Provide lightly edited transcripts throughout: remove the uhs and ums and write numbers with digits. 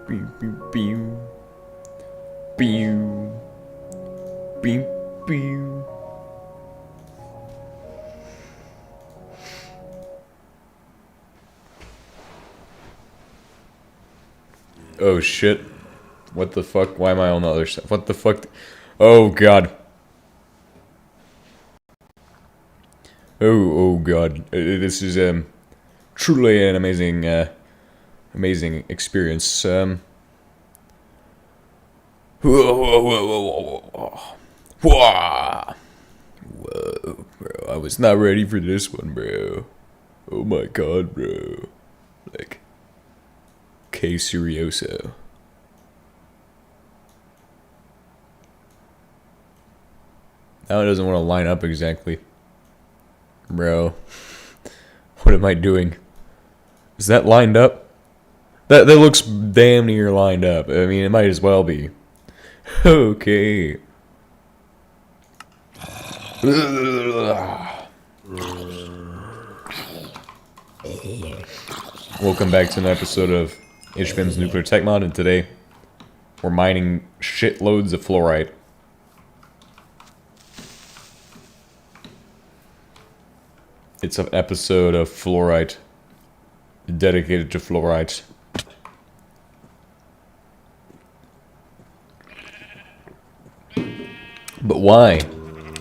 Pew, pew, pew. Pew. Pew, pew. Oh shit. What the fuck? Why am I on the other side? What the fuck? Oh god. Oh god. This is truly an amazing experience. Whoa, bro. I was not ready for this one, bro. Oh my god, bro. Like, K Serioso. Now it doesn't want to line up exactly. Bro. What am I doing? Is that lined up? That looks damn near lined up. I mean, it might as well be. Okay. Welcome back to an episode of HBMs Nuclear Tech Mod, and today we're mining shitloads of fluorite. It's an episode of fluorite, dedicated to fluorite. But why?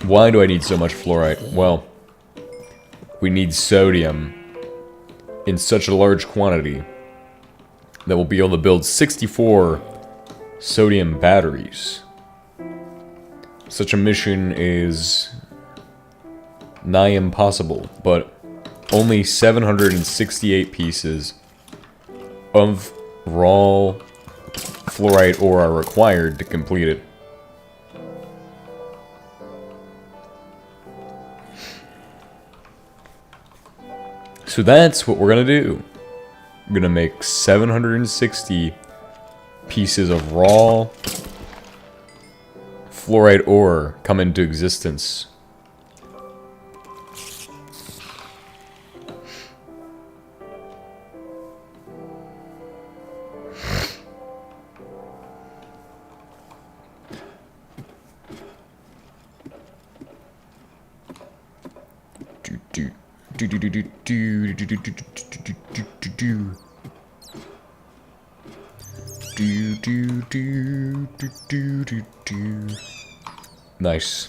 Why do I need so much fluorite? Well, we need sodium in such a large quantity that we'll be able to build 64 sodium batteries. Such a mission is nigh impossible, but only 768 pieces of raw fluorite ore are required to complete it. So that's what we're gonna do. We're gonna make 760 pieces of raw fluorite ore come into existence. Nice.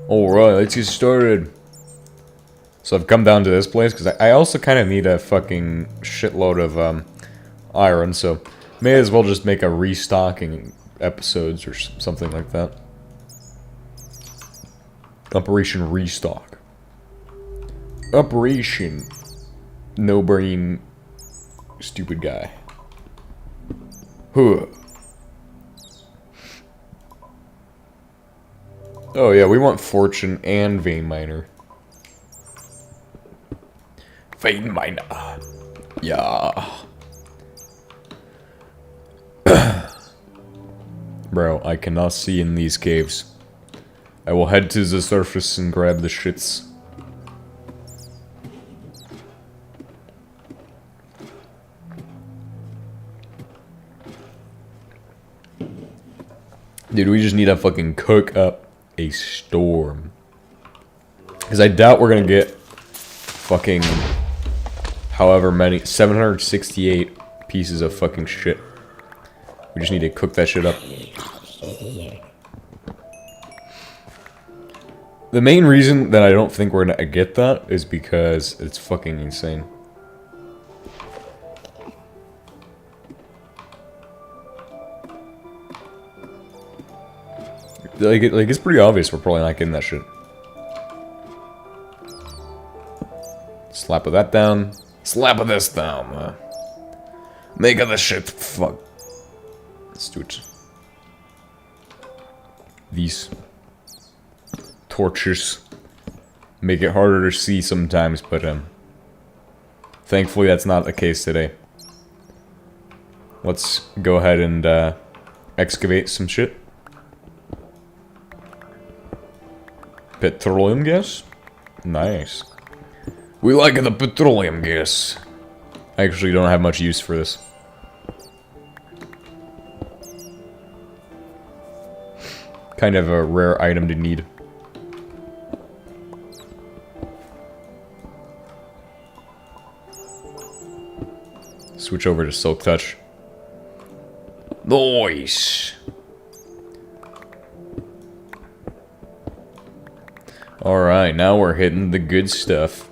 Alright, let's get started. So I've come down to this place because I also kind of need a fucking shitload of iron, so may as well just make a restocking episodes or something like that. Operation Restock. Operation No Brain Stupid Guy. Huh. Oh yeah, we want Fortune and Vein Miner. Vein Miner. Yeah. Bro, I cannot see in these caves. I will head to the surface and grab the shits. Dude, we just need to fucking cook up a storm. Because I doubt we're gonna get fucking however many, 768 pieces of fucking shit. We just need to cook that shit up. The main reason that I don't think we're gonna get that is because it's fucking insane. Like it's pretty obvious we're probably not getting that shit. Slap of that down. Slap of this down. Make of this shit. Fuck. Let's do it. These torches make it harder to see sometimes, but thankfully that's not the case today. Let's go ahead and excavate some shit. Petroleum gas? Nice. We like the petroleum gas. I actually don't have much use for this. kind of a rare item to need. Switch over to Silk Touch. Nice! Alright, now we're hitting the good stuff.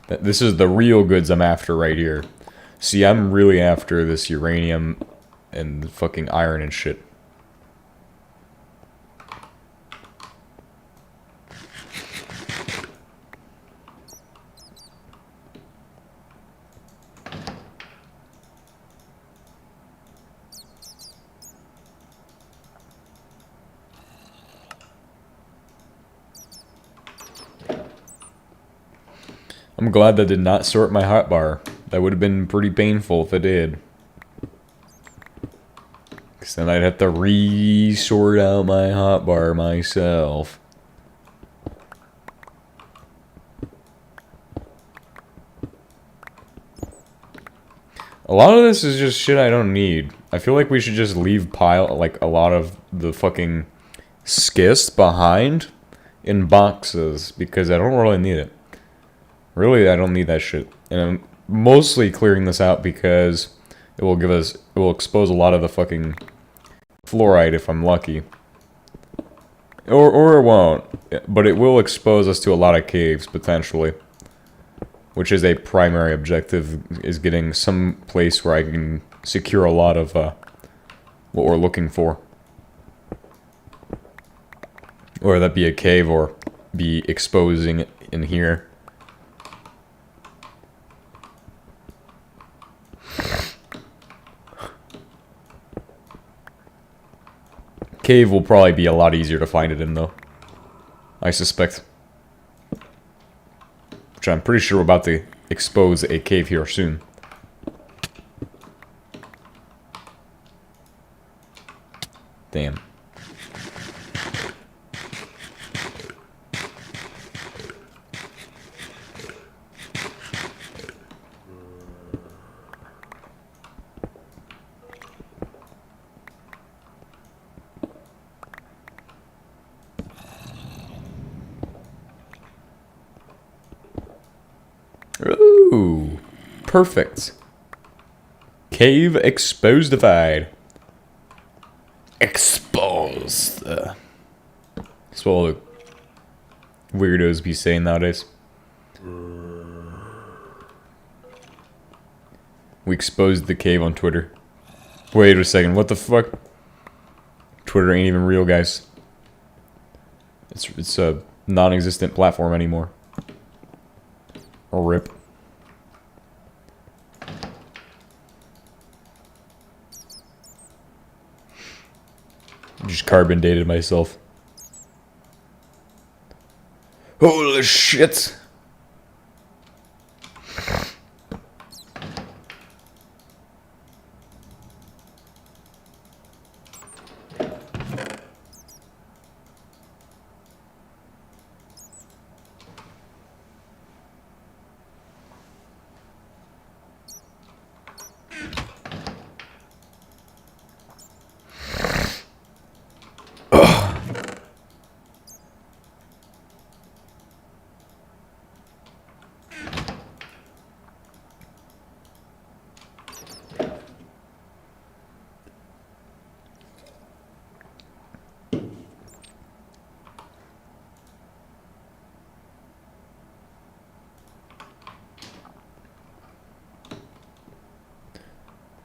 This is the real goods I'm after right here. See, I'm really after this uranium and fucking iron and shit. I'm glad that did not sort my hotbar. That would have been pretty painful if it did. Because then I'd have to re-sort out my hotbar myself. A lot of this is just shit I don't need. I feel like we should just leave like a lot of the fucking schist behind in boxes because I don't really need it. Really, I don't need that shit. And I'm mostly clearing this out because it will expose a lot of the fucking fluorite if I'm lucky. Or it won't. But it will expose us to a lot of caves, potentially. Which is a primary objective, is getting some place where I can secure a lot of what we're looking for. Or that be a cave or be exposing it in here. Cave will probably be a lot easier to find it in, though. I suspect. Which I'm pretty sure we're about to expose a cave here soon. Damn. Ooh, perfect. Cave exposedified. Exposed. That's what all the weirdos be saying nowadays. We exposed the cave on Twitter. Wait a second, what the fuck? Twitter ain't even real, guys. It's a non-existent platform anymore. Or rip. Just carbon dated myself. Holy shit!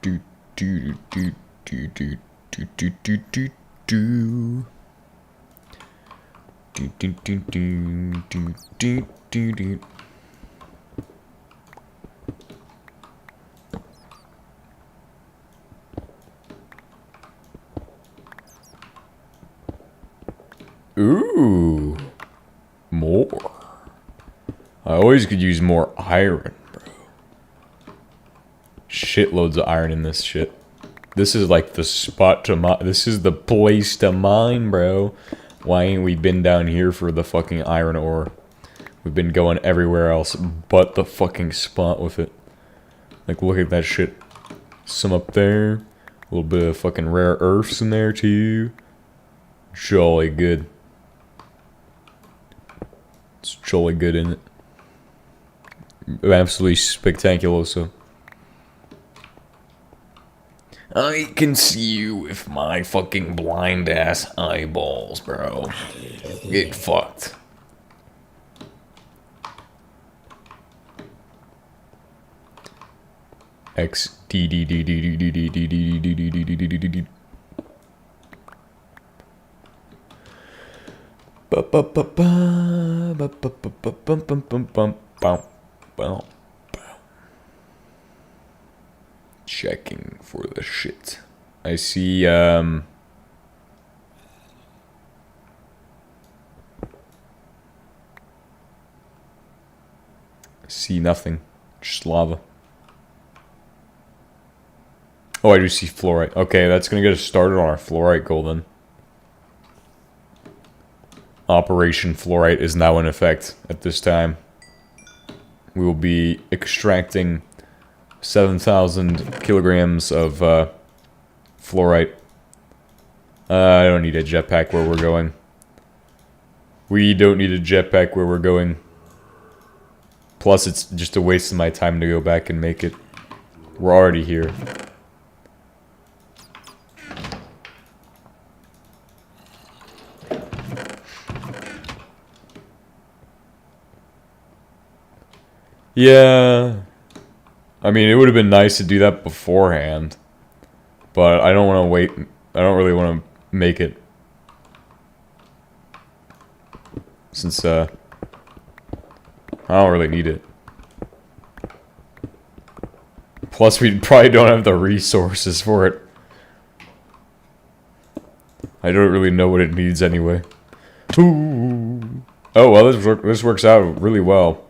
Do do do do do do do do do do. Do do do do do do do do. Ooh, more. I always could use more iron, bro. Shitloads of iron in this shit. This is like the spot to mine. This is the place to mine, bro. Why ain't we been down here for the fucking iron ore? We've been going everywhere else but the fucking spot with it. Like, look at that shit. Some up there. A little bit of fucking rare earths in there too. Jolly good. It's jolly good in it. Absolutely spectaculoso. I can see you with my fucking blind ass eyeballs, bro. Get fucked. X D D D D D D D D D D D D D D D D. Checking for the shit. I see nothing. Just lava. Oh, I do see fluorite. Okay, that's gonna get us started on our fluorite goal then. Operation Fluorite is now in effect at this time. We will be extracting 7,000 kilograms of fluorite. I don't need a jetpack where we're going. We don't need a jetpack where we're going. Plus, it's just a waste of my time to go back and make it. We're already here. Yeah, I mean, it would have been nice to do that beforehand, but I don't want to wait. I don't really want to make it, since I don't really need it. Plus, we probably don't have the resources for it. I don't really know what it needs anyway. Ooh. Oh well, this works out really well.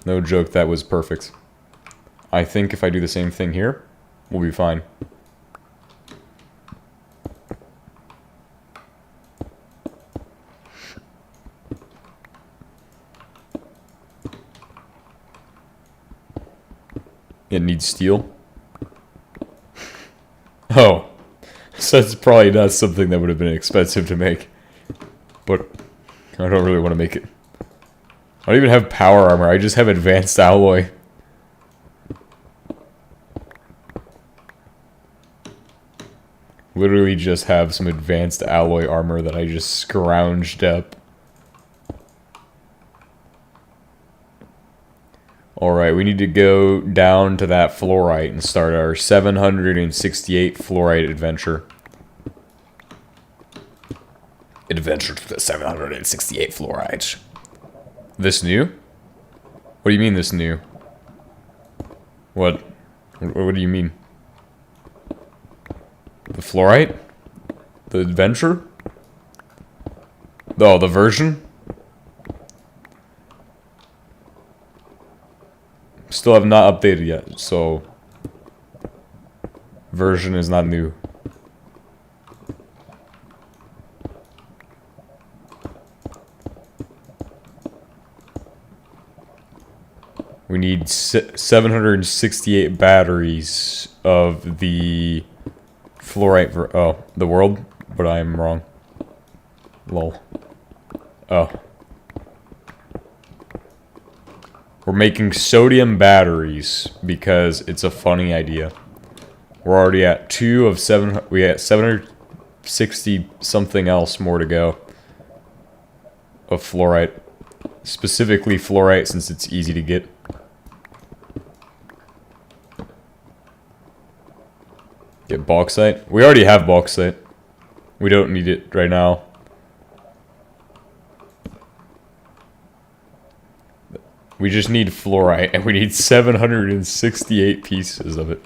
No joke, that was perfect. I think if I do the same thing here, we'll be fine. It needs steel. Oh. So it's probably not something that would have been expensive to make. But I don't really want to make it. I don't even have power armor, I just have advanced alloy. Literally just have some advanced alloy armor that I just scrounged up. Alright, we need to go down to that fluorite and start our 768 fluorite adventure. Adventure to the 768 fluorite. This new? What do you mean this new? What do you mean? The fluorite? The adventure? Oh, the version? Still have not updated yet, so version is not new. We need 768 batteries of the fluorite oh, the world? But I am wrong. Lol. Oh. We're making sodium batteries because it's a funny idea. We're already at 2 of 7. We got 760 something else more to go of fluorite. Specifically fluorite since it's easy to get. Get bauxite. We already have bauxite. We don't need it right now. We just need fluorite, and we need 768 pieces of it.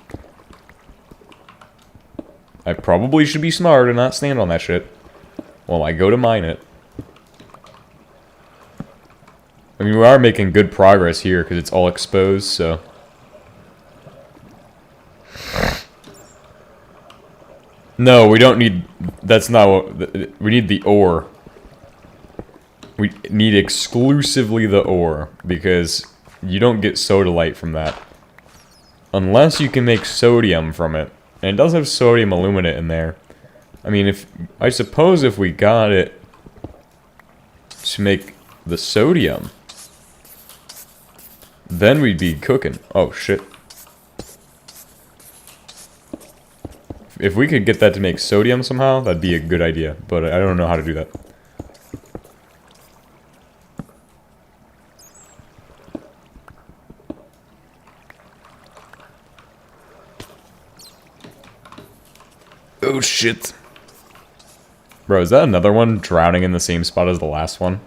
I probably should be smart and not stand on that shit while I go to mine it. I mean, we are making good progress here because it's all exposed, so... No, we don't need... That's not what... We need the ore. We need exclusively the ore, because you don't get sodalite from that. Unless you can make sodium from it. And it does have sodium aluminate in there. I mean, I suppose if we got it to make the sodium, then we'd be cooking. Oh, shit. If we could get that to make sodium somehow, that'd be a good idea. But I don't know how to do that. Oh, shit. Bro, is that another one drowning in the same spot as the last one?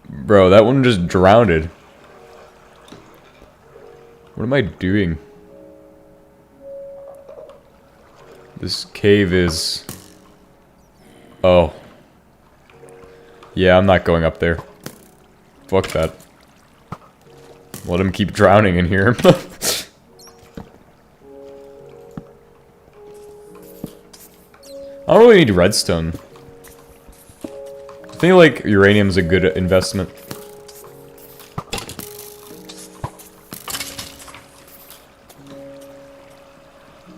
Bro, that one just drowned. What am I doing? This cave is... Oh. Yeah, I'm not going up there. Fuck that. Let him keep drowning in here. I don't really need redstone. I think, like, uranium's a good investment.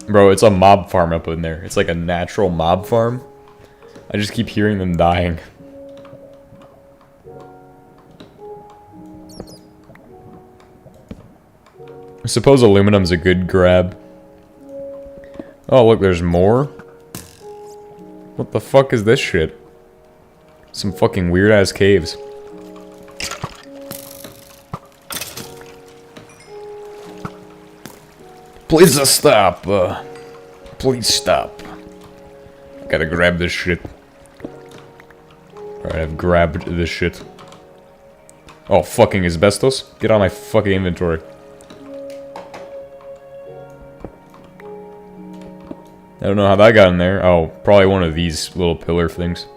Bro, it's a mob farm up in there. It's like a natural mob farm. I just keep hearing them dying. I suppose aluminum's a good grab. Oh, look, there's more? What the fuck is this shit? Some fucking weird-ass caves. Please stop. Please stop. I gotta grab this shit. Alright, I've grabbed this shit. Oh, fucking asbestos? Get out of my fucking inventory. I don't know how that got in there. Oh, probably one of these little pillar things.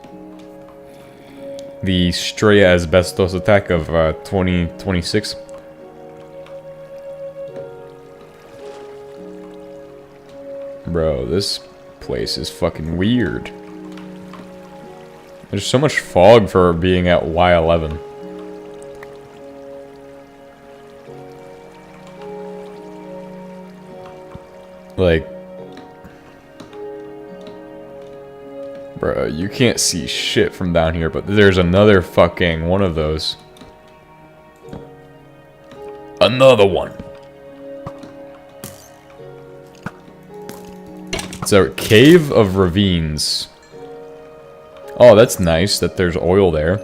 The stray asbestos attack of 2026. Bro, this place is fucking weird. There's so much fog for being at Y11. Like... Bro, you can't see shit from down here, but there's another fucking one of those. Another one! It's a cave of ravines. Oh, that's nice that there's oil there.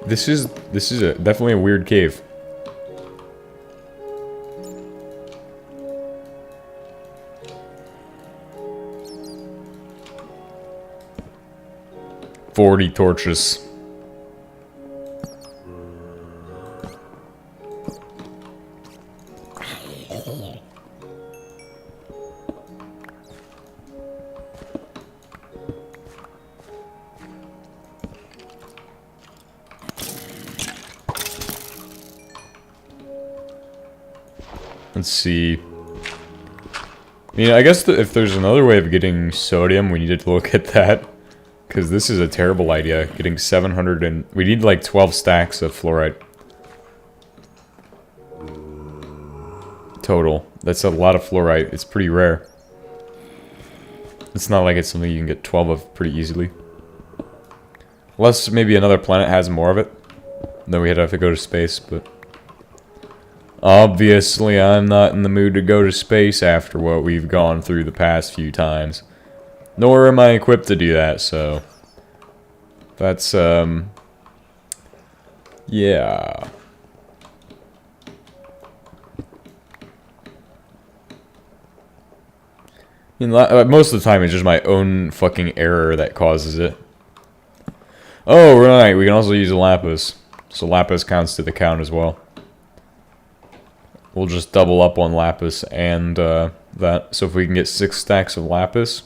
This is definitely a weird cave. "40 torches. Let's see. I mean, I guess if there's another way of getting sodium, we need to look at that. Because this is a terrible idea. Getting 700 and... We need like 12 stacks of fluorite. Total. That's a lot of fluorite. It's pretty rare. It's not like it's something you can get 12 of pretty easily. Unless maybe another planet has more of it. Then we'd have to go to space, but... Obviously, I'm not in the mood to go to space after what we've gone through the past few times. Nor am I equipped to do that, so... That's, yeah. I mean, most of the time, it's just my own fucking error that causes it. Oh, right, we can also use a lapis. So lapis counts to the count as well. We'll just double up on lapis and that. So if we can get 6 stacks of lapis,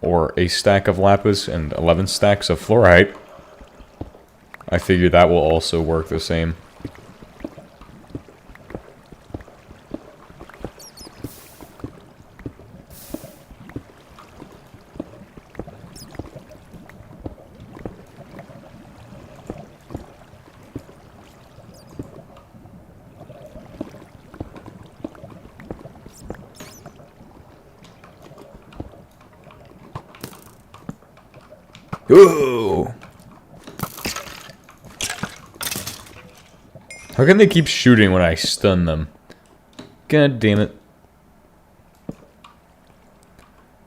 or a stack of lapis and 11 stacks of fluorite, I figure that will also work the same. Ooh! How can they keep shooting when I stun them? God damn it.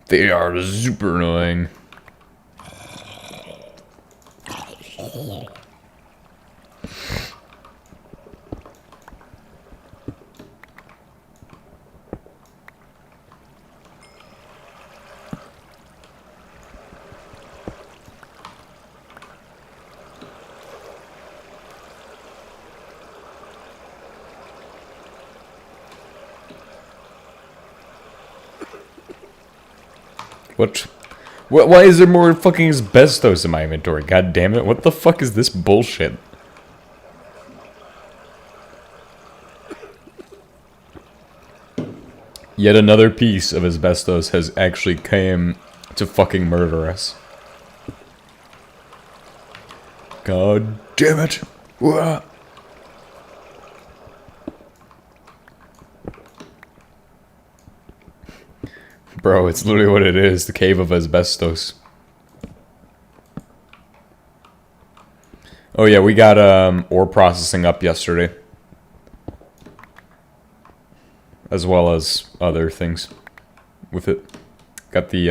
They are super annoying. What? Why is there more fucking asbestos in my inventory? God damn it. What the fuck is this bullshit? Yet another piece of asbestos has actually came to fucking murder us. God damn it. Wah. Bro, it's literally what it is, the cave of asbestos. Oh yeah, we got ore processing up yesterday. As well as other things with it. Got the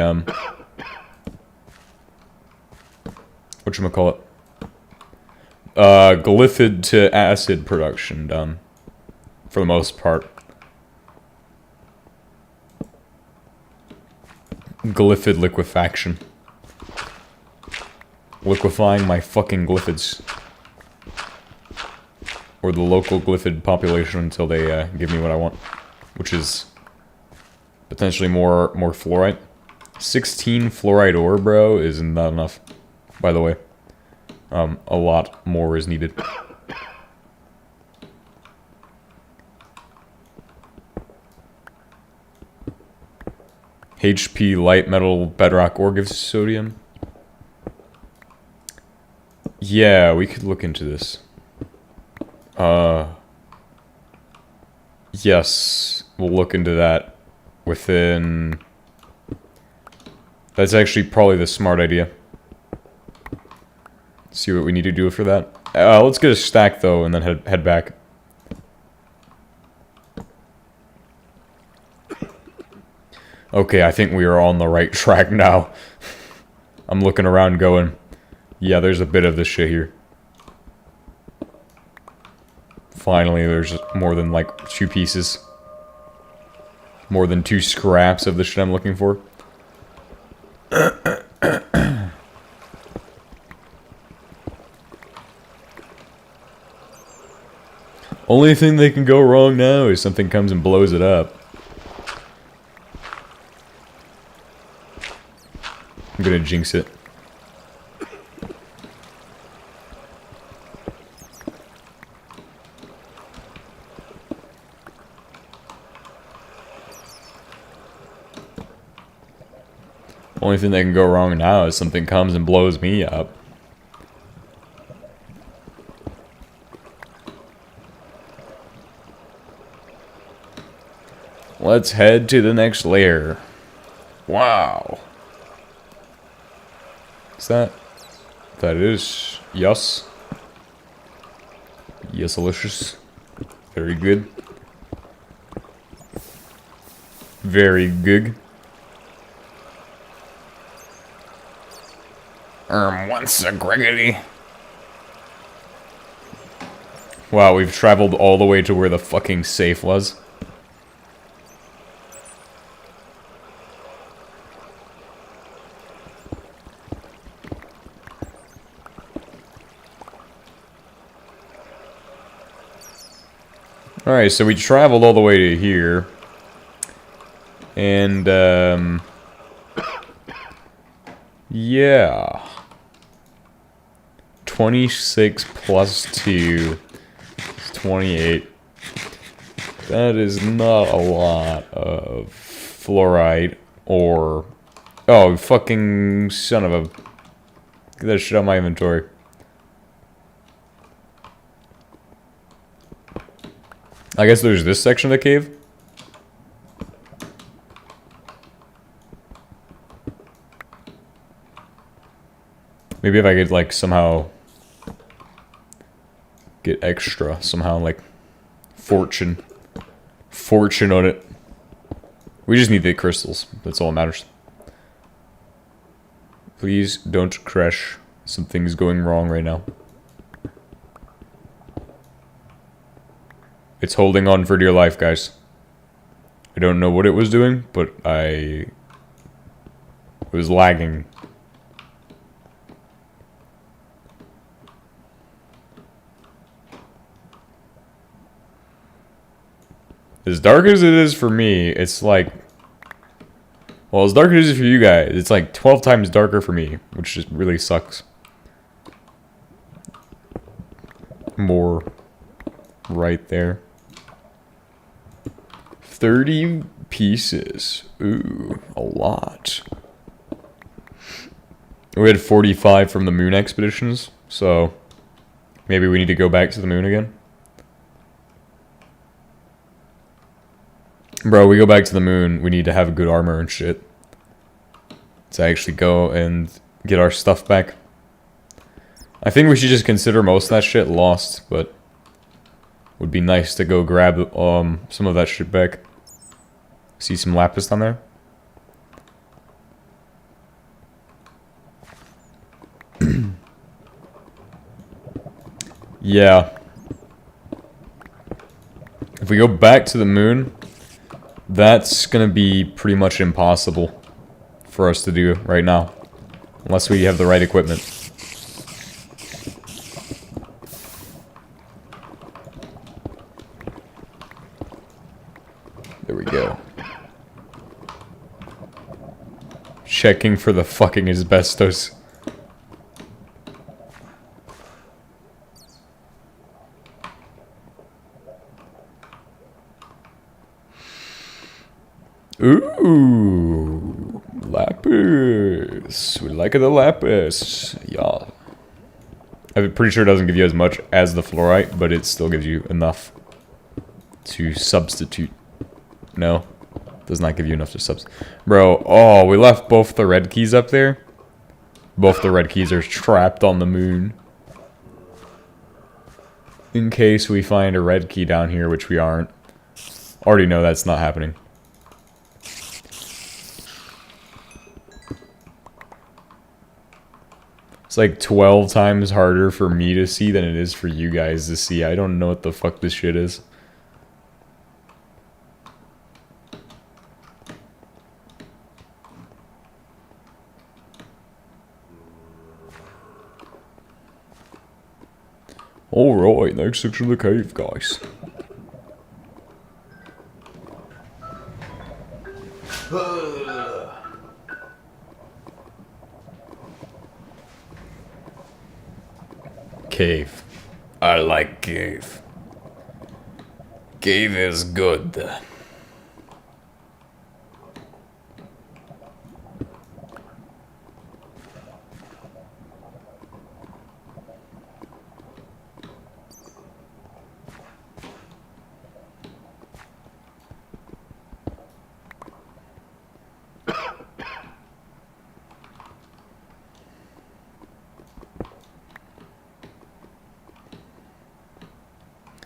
whatchamacallit? Glyphid to acid production done. For the most part. Glyphid liquefaction. Liquefying my fucking glyphids. Or the local glyphid population until they give me what I want. Which is potentially more fluorite. 16 fluorite ore, bro, is not enough. By the way. A lot more is needed. HP light metal bedrock ore gives sodium. Yeah, we could look into this. Yes, we'll look into that within... That's actually probably the smart idea. See what we need to do for that. Let's get a stack though, and then head back. Okay, I think we are on the right track now. I'm looking around going, yeah, there's a bit of this shit here. Finally, there's more than like 2 pieces. More than 2 scraps of the shit I'm looking for. Only thing that can go wrong now is something comes and blows it up. I'm gonna jinx it. Only thing that can go wrong now is something comes and blows me up. Let's head to the next layer. Wow. Is that? That is. Yes. Yes, delicious. Very good. Very good. Once a Gregory. Wow, we've traveled all the way to where the fucking safe was. Alright, so we traveled all the way to here. And, Yeah. 26 plus 2 is 28. That is not a lot of fluorite or... Oh, fucking son of a... Get that shit out of my inventory. I guess there's this section of the cave. Maybe if I could, like, somehow get extra, somehow, like, fortune on it. We just need the crystals. That's all that matters. Please don't crash. Something's going wrong right now. It's holding on for dear life, guys. I don't know what it was doing, but it was lagging. As dark as it is for me, it's like... Well, as dark as it is for you guys, it's like 12 times darker for me, which just really sucks. More right there. 30 pieces. Ooh, a lot. We had 45 from the moon expeditions, so maybe we need to go back to the moon again. Bro, we go back to the moon, we need to have good armor and shit. To actually go and get our stuff back. I think we should just consider most of that shit lost, but... Would be nice to go grab some of that shit back. See some lapis down there? Yeah. If we go back to the moon... That's gonna be pretty much impossible for us to do right now. Unless we have the right equipment. There we go. Checking for the fucking asbestos. Ooh, lapis. We like the lapis. Yeah. I'm pretty sure it doesn't give you as much as the fluorite, but it still gives you enough to substitute. No, does not give you enough to substitute. Bro, oh, we left both the red keys up there. Both the red keys are trapped on the moon. In case we find a red key down here, which we aren't. Already know that's not happening. It's like 12 times harder for me to see than it is for you guys to see. I don't know what the fuck this shit is. Alright, next section of the cave, guys. Cave. I like cave. Cave is good.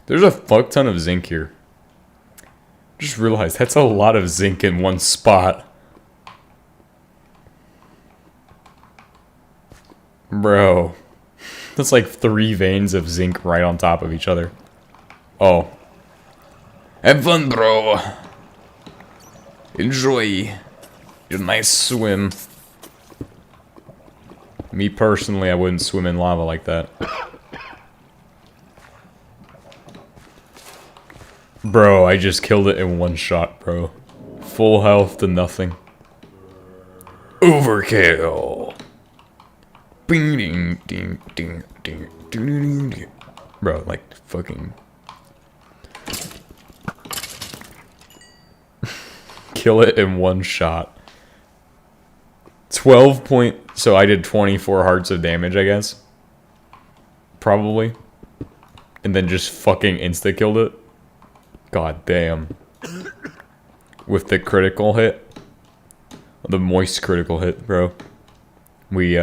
There's a fuck ton of zinc here. Just realized that's a lot of zinc in one spot. Bro. That's like 3 veins of zinc right on top of each other. Oh. Have fun, bro. Enjoy your nice swim. Me personally, I wouldn't swim in lava like that. Bro, I just killed it in one shot, bro. Full health to nothing. Overkill. Bro, like, fucking... kill it in one shot. 12 point... So I did 24 hearts of damage, I guess. Probably. And then just fucking insta-killed it. God damn. With the critical hit. The moist critical hit, bro. We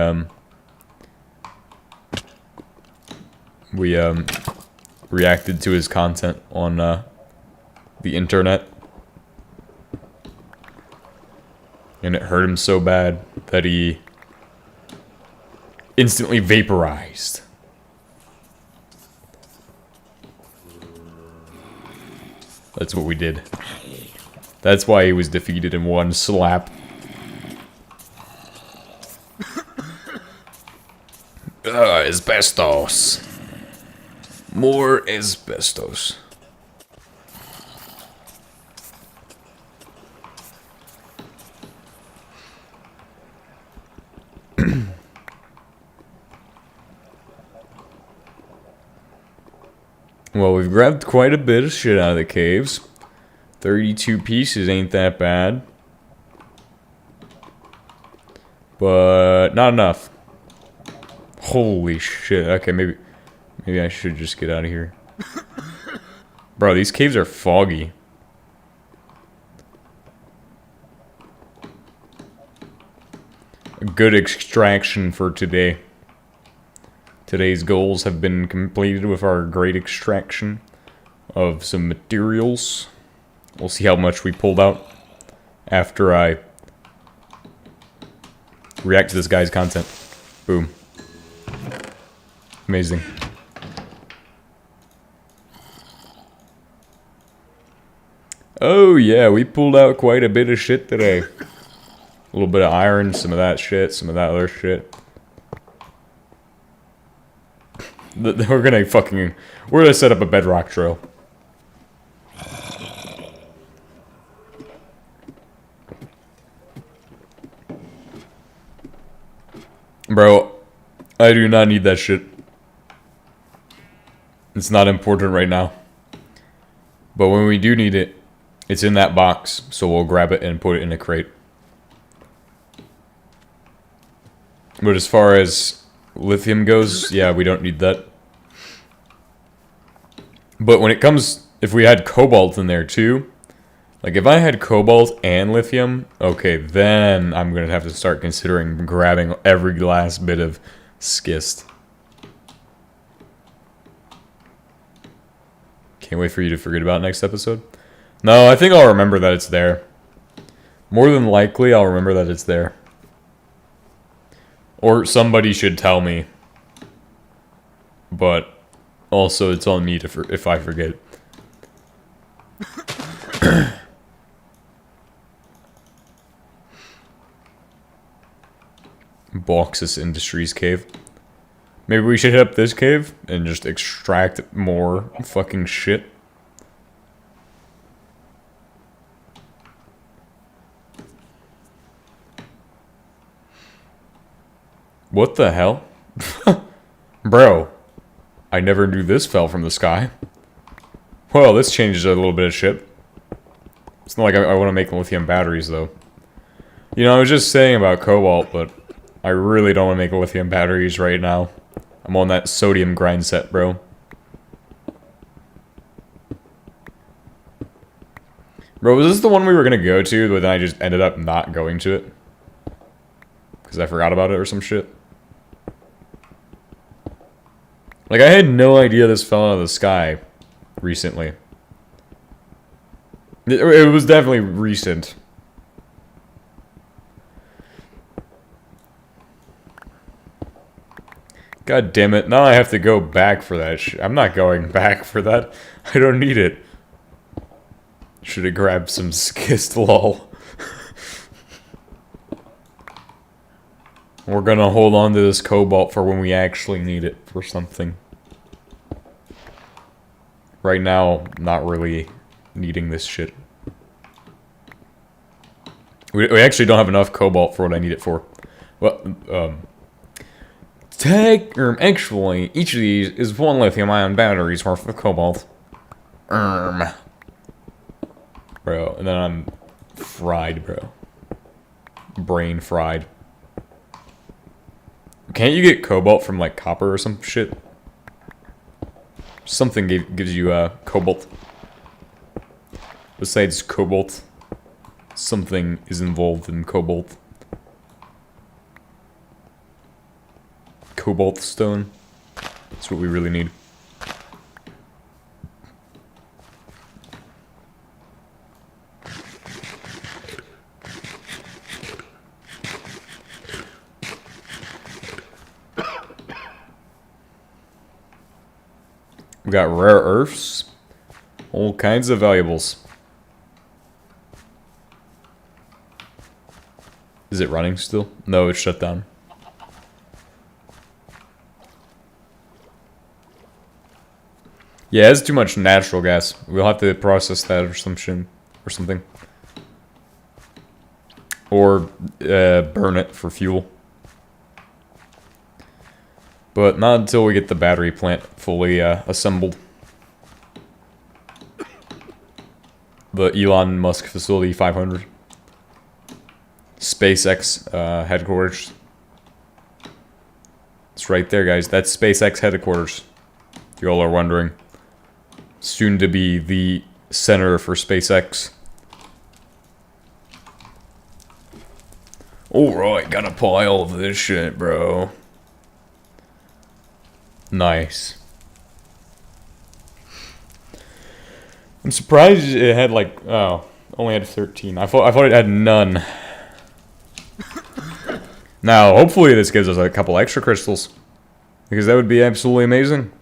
reacted to his content on, the internet. And it hurt him so bad that he instantly vaporized. That's what we did. That's why he was defeated in one slap. Asbestos. More asbestos. Well, we've grabbed quite a bit of shit out of the caves. 32 pieces ain't that bad. But not enough. Holy shit. Okay, maybe I should just get out of here. Bro, these caves are foggy. A good extraction for today. Today's goals have been completed with our great extraction of some materials. We'll see how much we pulled out after I react to this guy's content. Boom. Amazing. Oh yeah, we pulled out quite a bit of shit today. A little bit of iron, some of that shit, some of that other shit. We're gonna set up a bedrock trail. Bro, I do not need that shit. It's not important right now. But when we do need it, it's in that box, so we'll grab it and put it in a crate. But as far as lithium goes, yeah, we don't need that. But when it comes, if we had cobalt in there too, like if I had cobalt and lithium, okay, then I'm gonna have to start considering grabbing every last bit of schist. Can't wait for you to forget about next episode. No, I think I'll remember that it's there. More than likely, I'll remember that it's there. Or somebody should tell me. But also, it's on me to if I forget. Boxus Industries cave. Maybe we should hit up this cave and just extract more fucking shit. What the hell? Bro, I never knew this fell from the sky. Well, this changes a little bit of shit. It's not like I want to make lithium batteries, though. You know, I was just saying about cobalt, but I really don't want to make lithium batteries right now. I'm on that sodium grind set, bro. Bro, was this the one we were going to go to, but then I just ended up not going to it? Because I forgot about it or some shit? Like, I had no idea this fell out of the sky recently. It was definitely recent. God damn it, now I have to go back for that shit. I'm not going back for that. I don't need it. Should have grabbed some schist, lol. We're gonna hold on to this cobalt for when we actually need it for something. Right now, not really needing this shit. We actually don't have enough cobalt for what I need it for. Well, Actually, each of these is one lithium-ion battery's worth of cobalt. Bro, and then I'm fried, bro. Brain fried. Can't you get cobalt from, like, copper or some shit? Something gives you, cobalt. Besides cobalt, something is involved in cobalt. Cobalt stone. That's what we really need. We got rare earths. All kinds of valuables. Is it running still? No, it's shut down. Yeah, it's too much natural gas. We'll have to process that or some shit or something. Or burn it for fuel. But not until we get the battery plant fully assembled. The Elon Musk Facility 500. SpaceX headquarters. It's right there, guys. That's SpaceX headquarters. If y'all are wondering. Soon to be the center for SpaceX. Alright, got a pile of this shit, bro. Nice. I'm surprised it had like, oh, only had 13. I thought it had none. Now, hopefully this gives us a couple extra crystals. Because that would be absolutely amazing.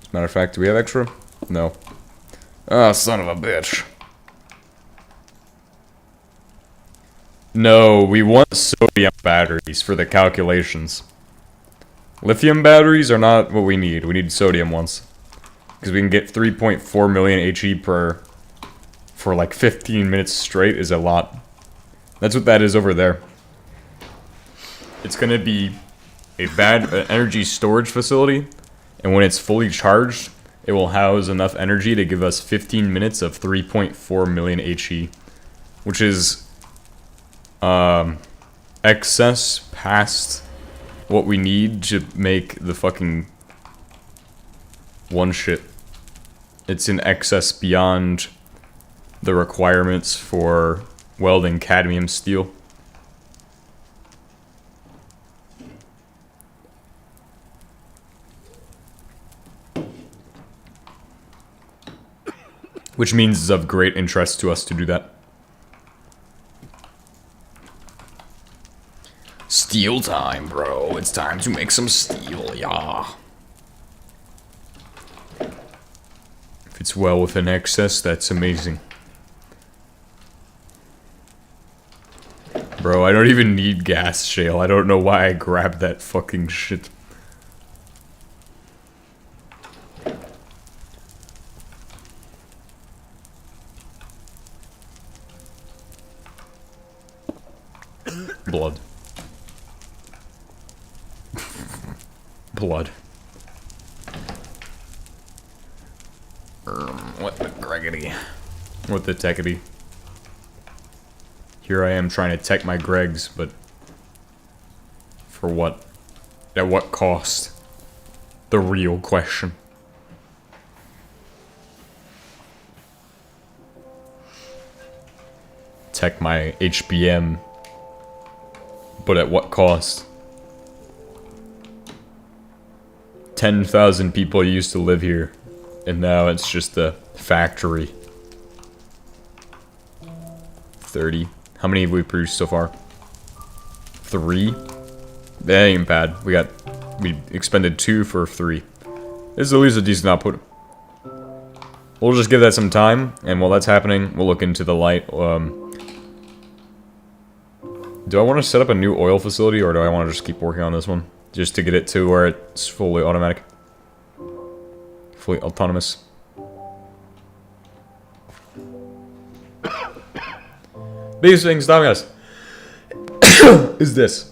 As a matter of fact, do we have extra? No. Ah, son of a bitch. No, we want sodium batteries for the calculations. Lithium batteries are not what we need. We need sodium ones. Because we can get 3.4 million HE for like 15 minutes straight is a lot. That's what that is over there. It's going to be a bad energy storage facility. And when it's fully charged, it will house enough energy to give us 15 minutes of 3.4 million HE. Which is excess past what we need to make the fucking one shit. It's in excess beyond the requirements for welding cadmium steel. Which means it's of great interest to us to do that. Steel time, bro. It's time to make some steel, yeah. If it's well within excess, that's amazing. Bro, I don't even need gas shale. I don't know why I grabbed that fucking shit. Blood. Blood. What the greggity? What the techity? Here I am trying to tech my Gregs, but for what? At what cost? The real question. Tech my HBM, but at what cost? 10,000 people used to live here, and now it's just a factory. 30. How many have we produced so far? 3? That ain't bad. We expended 2 for 3. This is at least a decent output. We'll just give that some time, and while that's happening, we'll look into the light. Do I want to set up a new oil facility, or do I want to just keep working on this one? Just to get it to where it's fully automatic. Fully autonomous. These things stopping us. is this.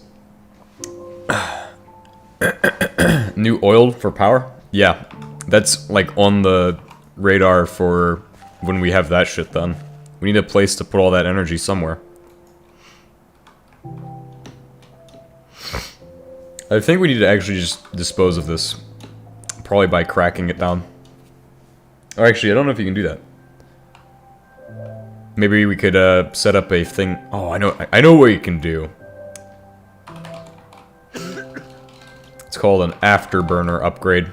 New oil for power? Yeah, that's like on the radar for when we have that shit done. We need a place to put all that energy somewhere. I think we need to actually just dispose of this. Probably by cracking it down. Or actually, I don't know if you can do that. Maybe we could set up a thing. Oh, I know what you can do. It's called an afterburner upgrade.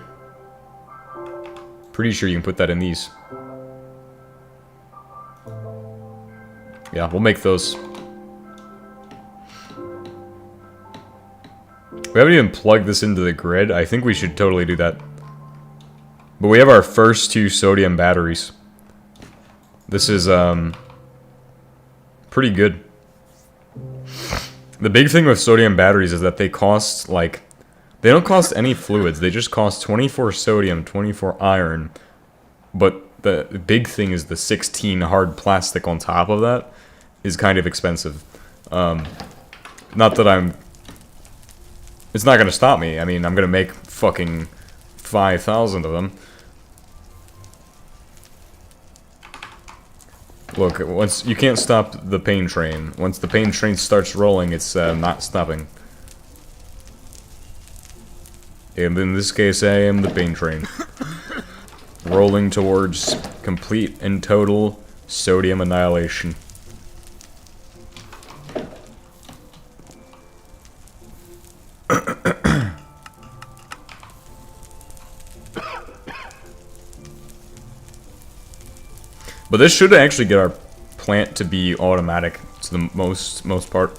Pretty sure you can put that in these. Yeah, we'll make those. We haven't even plugged this into the grid. I think we should totally do that. But we have our first 2 sodium batteries. This is, pretty good. The big thing with sodium batteries is that they cost, like... They don't cost any fluids. They just cost 24 sodium, 24 iron. But the big thing is the 16 hard plastic on top of that is kind of expensive. Not that I'm... It's not gonna stop me. I mean, I'm gonna make fucking 5,000 of them. Look, once you can't stop the pain train. Once the pain train starts rolling, it's not stopping. And in this case, I am the pain train. Rolling towards complete and total sodium annihilation. But this should actually get our plant to be automatic to the most part.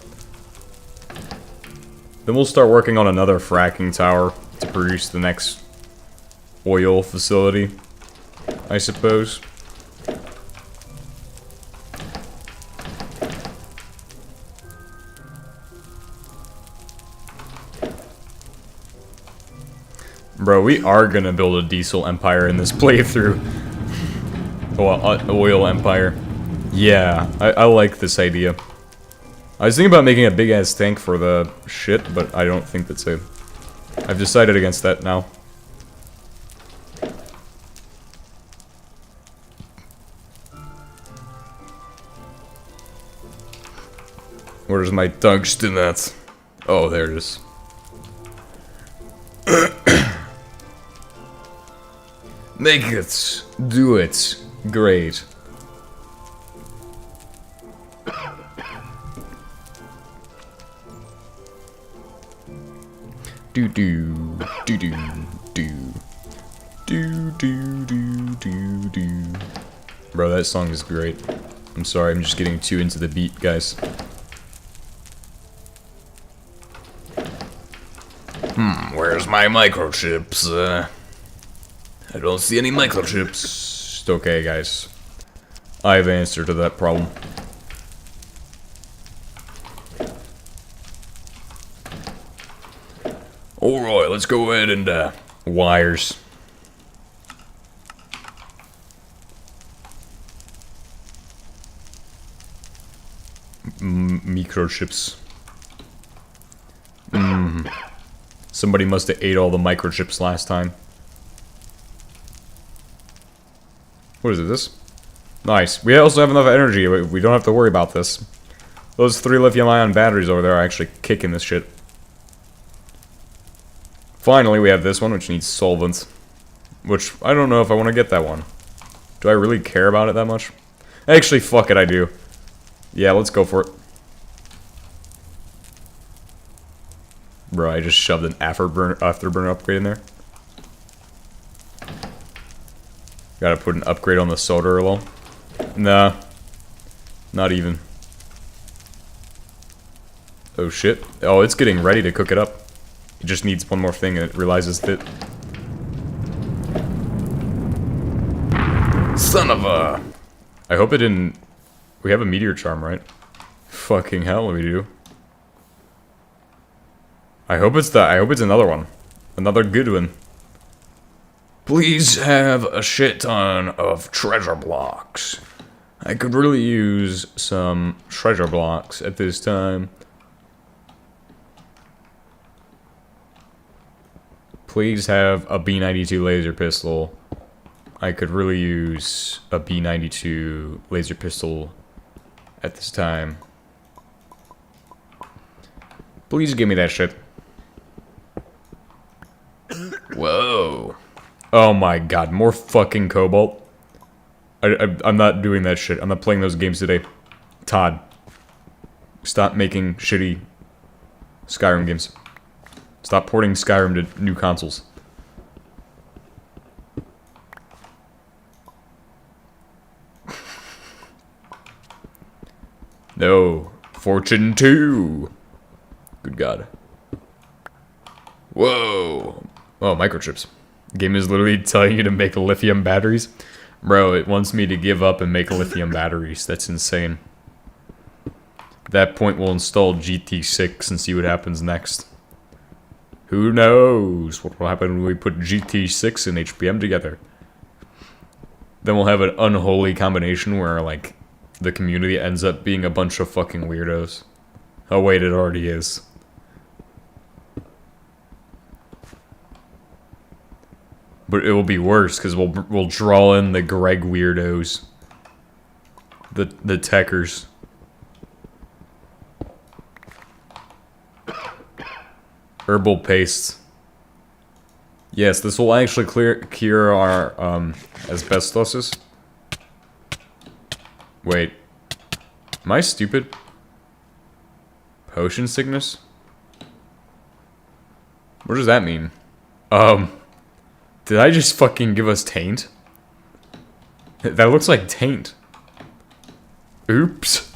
Then we'll start working on another fracking tower to produce the next oil facility, I suppose. Bro, we are gonna build a diesel empire in this playthrough. Oil empire. Yeah, I like this idea. I was thinking about making a big-ass tank for the shit, but I don't think that's it. I've decided against that now. Where's my tungsten at? Oh, there it is. Make it. Do it. Great. Do do do do do do do do do do. Bro, that song is great. I'm sorry, I'm just getting too into the beat, guys. Where's my microchips? I don't see any microchips. It's okay, guys. I have an answer to that problem. Alright, let's go ahead and, wires. Microchips. Somebody must have ate all the microchips last time. What is it, this? Nice. We also have enough energy. We don't have to worry about this. Those 3 lithium-ion batteries over there are actually kicking this shit. Finally, we have this one, which needs solvents. Which, I don't know if I want to get that one. Do I really care about it that much? Actually, fuck it, I do. Yeah, let's go for it. Bro, I just shoved an afterburner upgrade in there. Gotta put an upgrade on the solder alone. Nah. Not even. Oh shit. Oh, it's getting ready to cook it up. It just needs one more thing and it realizes that... Son of a... I hope it didn't... We have a meteor charm, right? Fucking hell, we do. I hope it's another one. Another good one. Please have a shit ton of treasure blocks. I could really use some treasure blocks at this time. Please have a B92 laser pistol. I could really use a B92 laser pistol at this time. Please give me that shit. Whoa. Oh my god, more fucking cobalt. I'm not doing that shit. I'm not playing those games today. Todd. Stop making shitty Skyrim games. Stop porting Skyrim to new consoles. No. Fortune 2. Good god. Whoa. Oh, microchips. The game is literally telling you to make lithium batteries. Bro, it wants me to give up and make lithium batteries. That's insane. At that point, we'll install GT6 and see what happens next. Who knows what will happen when we put GT6 and HBM together. Then we'll have an unholy combination where, like, the community ends up being a bunch of fucking weirdos. Oh wait, it already is. But it will be worse, because we'll draw in the Greg weirdos. The techers. Herbal paste. Yes, this will actually cure our asbestosis. Wait. Am I stupid? Potion sickness? What does that mean? Did I just fucking give us taint? That looks like taint. Oops.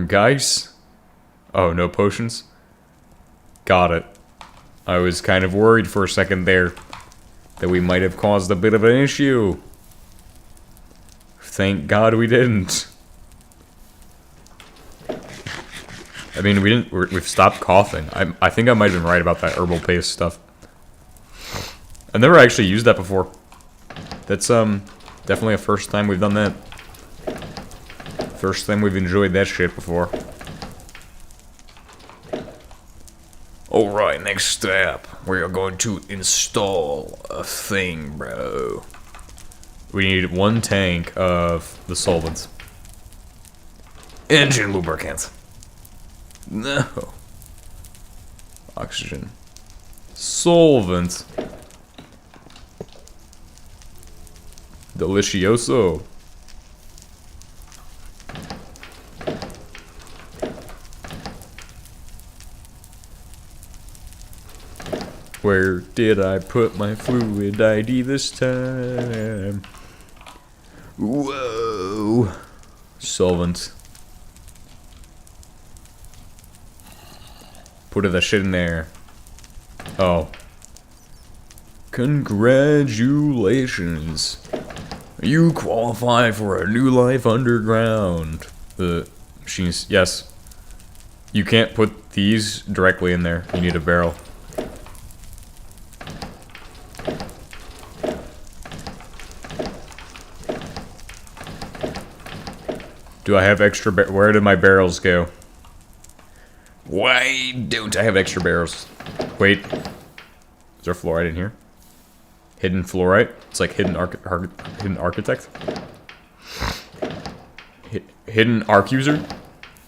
Guys? Oh, no potions? Got it. I was kind of worried for a second there that we might have caused a bit of an issue. Thank God we didn't. I mean, we've stopped coughing. I think I might have been right about that herbal paste stuff. I've never actually used that before. That's, definitely a first time we've done that. First time we've enjoyed that shit before. Alright, next step. We are going to install a thing, bro. We need 1 tank of the solvent. Engine lubricant. No. Oxygen. Solvent. Delicioso. Where did I put my fluid ID this time? Whoa. Solvent. Put that shit in there. Oh. Congratulations. You qualify for a new life underground. The machines, yes. You can't put these directly in there. You need a barrel. Do I have extra where did my barrels go? Why don't I have extra barrels? Wait. Is there fluoride in here? Hidden fluoride? It's like hidden architect? Hidden arc user?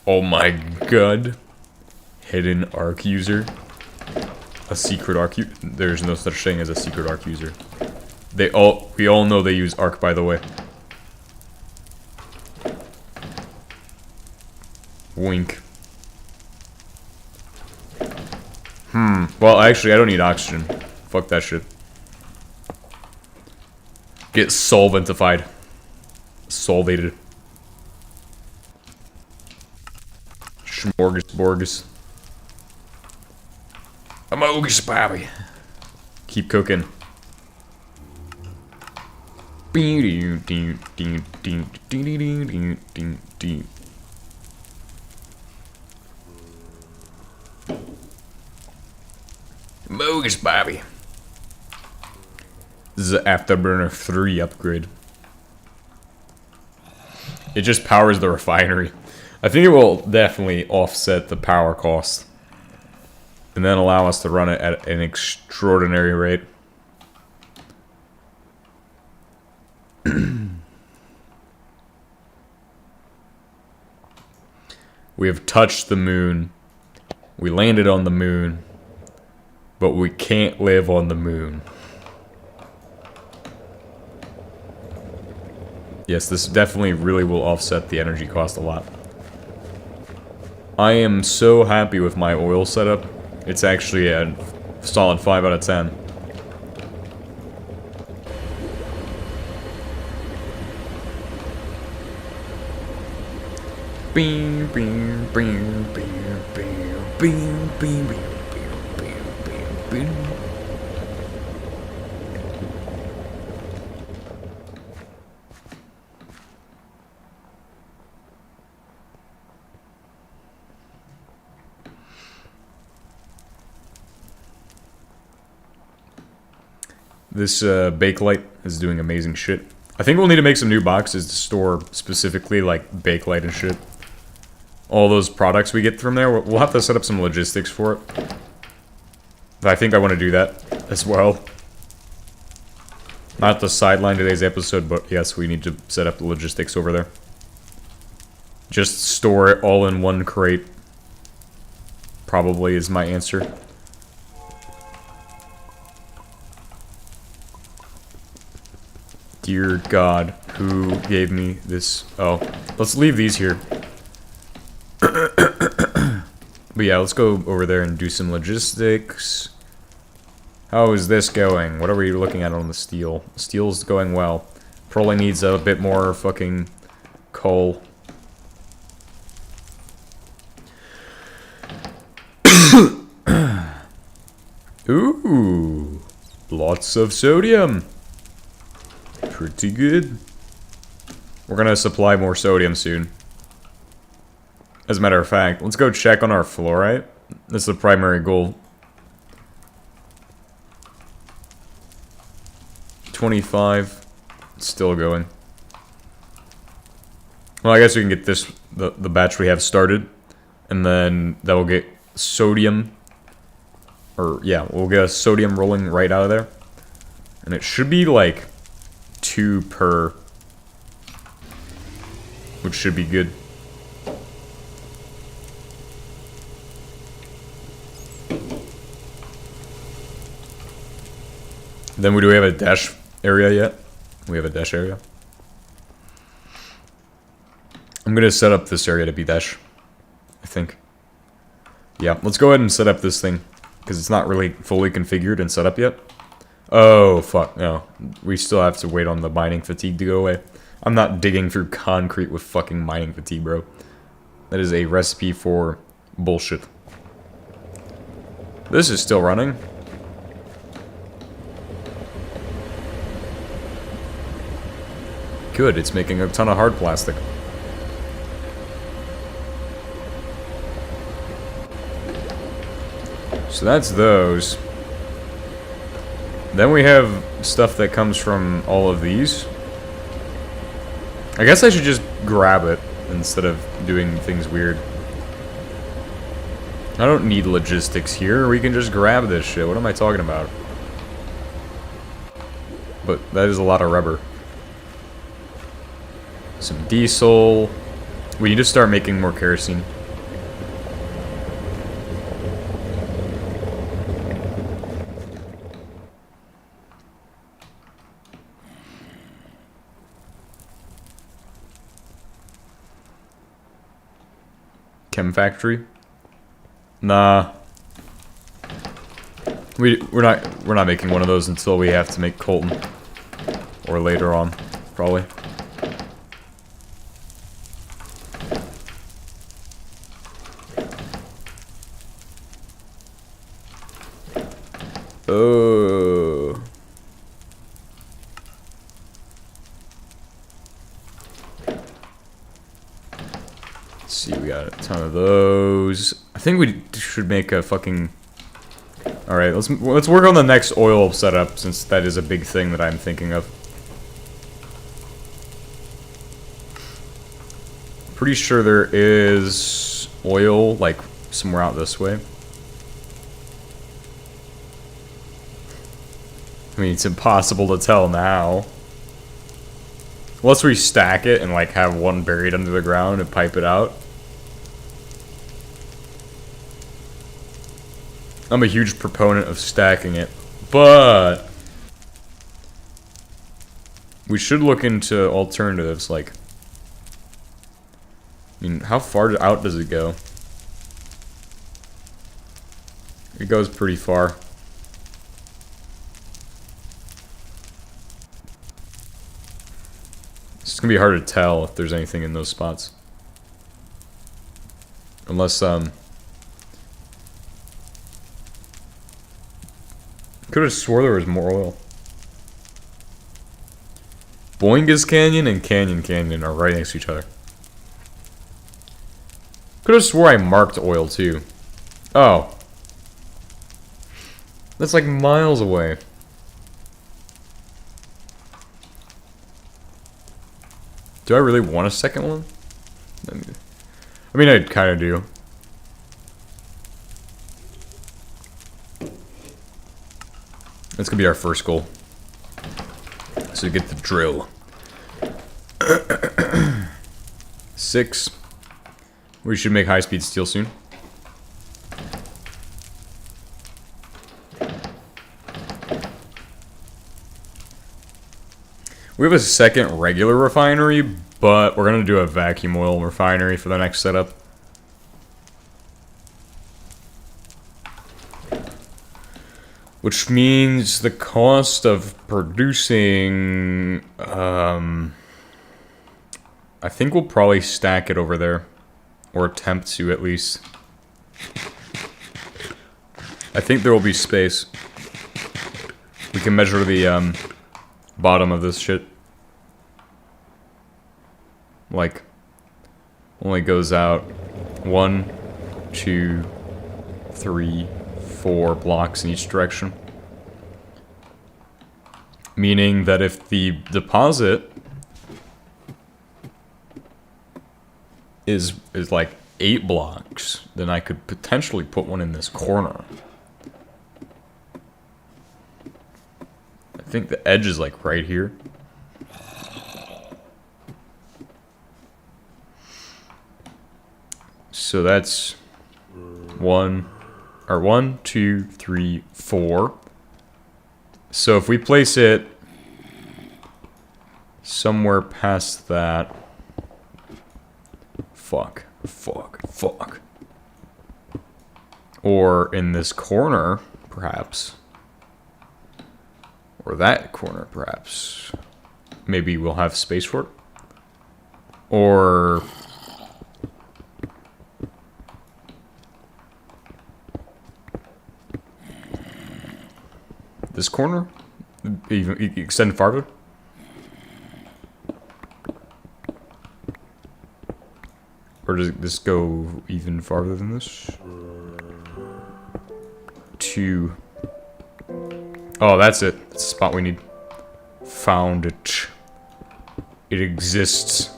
Oh my god. Hidden arc user? A secret arc user? There's no such thing as a secret arc user. We all know they use arc, by the way. Wink. Well, actually, I don't need oxygen. Fuck that shit. Get solventified. Solvated. Smorgasborgus. Amogus, Bobby. Keep cooking. Bogus, Bobby. This is an Afterburner 3 upgrade. It just powers the refinery. I think it will definitely offset the power cost. and then allow us to run it at an extraordinary rate. We have touched the moon. We landed on the moon. But we can't live on the moon. Yes, this definitely really will offset the energy cost a lot. I am so happy with my oil setup. It's actually a solid 5 out of 10. Bing, bing, bing, bing, bing, bing, bing, bing, bing, bing. This Bakelite is doing amazing shit. I think we'll need to make some new boxes to store specifically like Bakelite and shit. All those products we get from there, we'll have to set up some logistics for it. But I think I want to do that as well. Not to sideline today's episode, but yes, we need to set up the logistics over there. Just store it all in one crate. Probably is my answer. Dear God, who gave me this? Oh, let's leave these here. But yeah, let's go over there and do some logistics. How is this going? What are we looking at on the steel? Steel's going well. Probably needs a bit more fucking coal. Ooh, lots of sodium. Pretty good. We're gonna supply more sodium soon. As a matter of fact, let's go check on our fluorite. That's the primary goal. 25. It's still going. Well, I guess we can get this, the batch we have started. And then that will get sodium. Or, yeah, we'll get a sodium rolling right out of there. And it should be like 2 per. Which should be good. Then do we have a dash area yet? We have a dash area. I'm gonna set up this area to be dash, I think. Yeah, let's go ahead and set up this thing, because it's not really fully configured and set up yet. Oh, fuck, no. We still have to wait on the mining fatigue to go away. I'm not digging through concrete with fucking mining fatigue, bro. That is a recipe for bullshit. This is still running. Good, it's making a ton of hard plastic. So that's those. Then we have stuff that comes from all of these. I guess I should just grab it instead of doing things weird. I don't need logistics here. We can just grab this shit. What am I talking about? But that is a lot of rubber. Some diesel. We need to start making more kerosene. Chem factory? Nah. We're not making one of those until we have to make Colton. Or later on, probably. Oh. Let's see, we got a ton of those. I think we should make a fucking... Alright, let's work on the next oil setup, since that is a big thing that I'm thinking of. Pretty sure there is oil, like, somewhere out this way. I mean, it's impossible to tell now. Unless we stack it and, like, have one buried under the ground and pipe it out. I'm a huge proponent of stacking it, but we should look into alternatives, like, I mean, how far out does it go? It goes pretty far. It's gonna be hard to tell if there's anything in those spots. Unless, could have swore there was more oil. Boingus Canyon and Canyon Canyon are right next to each other. Could have swore I marked oil too. Oh. That's like miles away. Do I really want a second one? I mean, I kind of do. That's gonna be our first goal. So get the drill. 6. We should make high-speed steel soon. We have a second regular refinery, but we're gonna do a vacuum oil refinery for the next setup. Which means the cost of producing, I think we'll probably stack it over there. Or attempt to, at least. I think there will be space. We can measure the, bottom of this shit. Like, only goes out 1, 2, 3, 4 blocks in each direction. Meaning that if the deposit is like 8 blocks, then I could potentially put one in this corner. I think the edge is like right here. So that's 1, 2, 3, 4. So if we place it somewhere past that, fuck. Or in this corner, perhaps. Or that corner, perhaps. Maybe we'll have space for it. Or this corner? Even extend farther? Or does this go even farther than this? 2. Oh, that's it. That's the spot we need. Found it. It exists.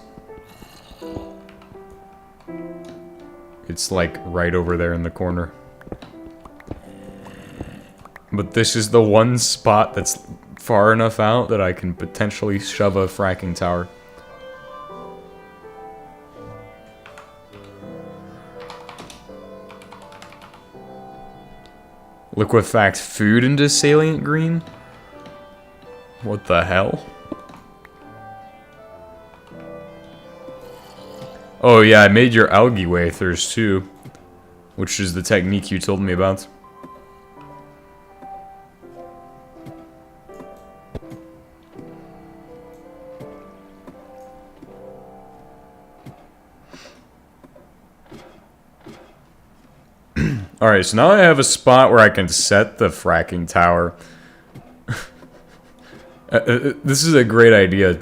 It's like right over there in the corner. But this is the one spot that's far enough out that I can potentially shove a fracking tower. Liquefact food into salient green? What the hell? Oh yeah, I made your algae wafers too, which is the technique you told me about. Alright, so now I have a spot where I can set the fracking tower. This is a great idea.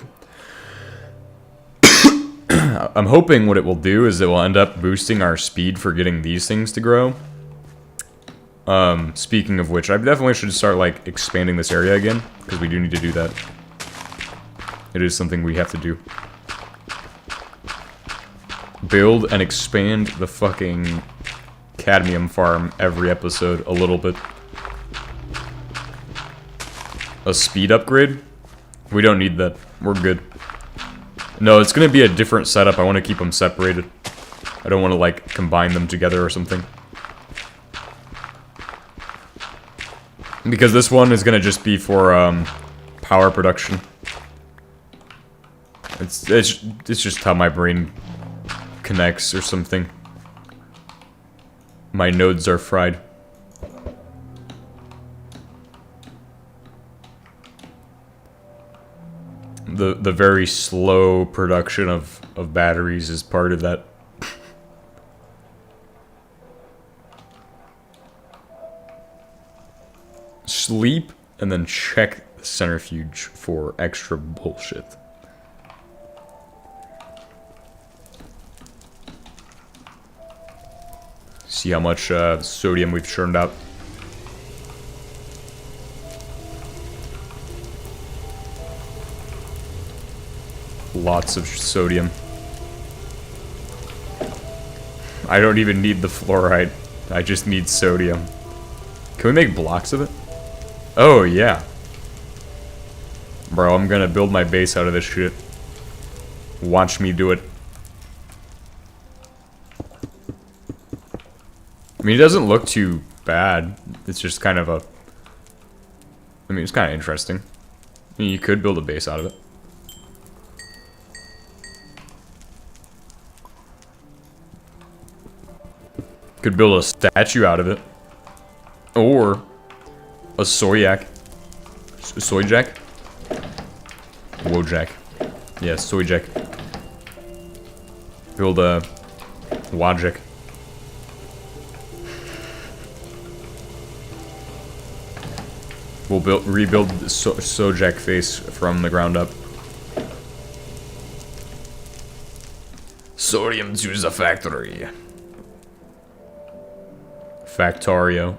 I'm hoping what it will do is it will end up boosting our speed for getting these things to grow. Speaking of which, I definitely should start, like, expanding this area again, because we do need to do that. It is something we have to do. Build and expand the fucking cadmium farm every episode a little bit. A speed upgrade? We don't need that. We're good. No, it's gonna be a different setup. I want to keep them separated. I don't want to, like, combine them together or something. Because this one is gonna just be for, power production. It's just how my brain connects or something. My nodes are fried. The very slow production of batteries is part of that. Sleep and then check the centrifuge for extra bullshit. See how much sodium we've churned out. Lots of sodium. I don't even need the fluoride. I just need sodium. Can we make blocks of it? Oh, yeah. Bro, I'm gonna build my base out of this shit. Watch me do it. I mean, it doesn't look too bad. It's just kind of a... I mean, it's kind of interesting. I mean, you could build a base out of it. Could build a statue out of it. Or a soyak. Soyjack? Wojak. Yeah, soyjack. Build a wajak. We'll rebuild the Sojak face from the ground up. Sodium to the factory. Factorio.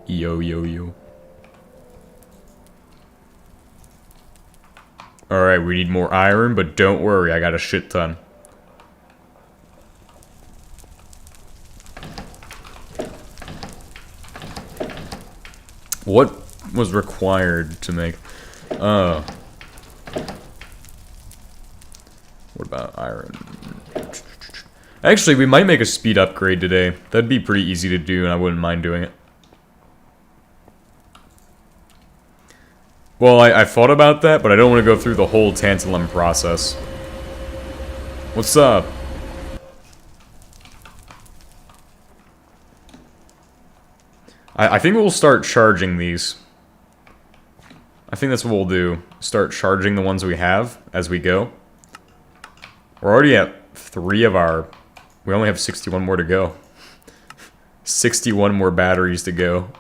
Yo, yo, yo. Alright, we need more iron, but don't worry, I got a shit ton. What was required to make... What about iron? Actually, we might make a speed upgrade today. That'd be pretty easy to do, and I wouldn't mind doing it. Well, I thought about that, but I don't want to go through the whole tantalum process. What's up? I think we'll start charging these. I think that's what we'll do. Start charging the ones we have as we go. We're already at 3 of our... We only have 61 more to go. 61 more batteries to go.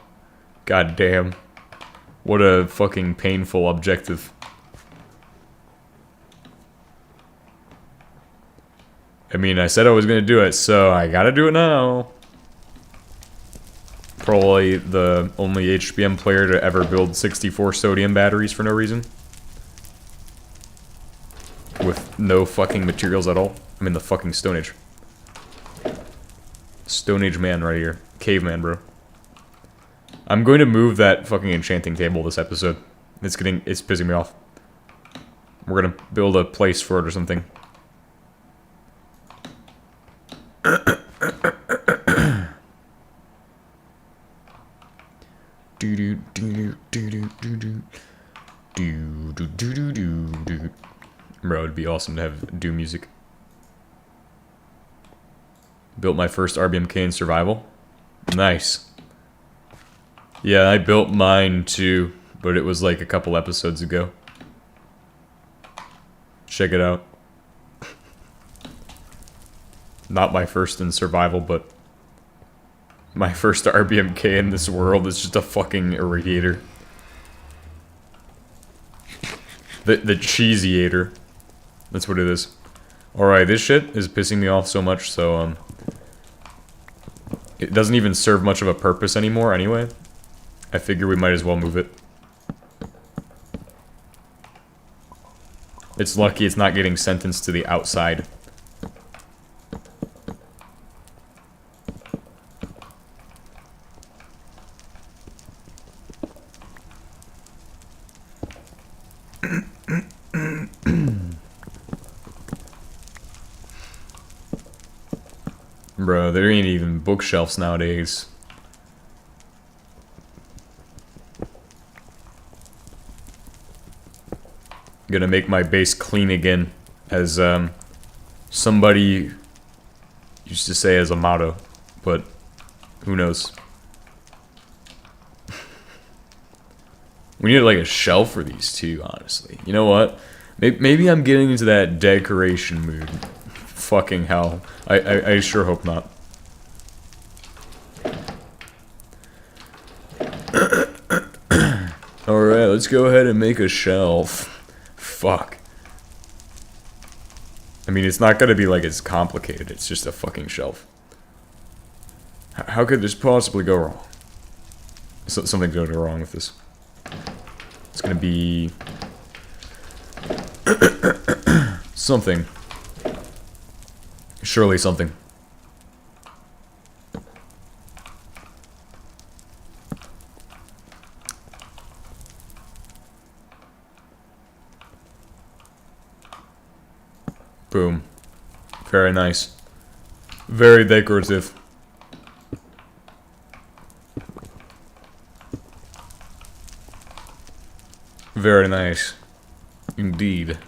God damn. What a fucking painful objective. I mean, I said I was gonna do it, so I gotta do it now. Probably the only HBM player to ever build 64 sodium batteries for no reason. With no fucking materials at all. I'm in the fucking Stone Age. Stone Age man right here. Caveman, bro. I'm going to move that fucking enchanting table this episode. It's pissing me off. We're gonna build a place for it or something. Bro, it'd be awesome to have do music. Built my first RBMK in survival. Nice. Yeah, I built mine too, but it was like a couple episodes ago. Check it out. Not my first in survival, but my first RBMK in this world is just a fucking irrigator. The cheesyator. That's what it is. Alright, this shit is pissing me off so much, so, it doesn't even serve much of a purpose anymore anyway. I figure we might as well move it. It's lucky it's not getting sentenced to the outside. Bro, there ain't even bookshelves nowadays. Gonna make my base clean again, as somebody used to say as a motto, but who knows? We need like a shelf for these too, honestly. You know what? Maybe I'm getting into that decoration mood. Fucking hell. I sure hope not. Alright, let's go ahead and make a shelf. Fuck. I mean, it's not gonna be like it's complicated. It's just a fucking shelf. How could this possibly go wrong? Something's gonna go wrong with this. It's gonna be... something. Surely something. Boom. Very nice. Very decorative. Very nice. Indeed.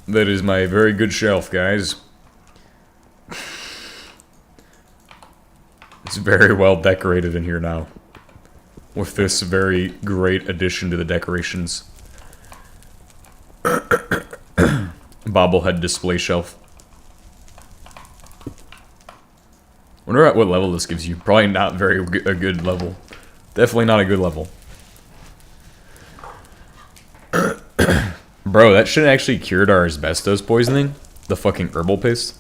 That is my very good shelf, guys. It's very well decorated in here now. With this very great addition to the decorations. Bobblehead display shelf. Wonder at what level this gives you. Probably not very a good level. Definitely not a good level. Bro, that shit actually cured our asbestos poisoning. The fucking herbal paste.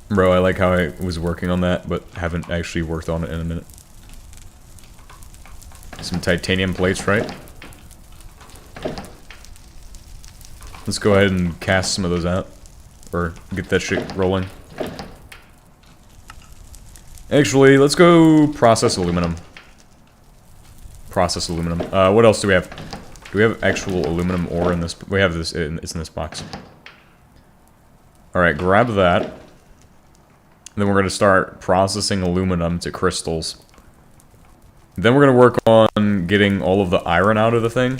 Bro, I like how I was working on that, but haven't actually worked on it in a minute. Some titanium plates, right? Let's go ahead and cast some of those out. Or get that shit rolling. Actually, let's go process aluminum. Process aluminum. What else do we have? Do we have actual aluminum ore in this? We have this. It's in this box. Alright, grab that. Then we're going to start processing aluminum to crystals. Then we're going to work on getting all of the iron out of the thing.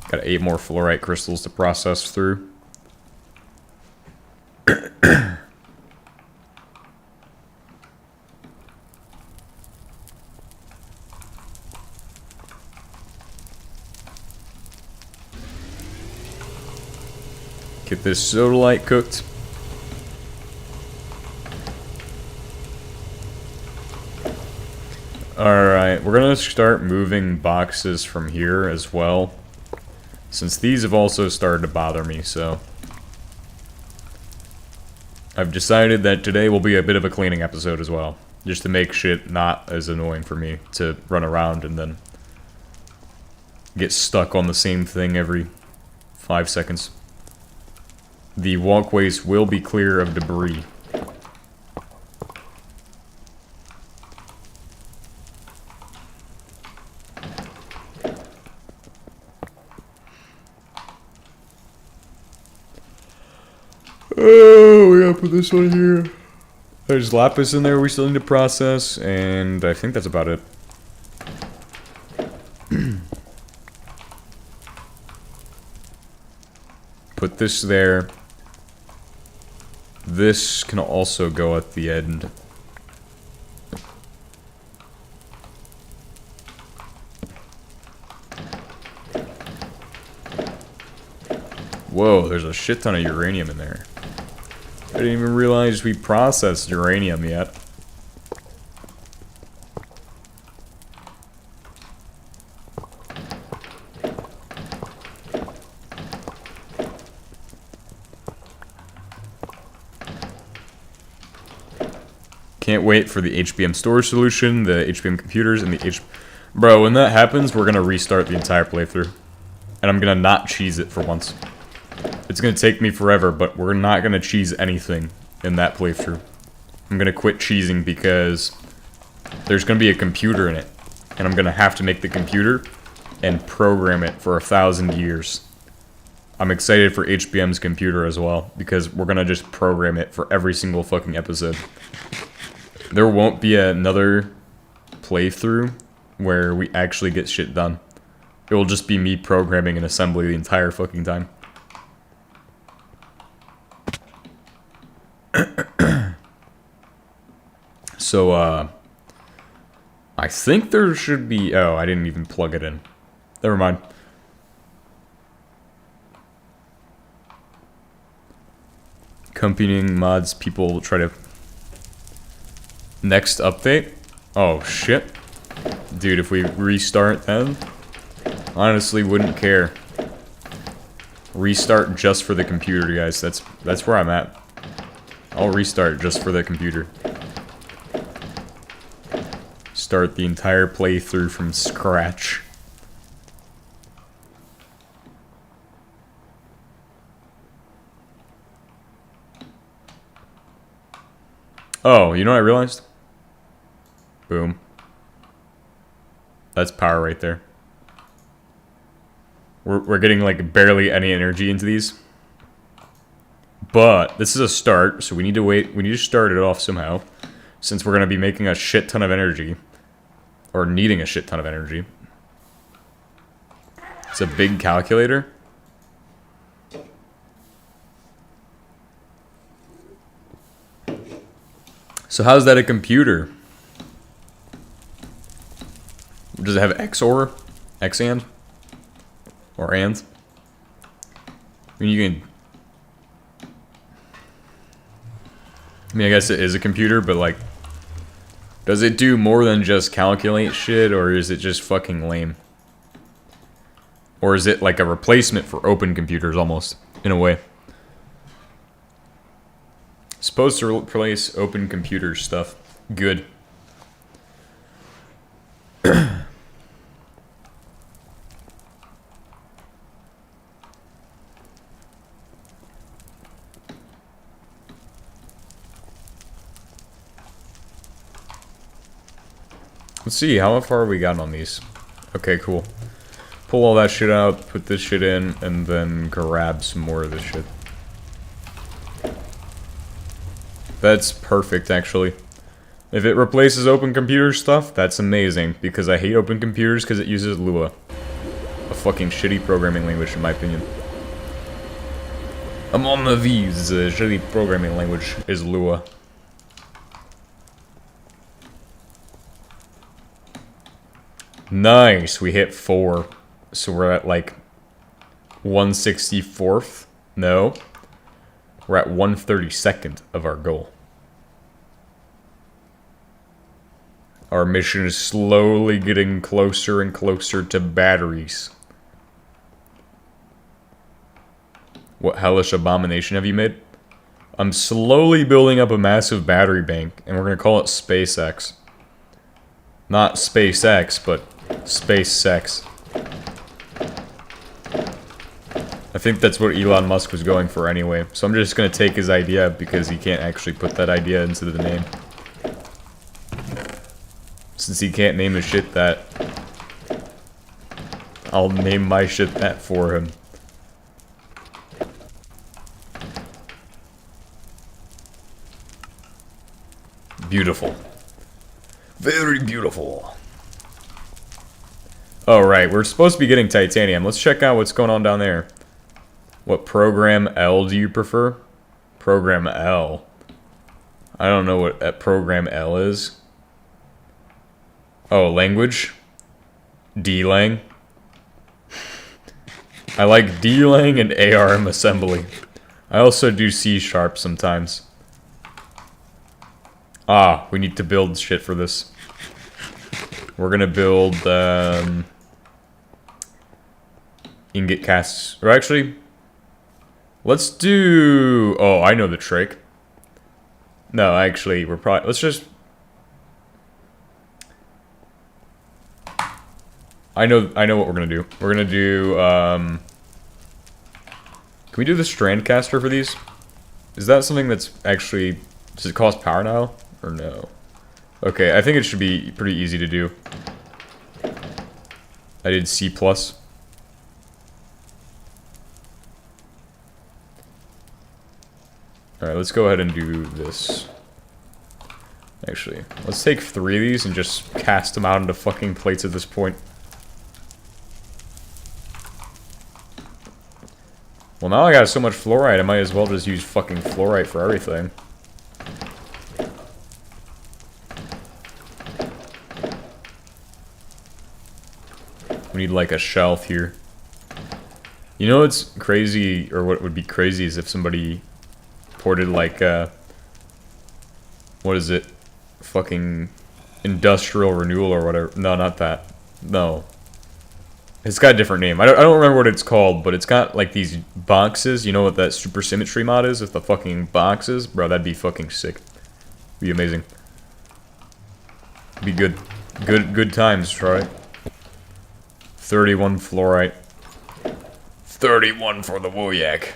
Got 8 more fluorite crystals to process through. Get this sodalite cooked. Alright, we're gonna start moving boxes from here as well. Since these have also started to bother me, so... I've decided that today will be a bit of a cleaning episode as well. Just to make shit not as annoying for me to run around and then... get stuck on the same thing every 5 seconds. The walkways will be clear of debris. Oh, we gotta put this one here. There's lapis in there we still need to process, and I think that's about it. Put this there. This can also go at the end. Whoa, there's a shit ton of uranium in there. I didn't even realize we processed uranium yet. Can't wait for the HBM storage solution, the HBM computers, and the Bro, when that happens, we're gonna restart the entire playthrough. And I'm gonna not cheese it for once. It's gonna take me forever, but we're not gonna cheese anything in that playthrough. I'm gonna quit cheesing because there's gonna be a computer in it. And I'm gonna have to make the computer and program it for 1,000 years. I'm excited for HBM's computer as well, because we're gonna just program it for every single fucking episode. There won't be another playthrough where we actually get shit done. It will just be me programming and assembly the entire fucking time. So, I think there should be... Oh, I didn't even plug it in. Never mind. Accompanying mods, people try to... Next update? Oh, shit. Dude, if we restart then... Honestly, wouldn't care. Restart just for the computer, guys. That's where I'm at. I'll restart just for the computer. Start the entire playthrough from scratch. Oh, you know what I realized? Boom. That's power right there. We're getting like barely any energy into these. But this is a start, so we need to wait. We need to start it off somehow. Since we're going to be making a shit ton of energy. Or needing a shit ton of energy. It's a big calculator. So how's that a computer? Does it have XOR? XAND? Or AND? I mean, you can... I mean, I guess it is a computer, but like... Does it do more than just calculate shit, or is it just fucking lame? Or is it like a replacement for open computers, almost, in a way? Supposed to replace open computer stuff. Good. Let's see, how far have we gotten on these? Okay, cool. Pull all that shit out, put this shit in, and then grab some more of this shit. That's perfect, actually. If it replaces open computer stuff, that's amazing, because I hate open computers because it uses Lua. A fucking shitty programming language, in my opinion. Among the V's, a shitty programming language is Lua. Nice, we hit 4. So we're at like 164th? No. We're at 132nd of our goal. Our mission is slowly getting closer and closer to batteries. What hellish abomination have you made? I'm slowly building up a massive battery bank, and we're gonna call it SpaceX. Not SpaceX, but Space Sex. I think that's what Elon Musk was going for anyway. So I'm just gonna take his idea because he can't actually put that idea into the name. Since he can't name his shit that, I'll name my shit that for him. Beautiful. Very beautiful. Alright, we're supposed to be getting titanium. Let's check out what's going on down there. What program L do you prefer? Program L. I don't know what program L is. Oh, language? D-Lang. I like D-Lang and ARM assembly. I also do C# sometimes. Ah, we need to build shit for this. We're gonna build, ingot casts. Or actually, let's do... Oh, I know the trick. No, actually, we're probably... Let's just... I know what we're gonna do. We're gonna do, Can we do the strand caster for these? Is that something that's actually... Does it cost power now? Or no? Okay, I think it should be pretty easy to do. I did C+. Alright, let's go ahead and do this. Actually, let's take 3 of these and just cast them out into fucking plates at this point. Well, now I got so much fluorite, I might as well just use fucking fluorite for everything. We need, like, a shelf here. You know what's crazy, or what would be crazy, is if somebody ported, like, what is it? Fucking industrial renewal or whatever. No, not that. No. It's got a different name. I don't remember what it's called, but it's got, like, these boxes. You know what that super symmetry mod is with the fucking boxes? Bro, that'd be fucking sick. Be amazing. Be good. Good times, right? 31 fluorite. 31 for the Wooyak.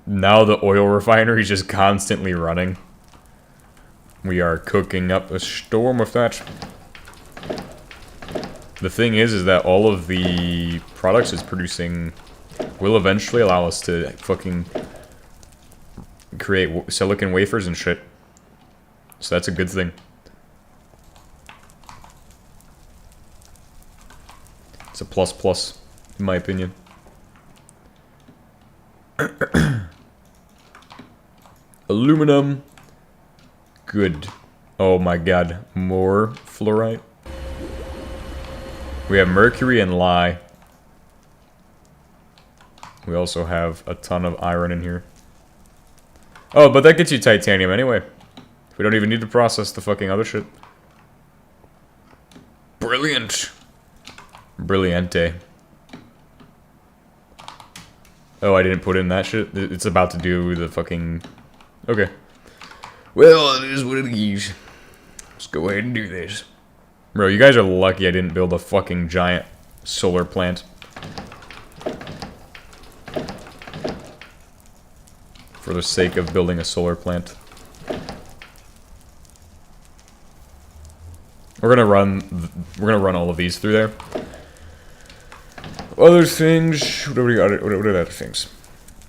Now the oil refinery is just constantly running. We are cooking up a storm of that. The thing is that all of the products it's producing will eventually allow us to fucking create silicon wafers and shit. So that's a good thing. It's a plus, in my opinion. Aluminum. Good. Oh my god. More fluorite. We have mercury and lye. We also have a ton of iron in here. Oh, but that gets you titanium anyway. We don't even need to process the fucking other shit. Brilliant. Brilliante. Oh, I didn't put in that shit? It's about to do the fucking... Okay. Well, it is what it is. Let's go ahead and do this. Bro, you guys are lucky I didn't build a fucking giant solar plant. For the sake of building a solar plant. We're gonna run all of these through there. Other things. What are other things?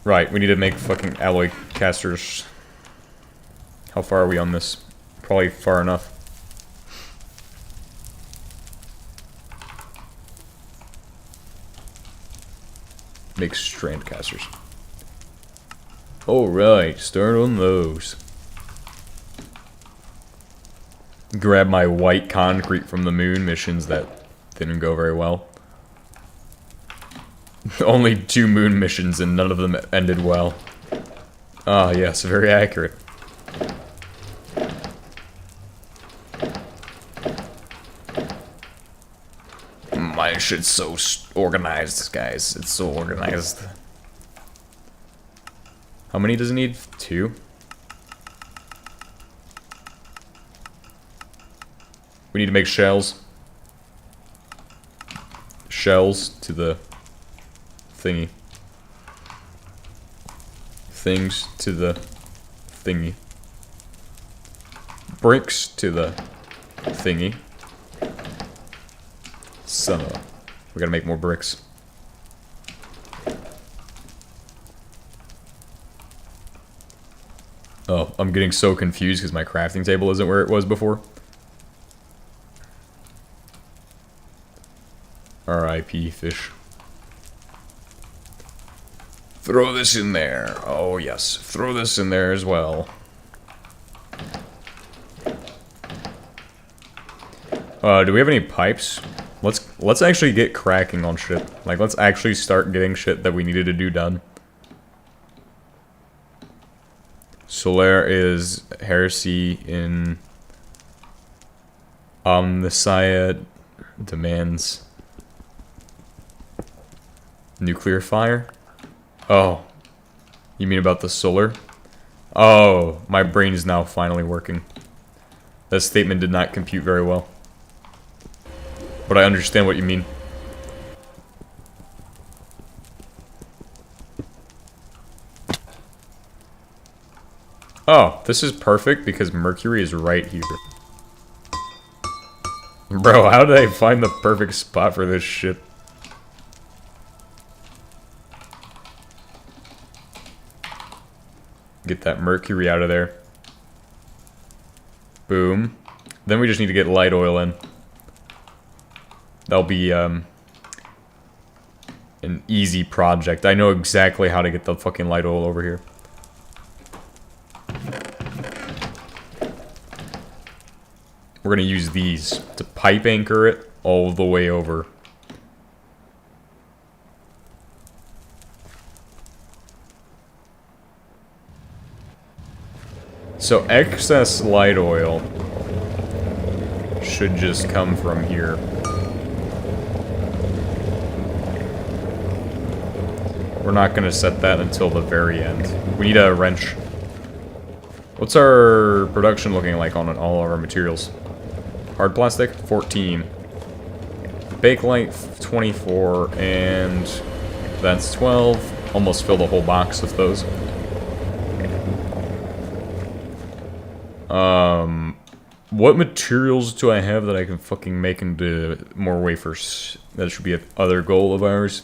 Right, we need to make fucking alloy casters. How far are we on this? Probably far enough. Make strand casters. Alright, start on those. Grab my white concrete from the moon missions that didn't go very well. Only 2 moon missions and none of them ended well. Ah, yes, very accurate. My shit's so organized, guys. It's so organized. How many does it need? 2? We need to make shells. Shells to the thingy. Things to the thingy. Bricks to the thingy. Son of a... We gotta make more bricks. Oh, I'm getting so confused because my crafting table isn't where it was before. R.I.P. fish. Throw this in there. Oh, yes. Throw this in there as well. Do we have any pipes? Let's actually get cracking on shit. Like, let's actually start getting shit that we needed to do done. Solaire is heresy in Omnissiah demands nuclear fire. Oh, you mean about the solar? Oh, my brain is now finally working. That statement did not compute very well. But I understand what you mean. Oh, this is perfect because Mercury is right here. Bro, how did I find the perfect spot for this shit? Get that mercury out of there. Boom. Then we just need to get light oil in. That'll be an easy project. I know exactly how to get the fucking light oil over here. We're gonna use these to pipe anchor it all the way over. So excess light oil should just come from here. We're not gonna set that until the very end. We need a wrench. What's our production looking like on all of our materials? Hard plastic, 14. Bakelite, 24, and that's 12. Almost filled a whole box with those. What materials do I have that I can fucking make into more wafers? That should be another goal of ours.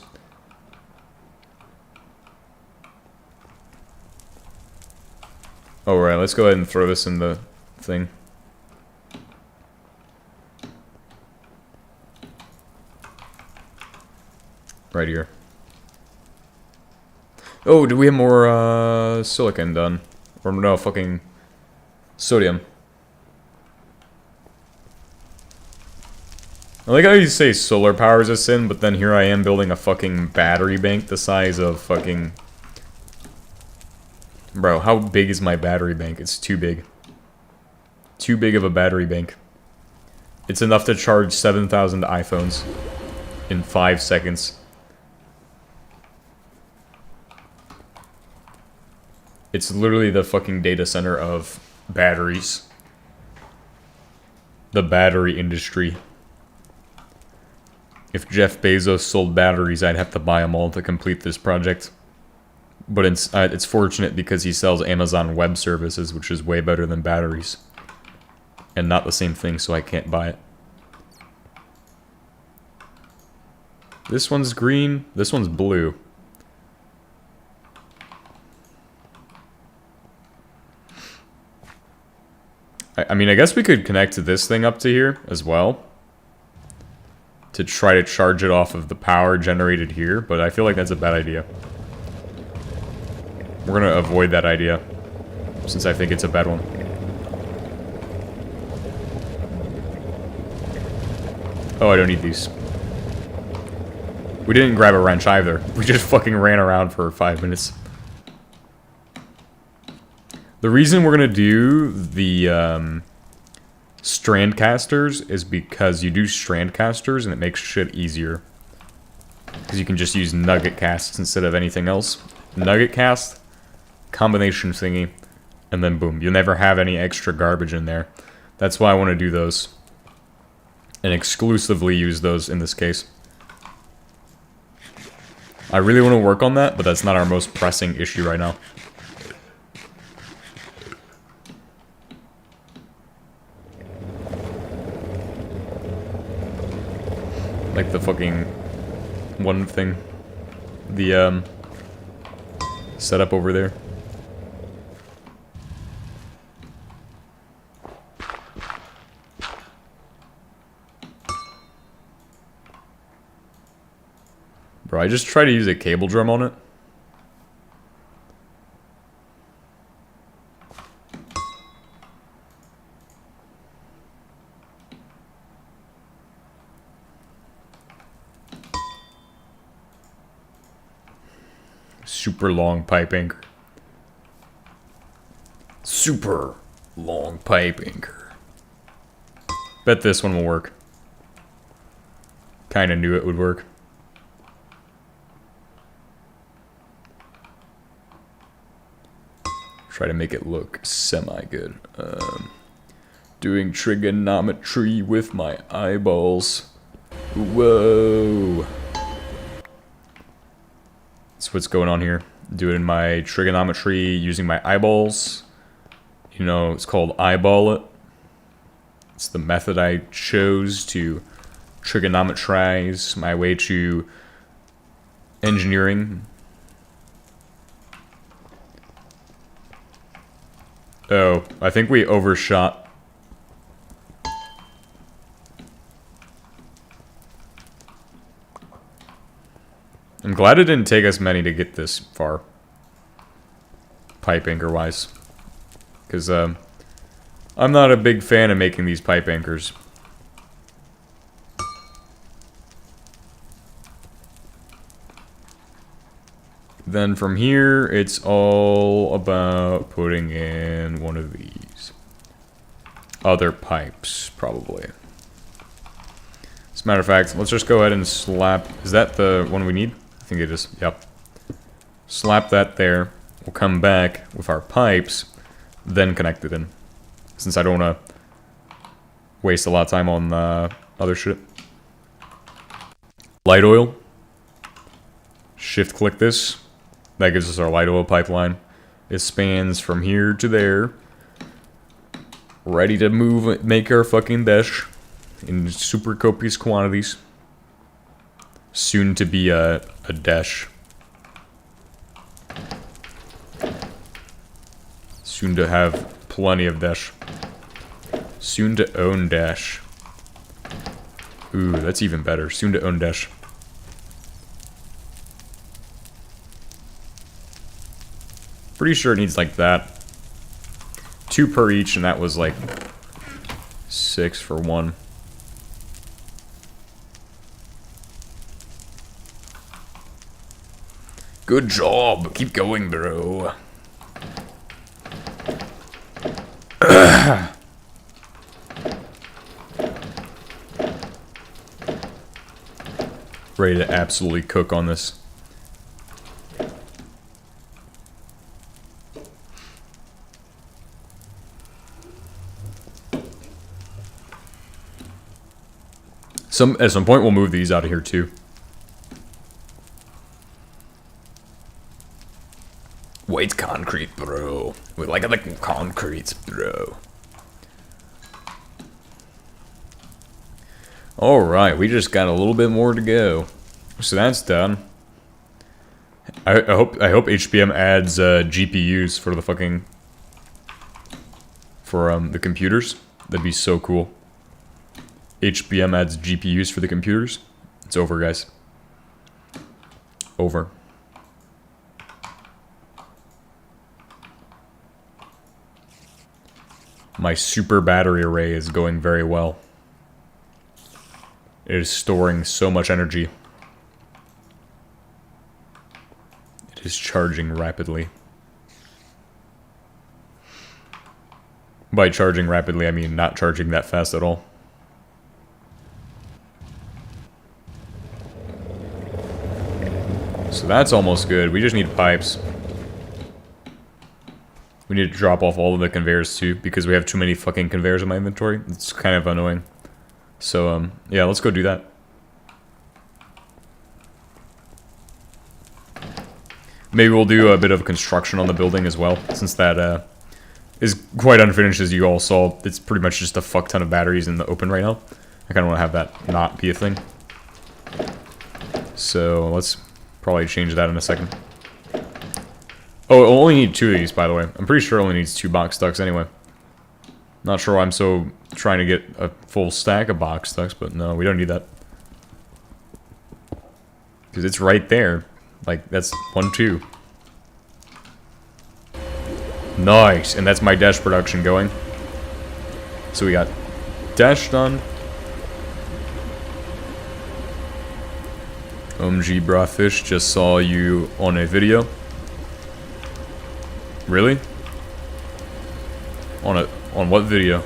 Alright, let's go ahead and throw this in the thing. Right here. Oh, do we have more silicon done? Or no, fucking sodium. I like how you say solar powers us in, but then here I am building a fucking battery bank the size of fucking... Bro, how big is my battery bank? It's too big. Too big of a battery bank. It's enough to charge 7,000 iPhones in 5 seconds. It's literally the fucking data center of batteries. The battery industry. If Jeff Bezos sold batteries, I'd have to buy them all to complete this project. But it's fortunate because he sells Amazon Web Services, which is way better than batteries. And not the same thing, so I can't buy it. This one's green, this one's blue. I mean, I guess we could connect this thing up to here as well. To try to charge it off of the power generated here, but I feel like that's a bad idea. We're gonna avoid that idea, since I think it's a bad one. Oh, I don't need these. We didn't grab a wrench either. We just fucking ran around for 5 minutes. The reason we're gonna do the strand casters is because you do strand casters and it makes shit easier. Because you can just use nugget casts instead of anything else. Nugget cast, combination thingy, and then boom. You'll never have any extra garbage in there. That's why I want to do those. And exclusively use those in this case. I really want to work on that, but that's not our most pressing issue right now. Like the fucking one thing. The setup over there. Bro, I just try to use a cable drum on it. Super long pipe anchor. Super long pipe anchor. Bet this one will work. Kinda knew it would work. Try to make it look semi-good. Doing trigonometry with my eyeballs. Whoa. That's what's going on here. Doing my trigonometry using my eyeballs. You know, it's called eyeball it. It's the method I chose to trigonometrize my way to engineering. Oh, I think we overshot. I'm glad it didn't take us many to get this far. Pipe anchor wise. Because, I'm not a big fan of making these pipe anchors. Then from here, it's all about putting in one of these. Other pipes, probably. As a matter of fact, let's just go ahead and slap... Is that the one we need? I think it is. Yep. Slap that there. We'll come back with our pipes, then connect it in. Since I don't want to waste a lot of time on other shit. Light oil. Shift click this. That gives us our light oil pipeline. It spans from here to there. Ready to move, make our fucking dash in super copious quantities. Soon to be a dash. Soon to have plenty of dash. Soon to own dash. Ooh, that's even better. Soon to own dash. Pretty sure it needs like that. 2 per each, and that was like 6 for 1. Good job. Keep going, bro. Ready to absolutely cook on this. At some point, we'll move these out of here, too. White concrete, bro. We like the concrete, bro. Alright, we just got a little bit more to go. So that's done. I hope HBM adds GPUs for the fucking... For the computers. That'd be so cool. HBM adds GPUs for the computers. It's over, guys. Over. My super battery array is going very well. It is storing so much energy. It is charging rapidly. By charging rapidly, I mean not charging that fast at all. So that's almost good. We just need pipes. We need to drop off all of the conveyors too, because we have too many fucking conveyors in my inventory. It's kind of annoying. So, yeah, let's go do that. Maybe we'll do a bit of construction on the building as well, since that is quite unfinished, as you all saw. It's pretty much just a fuck ton of batteries in the open right now. I kind of want to have that not be a thing. So, let's probably change that in a second. Oh, it'll only need 2 of these, by the way. I'm pretty sure it only needs 2 box ducks anyway. Not sure why I'm so trying to get a full stack of box ducks, but no, we don't need that. Because it's right there. Like, that's 1, 2. Nice! And that's my dash production going. So we got dash done. OMG Brahfish, just saw you on a video. Really? On what video?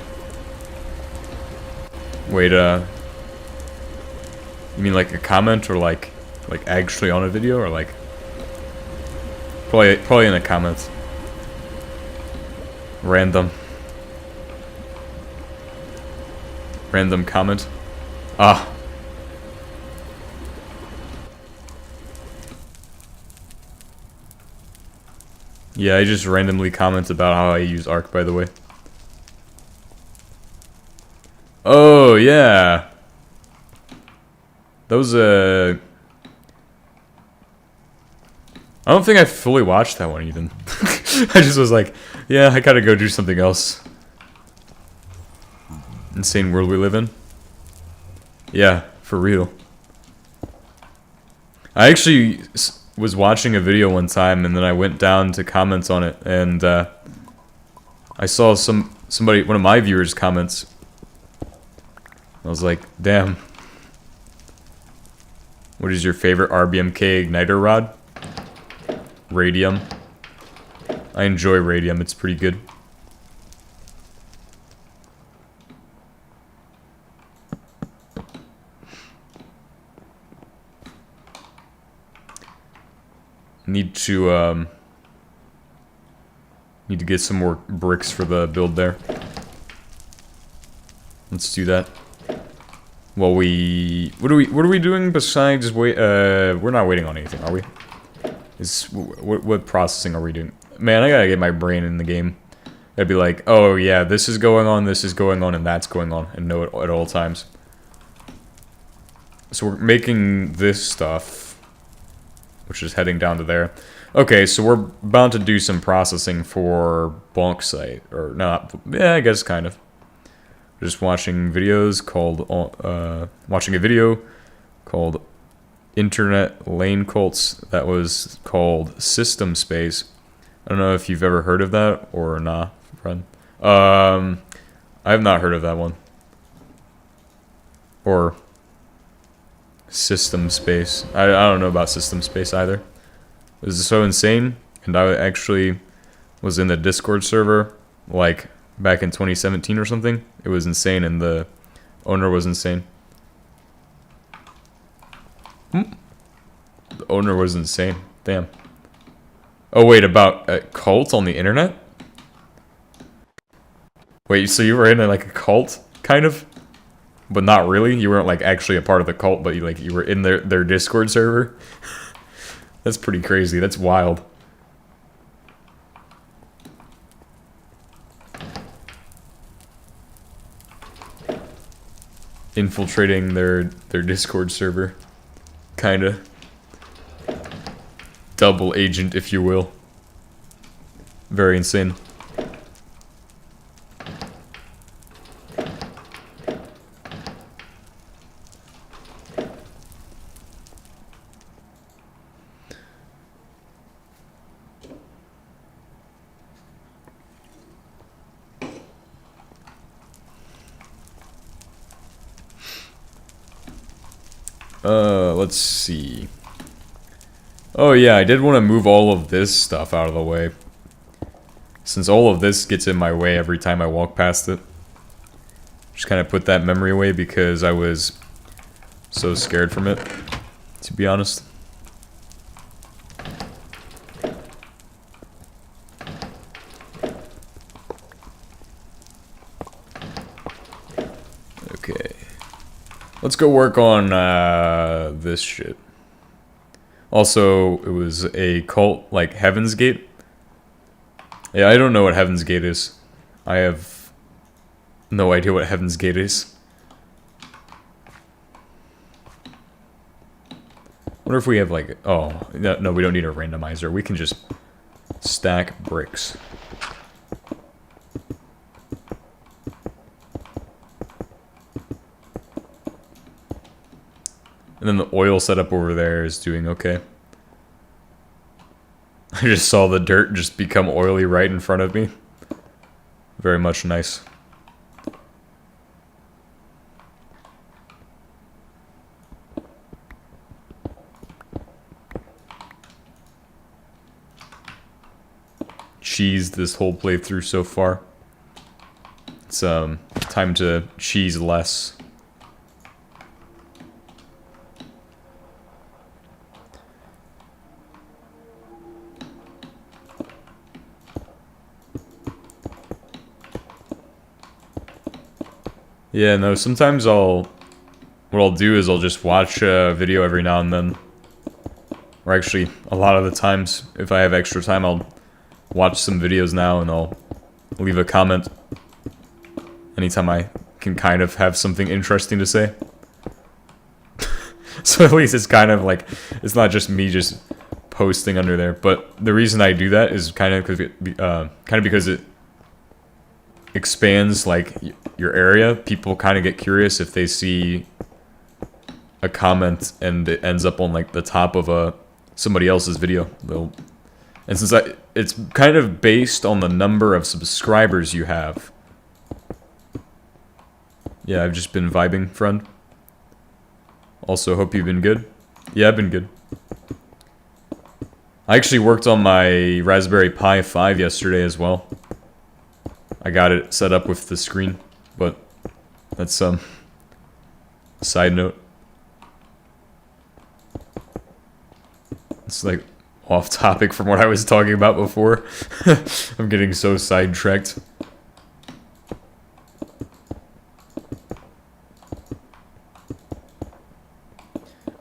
Wait, you mean like a comment, or like actually on a video, or like probably in the comments. Random comment. Ah. Yeah, I just randomly comment about how I use Arc, by the way. Oh, yeah. That was I don't think I fully watched that one, even. I just was like, yeah, I gotta go do something else. Insane world we live in. Yeah, for real. I actually was watching a video one time, and then I went down to comments on it, and I saw somebody, one of my viewers' comments. I was like, damn. What is your favorite RBMK igniter rod? Radium. I enjoy radium, it's pretty good. Need to get some more bricks for the build there. Let's do that. Well, what are we doing besides wait? We're not waiting on anything, are we? What processing are we doing? Man, I gotta get my brain in the game. I'd be like, oh yeah, this is going on, and that's going on, and know it at all times. So we're making this stuff, which is heading down to there. Okay, so we're bound to do some processing for bauxite, or not? Yeah, I guess kind of. Just watching videos called watching a video called Internet Lane Cults that was called System Space. I don't know if you've ever heard of that or nah, friend. I have not heard of that one. Or System Space. I don't know about System Space either. It was so insane, and I actually was in the Discord server like back in 2017 or something. It was insane, and the owner was insane. The owner was insane. Damn. Oh wait, about a cult on the internet? Wait, so you were in like a cult, kind of? But not really? You weren't like actually a part of the cult, but you were in their Discord server? That's pretty crazy. That's wild. Infiltrating their Discord server. Kinda. Double agent, if you will. Very insane. Let's see. Oh yeah, I did want to move all of this stuff out of the way, since all of this gets in my way every time I walk past it. Just kind of put that memory away because I was so scared from it, to be honest. Okay. Let's go work on this shit. Also, it was a cult like Heaven's Gate. Yeah, I don't know what Heaven's Gate is. I have no idea what Heaven's Gate is. Wonder if we have like... Oh, no, we don't need a randomizer. We can just stack bricks. And then the oil setup over there is doing okay. I just saw the dirt just become oily right in front of me. Very much nice. Cheesed this whole playthrough so far. It's time to cheese less. Yeah, no, sometimes what I'll do is I'll just watch a video every now and then. Or actually, a lot of the times, if I have extra time, I'll watch some videos now and I'll leave a comment anytime I can kind of have something interesting to say. So at least it's kind of like, it's not just me just posting under there. But the reason I do that is kind of because it expands like your area. People kind of get curious if they see a comment and it ends up on like the top of somebody else's video. And since it's kind of based on the number of subscribers you have. Yeah, I've just been vibing, friend. Also, hope you've been good. Yeah, I've been good. I actually worked on my Raspberry Pi 5 yesterday as well. I got it set up with the screen, but that's some side note. It's like off topic from what I was talking about before. I'm getting so sidetracked.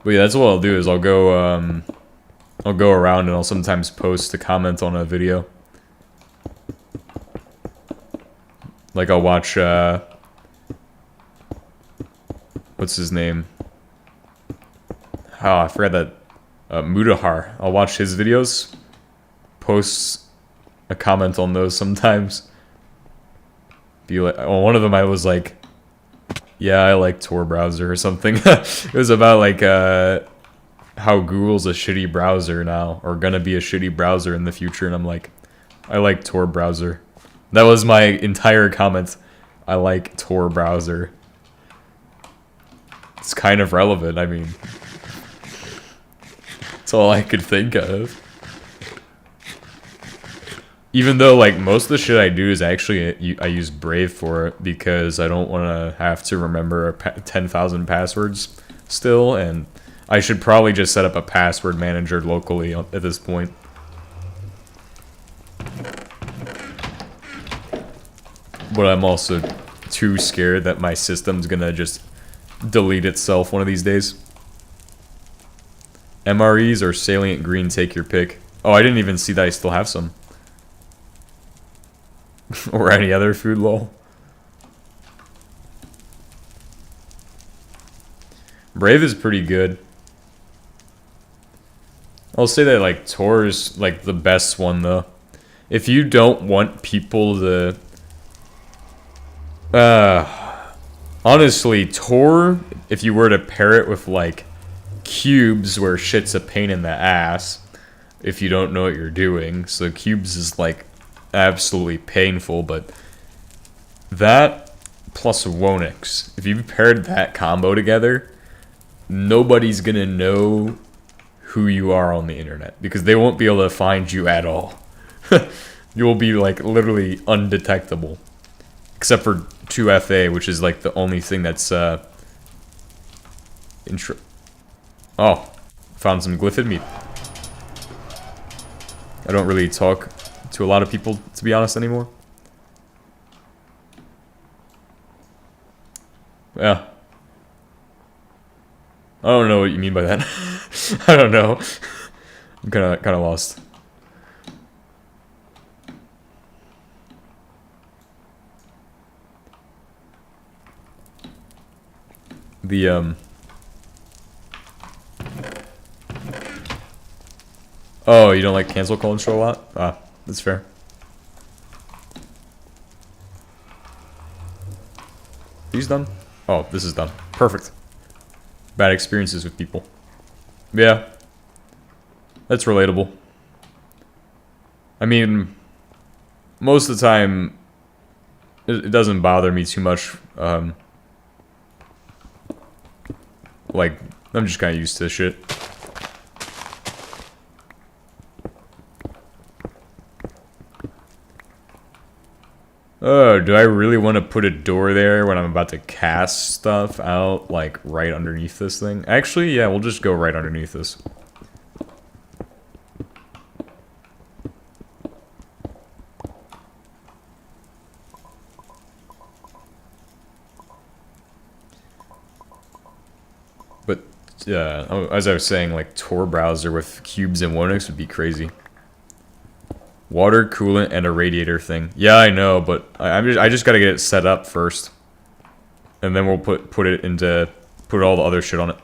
But yeah, that's what I'll do is I'll go around and I'll sometimes post a comment on a video. Like I'll watch what's his name? Oh, I forgot that. Mudahar. I'll watch his videos. Post a comment on those sometimes. Be like, on one of them I was like, yeah, I like Tor browser or something. It was about like how Google's a shitty browser now, or gonna be a shitty browser in the future, and I'm like, I like Tor browser. That was my entire comment. I like Tor browser. It's kind of relevant, I mean. That's all I could think of. Even though, like, most of the shit I do is actually, I use Brave for it because I don't want to have to remember 10,000 passwords still, and I should probably just set up a password manager locally at this point. But I'm also too scared that my system's gonna just delete itself one of these days. MREs or Salient Green, take your pick. Oh, I didn't even see that I still have some. Or any other food, lol. Brave is pretty good. I'll say that, like, Tor is, like, the best one, though. If you don't want people to... honestly, Tor, if you were to pair it with, like, cubes, where shit's a pain in the ass, if you don't know what you're doing. So cubes is, like, absolutely painful, but that plus Wonix, if you've paired that combo together, nobody's gonna know who you are on the internet, because they won't be able to find you at all. You will be, like, literally undetectable. Except for 2FA, which is, like, the only thing that's, Oh, found some glyphid meat. I don't really talk to a lot of people, to be honest, anymore. Yeah. I don't know what you mean by that. I don't know. I'm kind of lost. Oh, you don't like cancel culture a lot? Ah, that's fair. These done? Oh, this is done. Perfect. Bad experiences with people. Yeah. That's relatable. I mean, most of the time, it doesn't bother me too much. Like, I'm just kind of used to this shit. Oh, do I really want to put a door there when I'm about to cast stuff out, like, right underneath this thing? Actually, yeah, we'll just go right underneath this. But, yeah, as I was saying, like, Tor browser with cubes and Wonix would be crazy. Water, coolant, and a radiator thing. Yeah, I know, but I just gotta get it set up first, and then we'll put all the other shit on it.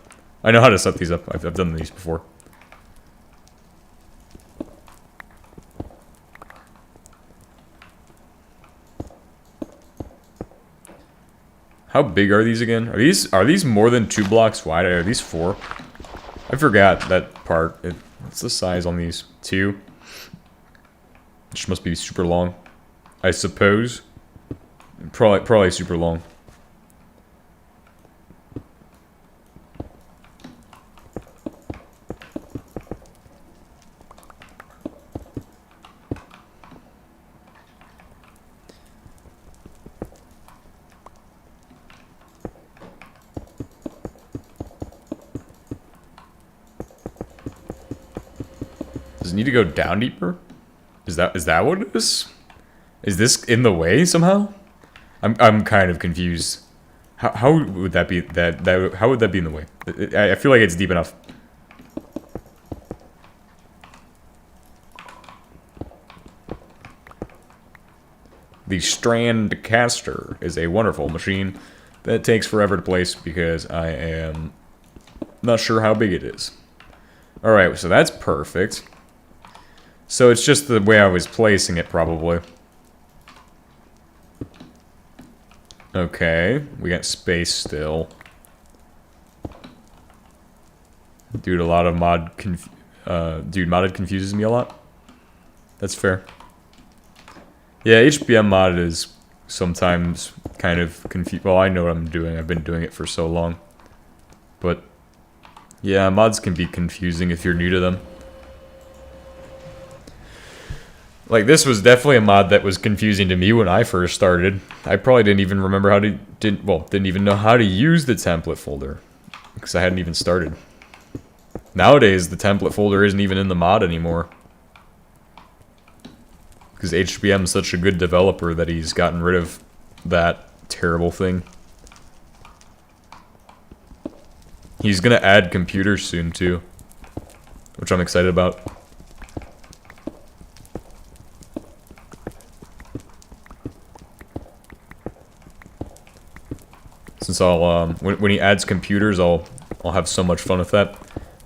I know how to set these up. I've done these before. How big are these again? Are these more than 2 blocks wide? Are these 4? I forgot that part. What's the size on these? 2? Which must be super long, I suppose. Probably super long. Does it need to go down deeper? Is that what it is? Is this in the way somehow? I'm kind of confused. How would that be how would that be in the way? I feel like it's deep enough. The Strand Caster is a wonderful machine that takes forever to place because I am not sure how big it is. Alright, so that's perfect. So it's just the way I was placing it, probably. Okay, we got space still. Dude, a lot of modded confuses me a lot. That's fair. Yeah, HBM mod is sometimes kind of confused. Well, I know what I'm doing. I've been doing it for so long. But, yeah, mods can be confusing if you're new to them. Like, this was definitely a mod that was confusing to me when I first started. I probably didn't even remember how to... didn't even know how to use the template folder. Because I hadn't even started. Nowadays, the template folder isn't even in the mod anymore. Because HBM is such a good developer that he's gotten rid of that terrible thing. He's gonna add computers soon, too. Which I'm excited about. Since I'll, when he adds computers, I'll have so much fun with that.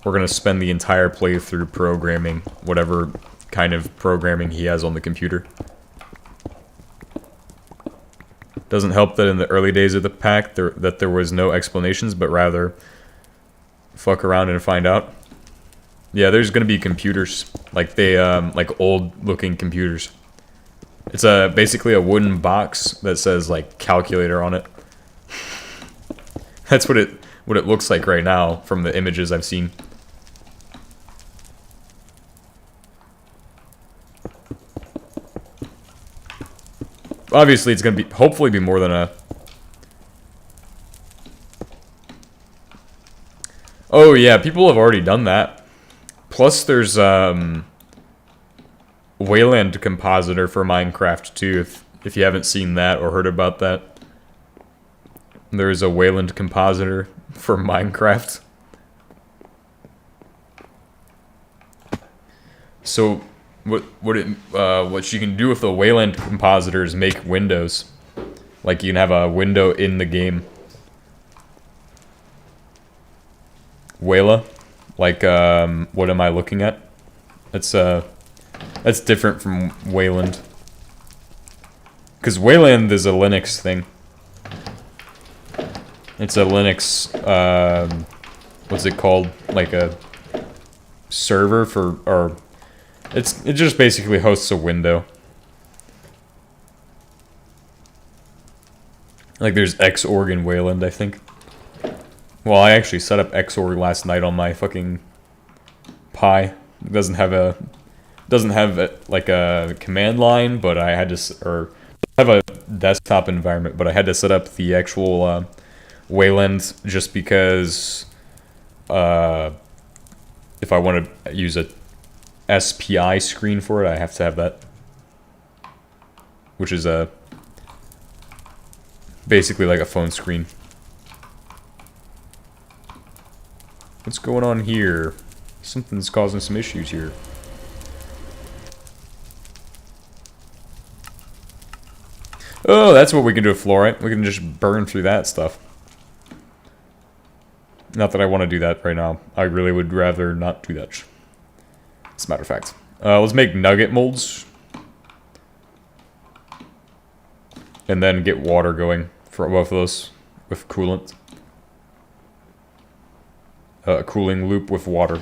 We're gonna spend the entire playthrough programming whatever kind of programming he has on the computer. Doesn't help that in the early days of the pack, there was no explanations, but rather fuck around and find out. Yeah, there's gonna be computers, like like old-looking computers. It's basically a wooden box that says like calculator on it. That's what it looks like right now from the images I've seen. Obviously, it's gonna hopefully be more than a... Oh yeah, people have already done that. Plus, there's Wayland Compositor for Minecraft too. If you haven't seen that or heard about that. There's a Wayland Compositor for Minecraft. So, what you can do with the Wayland Compositor is make windows. Like, you can have a window in the game. Wayla? Like, what am I looking at? That's different from Wayland. Because Wayland is a Linux thing. It's a Linux, what's it called? Like a server for, or it just basically hosts a window. Like there's Xorg in Wayland, I think. Well, I actually set up Xorg last night on my fucking Pi. It doesn't have like a command line, but I had to, or have a desktop environment, but I had to set up the actual Wayland just because if I want to use a SPI screen for it, I have to have that, which is basically like a phone screen. What's going on here? Something's causing some issues here. Oh, that's what we can do with fluorite. We can just burn through that stuff. Not that I want to do that right now. I really would rather not do that. As a matter of fact. Let's make nugget molds. And then get water going for both of those. with coolant. A cooling loop with water.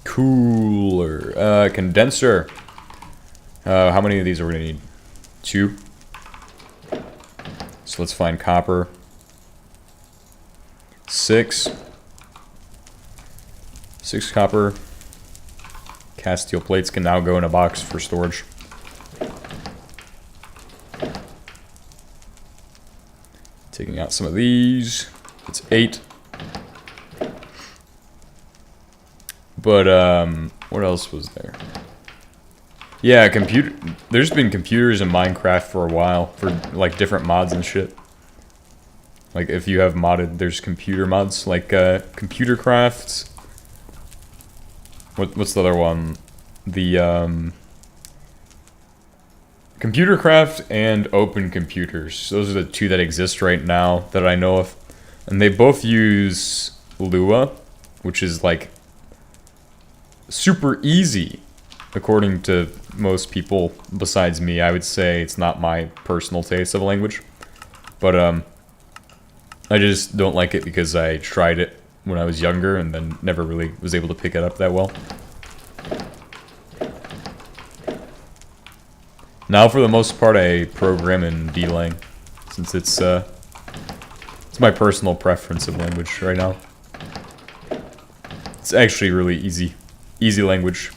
Cooler. Condenser. How many of these are we gonna need? 2. So let's find copper. 6. 6 copper. Cast steel plates can now go in a box for storage. Taking out some of these. It's 8. But, what else was there? Yeah, there's been computers in Minecraft for a while, for, like, different mods and shit. Like, if you have modded, there's computer mods, like, Computer Crafts. What's the other one? The, Computer Craft and Open Computers. Those are the 2 that exist right now that I know of. And they both use Lua, which is, like, super easy, according to most people besides me. I would say it's not my personal taste of a language. But, I just don't like it because I tried it when I was younger and then never really was able to pick it up that well. Now, for the most part, I program in D-Lang, since it's my personal preference of language right now. It's actually really easy language.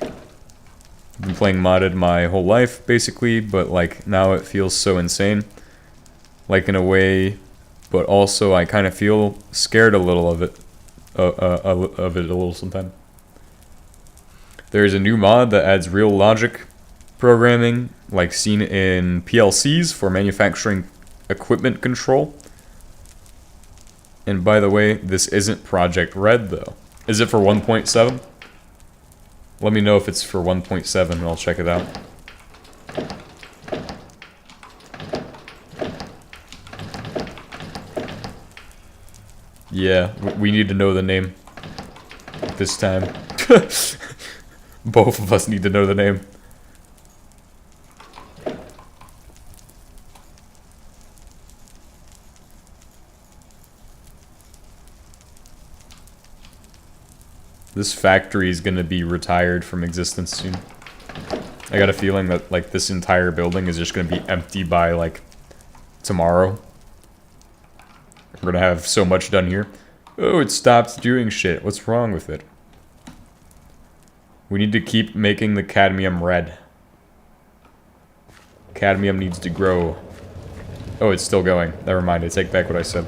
I've been playing modded my whole life, basically, but, like, now it feels so insane. Like, in a way, but also I kind of feel scared a little of it. Of it a little sometimes. There's a new mod that adds real logic programming, like seen in PLCs for manufacturing equipment control. And by the way, this isn't Project Red, though. Is it for 1.7? Let me know if it's for 1.7 and I'll check it out. Yeah, we need to know the name this time. Both of us need to know the name. This factory is gonna be retired from existence soon. I got a feeling that, like, this entire building is just gonna be empty by, like, tomorrow. We're gonna have so much done here. Oh, it stopped doing shit. What's wrong with it? We need to keep making the cadmium red. Cadmium needs to grow. Oh, it's still going. Never mind, I take back what I said.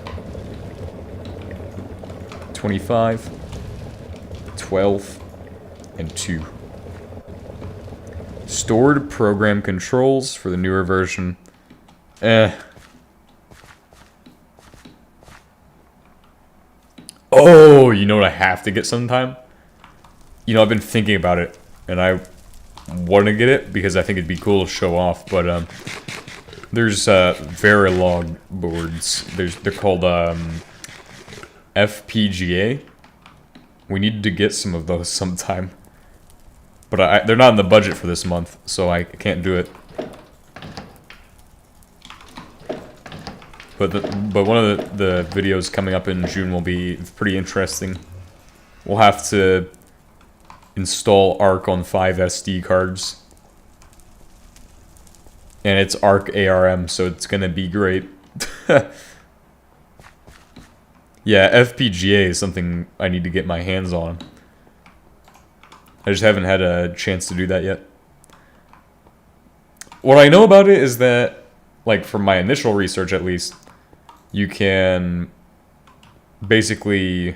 25, 12, and 2. Stored program controls for the newer version. Oh, you know what I have to get sometime? You know, I've been thinking about it, and I want to get it because I think it'd be cool to show off, but, there's, Verilog boards. They're called, FPGA. We need to get some of those sometime. But they're not in the budget for this month, so I can't do it. But one of the videos coming up in June will be pretty interesting. We'll have to install ARC on 5 SD cards. And it's ARC ARM, so it's gonna be great. Yeah, FPGA is something I need to get my hands on. I just haven't had a chance to do that yet. What I know about it is that, like, from my initial research at least, you can basically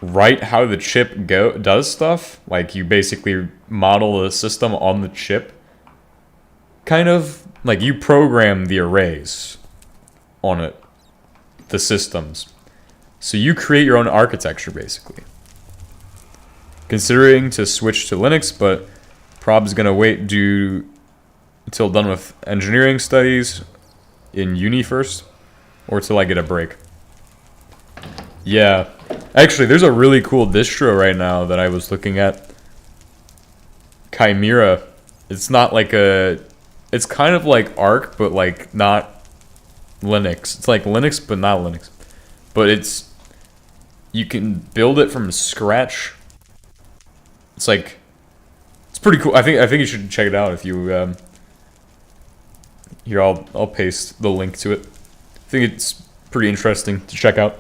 write how the chip does stuff. Like, you basically model the system on the chip. Kind of, like, you program the arrays on it, the systems. So you create your own architecture, basically. Considering to switch to Linux, but prob's gonna wait until done with engineering studies in uni first, or till I get a break. Yeah. Actually, there's a really cool distro right now that I was looking at. Chimera. It's not like a... It's kind of like Arc, but like not Linux. It's like Linux, but not Linux. But it's... You can build it from scratch. It's like... It's pretty cool. I think you should check it out if you... Here, I'll paste the link to it. I think it's pretty interesting to check out.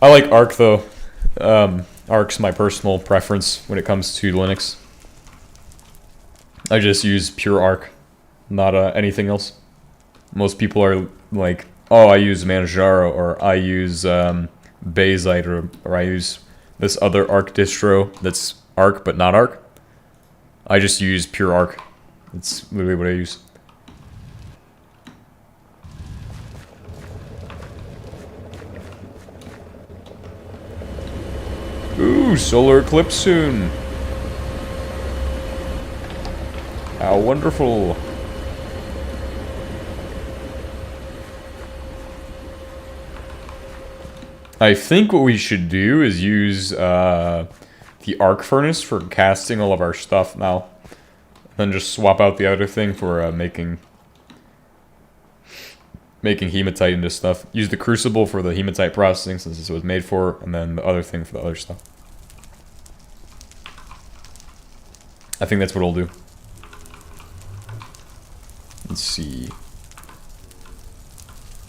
I like Arc though. Arc's my personal preference when it comes to Linux. I just use pure Arc, not anything else. Most people are like, oh, I use Manjaro, or I use Bayesite, or I use this other Arc distro that's Arc but not Arc. I just use pure Arc. It's literally what I use. Ooh, solar eclipse soon. How wonderful. I think what we should do is use the arc furnace for casting all of our stuff now. Then just swap out the other thing for making hematite into stuff. Use the crucible for the hematite processing since this was made for, and then the other thing for the other stuff. I think that's what I'll do. Let's see.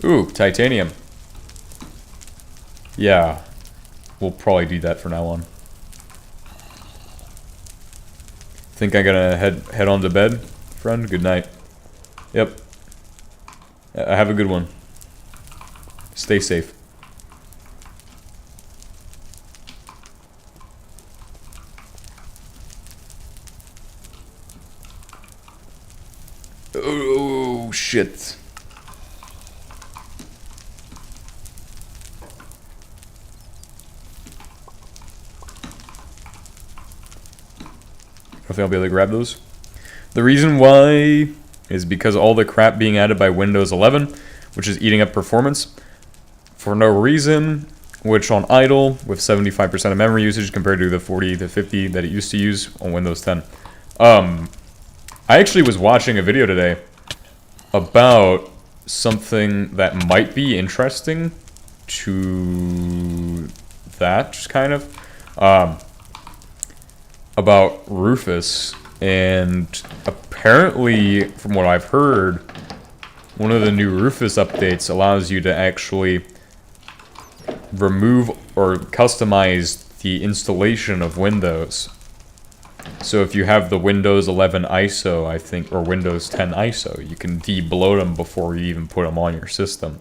Ooh, titanium. Yeah, we'll probably do that from now on. Think I'm gonna head on to bed, friend? Good night. Yep. Have a good one. Stay safe. Oh, shit. I think I'll be able to grab those. The reason why is because all the crap being added by Windows 11, which is eating up performance for no reason, which on idle with 75% of memory usage compared to the 40 to 50 that it used to use on Windows 10. I actually was watching a video today about something that might be interesting to that, just kind of. About Rufus, and apparently, from what I've heard, one of the new Rufus updates allows you to actually remove or customize the installation of Windows. So if you have the Windows 11 ISO, I think, or Windows 10 ISO, you can debloat them before you even put them on your system.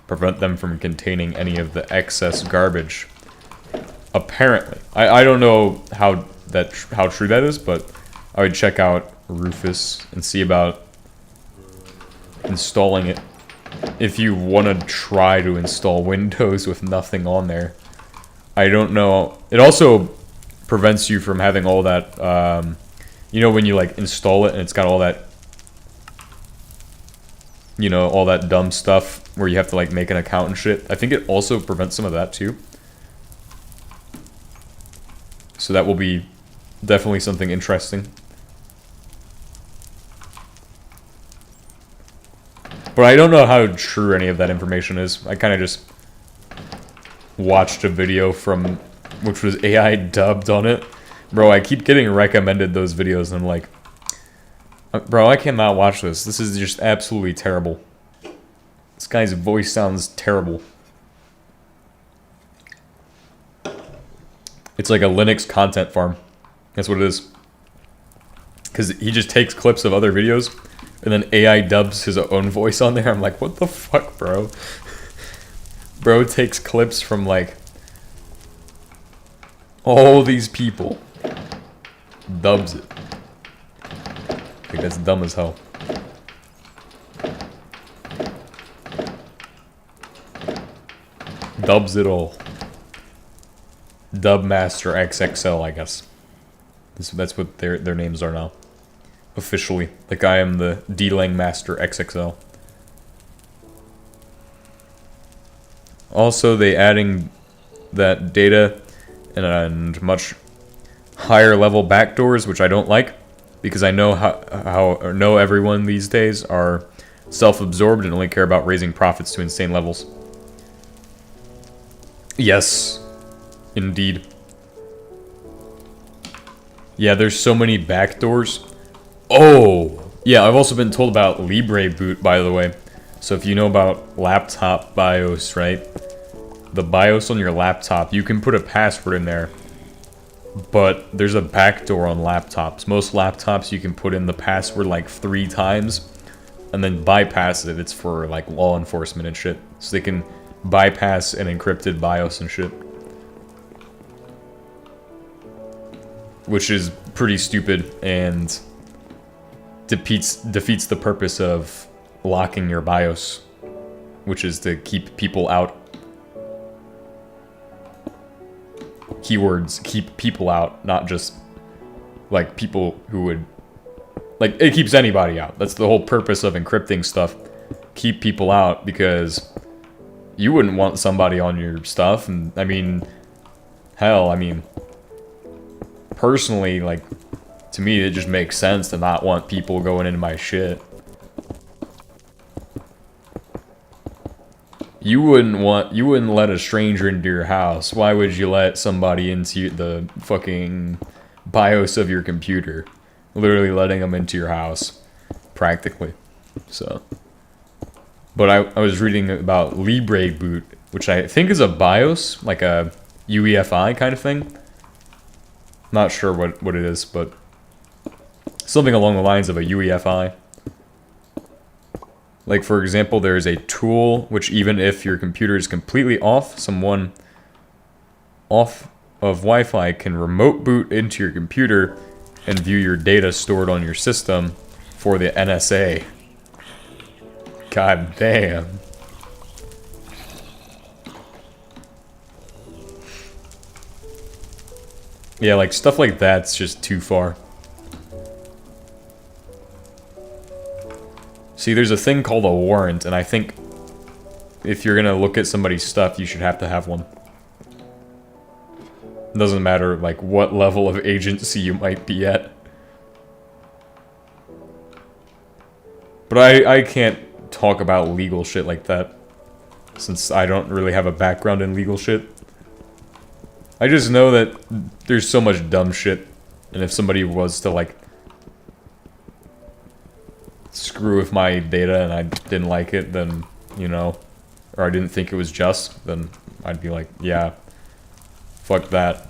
Prevent them from containing any of the excess garbage. Apparently. I don't know how true that is, but I would check out Rufus and see about installing it if you want to try to install Windows with nothing on there. I don't know. It also prevents you from having all that, you know, when you like install it and it's got all that, you know, all that dumb stuff where you have to like make an account and shit. I think it also prevents some of that too. So that will be definitely something interesting. But I don't know how true any of that information is. I kind of just watched a video from, which was AI dubbed on it. Bro, I keep getting recommended those videos and I'm like, bro, I cannot watch this. This is just absolutely terrible. This guy's voice sounds terrible. It's like a Linux content farm. That's what it is. Because he just takes clips of other videos, and then AI dubs his own voice on there. I'm like, what the fuck, bro? Bro takes clips from, like, all these people. Dubs it. Like, that's dumb as hell. Dubs it all. Dubmaster XXL, I guess. That's what their names are now. Officially. Like I am the D-Lang Master XXL. Also, they adding that data and much higher level backdoors, which I don't like, because I know how know everyone these days are self-absorbed and only care about raising profits to insane levels. Yes, indeed. Yeah, there's so many backdoors. Oh, yeah, I've also been told about Libre Boot, by the way. So if you know about laptop BIOS, right? The BIOS on your laptop, you can put a password in there. But there's a backdoor on laptops. Most laptops, you can put in the password like 3 times and then bypass it. It's for like law enforcement and shit. So they can bypass an encrypted BIOS and shit. Which is pretty stupid and defeats the purpose of locking your BIOS, which is to keep people out. Keywords, keep people out, not just like people who would, like, it keeps anybody out. That's the whole purpose of encrypting stuff. Keep people out, because you wouldn't want somebody on your stuff. And I mean, hell, I mean, personally, like, to me it just makes sense to not want people going into my shit. You wouldn't let a stranger into your house. Why would you let somebody into the fucking BIOS of your computer? Literally letting them into your house, practically. So, but I was reading about Libre Boot, which I think is a BIOS, like a UEFI kind of thing. Not sure what it is, but something along the lines of a UEFI. Like, for example, there's a tool which, even if your computer is completely off, someone off of Wi-Fi can remote boot into your computer and view your data stored on your system for the NSA. God damn. Yeah, like, stuff like that's just too far. See, there's a thing called a warrant, and I think if you're gonna look at somebody's stuff, you should have to have one. It doesn't matter, like, what level of agency you might be at. But I can't talk about legal shit like that, since I don't really have a background in legal shit. I just know that there's so much dumb shit, and if somebody was to, like, screw with my data and I didn't like it, then, you know, or I didn't think it was just, then I'd be like, yeah, fuck that.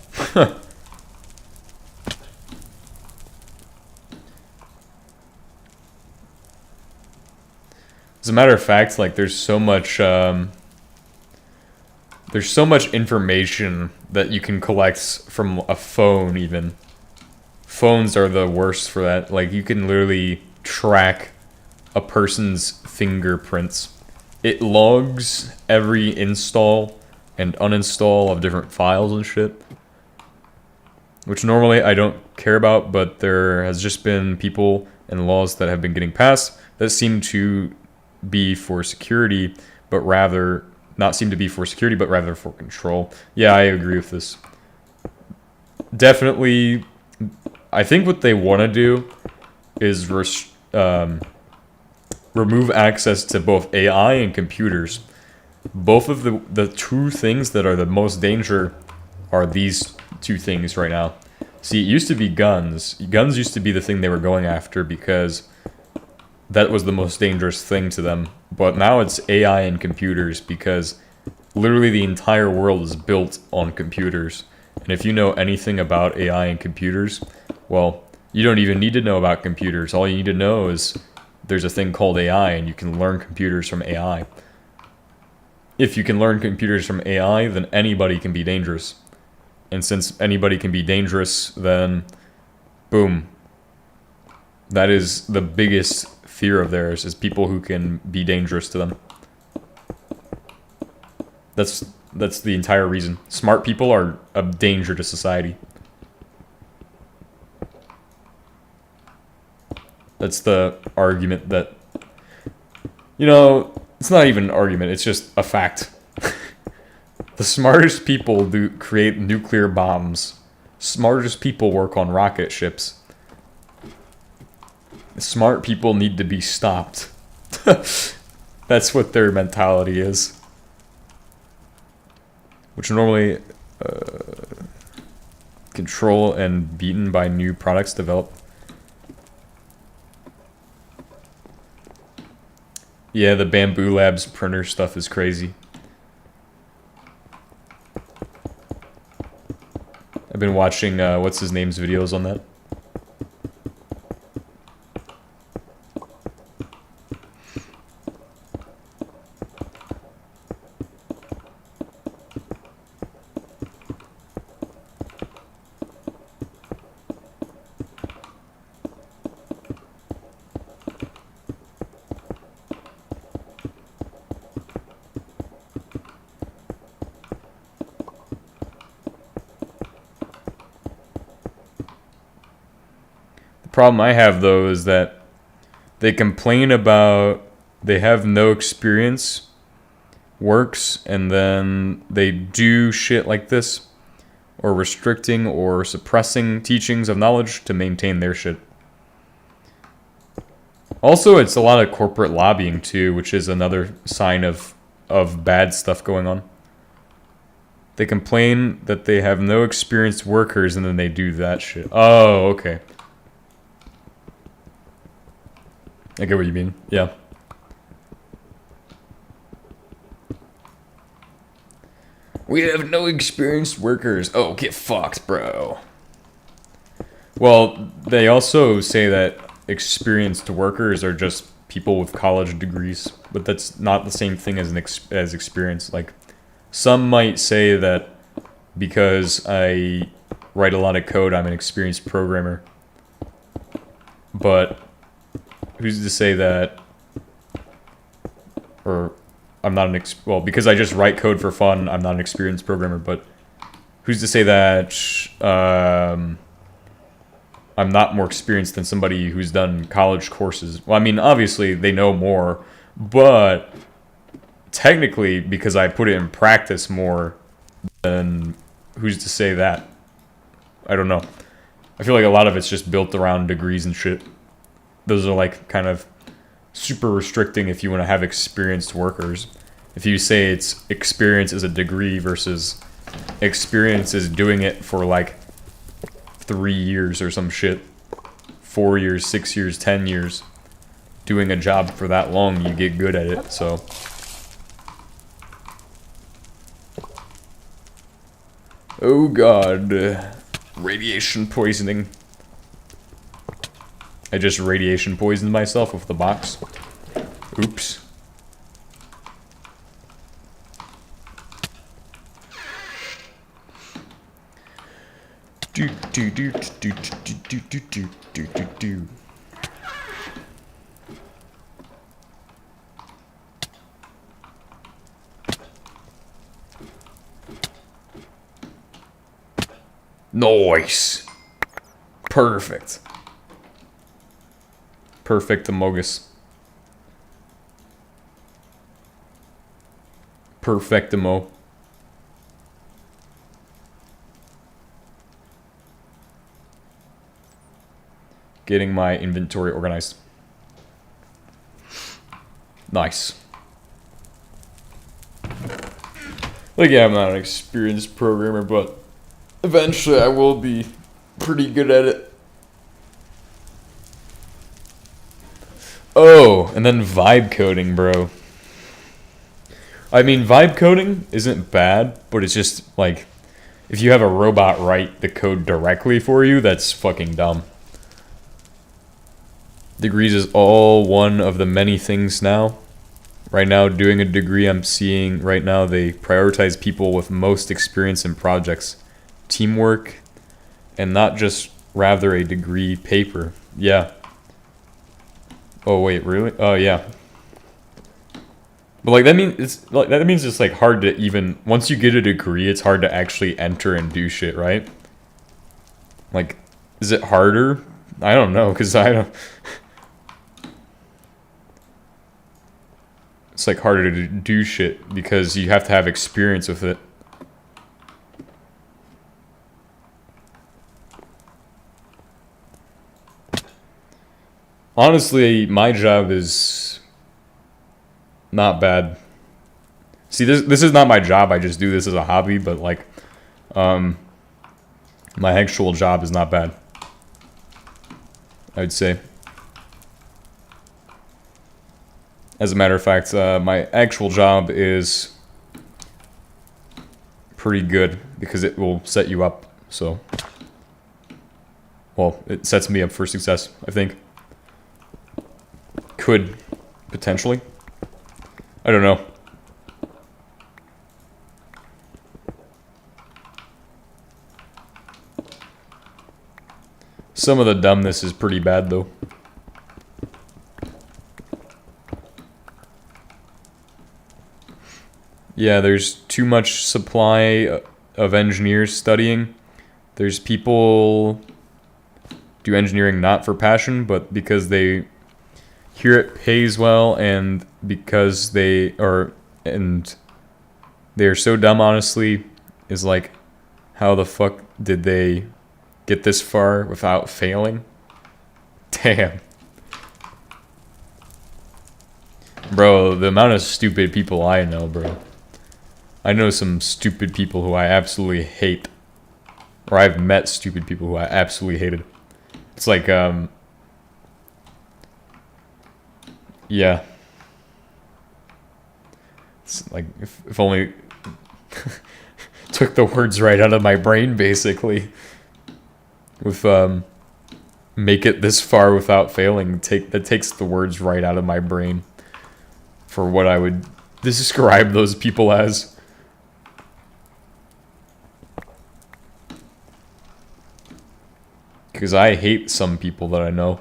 As a matter of fact, like, there's so much information that you can collect from a phone, even. Phones are the worst for that. Like, you can literally track a person's fingerprints. It logs every install and uninstall of different files and shit, which normally I don't care about, but there has just been people and laws that have been getting passed that seem to be for security, but rather not seem to be for security, but rather for control. Yeah, I agree with this. Definitely, I think what they want to do is remove access to both AI and computers. Both of the two things that are the most danger are these two things right now. See, it used to be guns. Guns used to be the thing they were going after because that was the most dangerous thing to them. But now it's AI and computers, because literally the entire world is built on computers. And if you know anything about AI and computers, well, you don't even need to know about computers. All you need to know is there's a thing called AI, and you can learn computers from AI. If you can learn computers from AI, then anybody can be dangerous. And since anybody can be dangerous, then boom. That is the biggest fear of theirs, is people who can be dangerous to them. That's the entire reason. Smart people are a danger to society. That's the argument that, you know, it's not even an argument, it's just a fact. The smartest people do create nuclear bombs. Smartest people work on rocket ships. Smart people need to be stopped. That's what their mentality is. Which normally control and beaten by new products developed. Yeah, the Bamboo Labs printer stuff is crazy. I've been watching, what's his name's videos on that. Problem I have though is that they complain about they have no experience works, and then they do shit like this, or restricting or suppressing teachings of knowledge to maintain their shit. Also, it's a lot of corporate lobbying too, which is another sign of bad stuff going on. They complain that they have no experienced workers, and then they do that shit. Oh, okay. I get what you mean. Yeah. We have no experienced workers. Oh, get fucked, bro. Well, they also say that experienced workers are just people with college degrees, but that's not the same thing as as experience. Like, some might say that because I write a lot of code, I'm an experienced programmer. But who's to say that, or I'm not well, because I just write code for fun, I'm not an experienced programmer, but who's to say that I'm not more experienced than somebody who's done college courses? Well, I mean, obviously they know more, but technically, because I put it in practice more, then who's to say that? I don't know. I feel like a lot of it's just built around degrees and shit. Those are like kind of super restricting if you want to have experienced workers. If you say it's experience is a degree versus experience is doing it for like 3 years or some shit, 4 years, 6 years, 10 years, doing a job for that long, you get good at it. So oh god, radiation poisoning. I just radiation poisoned myself with the box. Oops. Do do do do do do do do do do do. Nice. Perfect. Perfectamogus. Perfectimo. Getting my inventory organized. Nice. Like, yeah, I'm not an experienced programmer, but eventually I will be pretty good at it. Oh, and then vibe coding, bro. I mean, vibe coding isn't bad, but it's just, like, if you have a robot write the code directly for you, that's fucking dumb. Degrees is all one of the many things now. Right now, doing a degree, I'm seeing right now they prioritize people with most experience in projects, teamwork, and not just rather a degree paper. Yeah. Oh wait, really? Oh yeah. But like that means it's like hard to even once you get a degree, it's hard to actually enter and do shit, right? Like, is it harder? I don't know, cause I don't. It's like harder to do shit because you have to have experience with it. Honestly, my job is not bad. See, this is not my job. I just do this as a hobby, but like, my actual job is not bad, I would say. As a matter of fact, my actual job is pretty good because it will set you up. So, well, it sets me up for success, I think. Could, potentially. I don't know. Some of the dumbness is pretty bad, though. Yeah, there's too much supply of engineers studying. There's people do engineering not for passion, but because they hear it pays well, and because they are, and they're so dumb, honestly, is like, how the fuck did they get this far without failing? Damn. Bro, the amount of stupid people I know, bro. I know some stupid people who I absolutely hate. Or I've met stupid people who I absolutely hated. It's like, yeah. It's like, if only took the words right out of my brain, basically. With, make it this far without failing. That takes the words right out of my brain for what I would describe those people as. Because I hate some people that I know.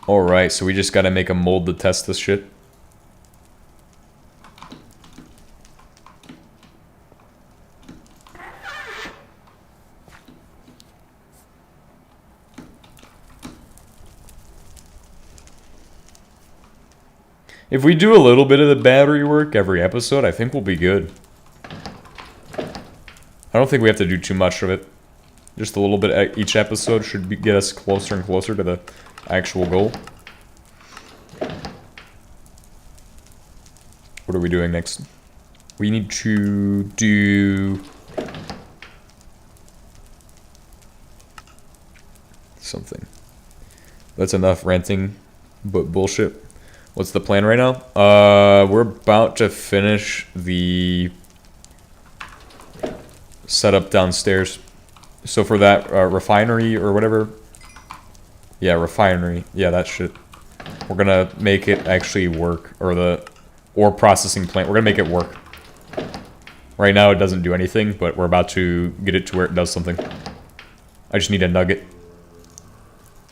Alright, so we just gotta make a mold to test this shit. If we do a little bit of the battery work every episode, I think we'll be good. I don't think we have to do too much of it. Just a little bit each episode should get us closer and closer to the actual goal. What are we doing next? We need to do something. That's enough ranting, but bullshit. What's the plan right now? We're about to finish the setup downstairs. So for that refinery or whatever. Yeah, refinery. Yeah, that shit. We're gonna make it actually work. Or the ore processing plant. We're gonna make it work. Right now it doesn't do anything, but we're about to get it to where it does something. I just need a nugget.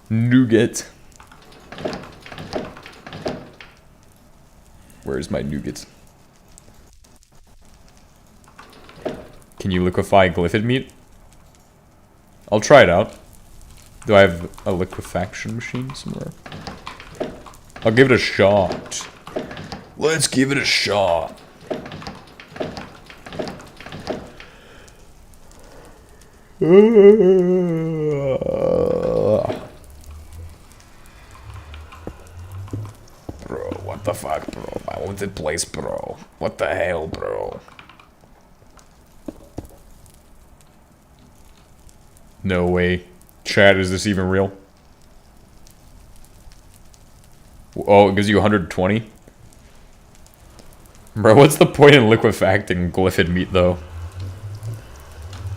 Nougat. Where's my nougat? Can you liquefy glyphid meat? I'll try it out. Do I have a liquefaction machine somewhere? I'll give it a shot. Let's give it a shot. Bro, what the fuck, bro? My wanted place, bro. What the hell, bro? No way. Chat, is this even real? Oh, it gives you 120? Bro, what's the point in liquefacting glyphid meat, though?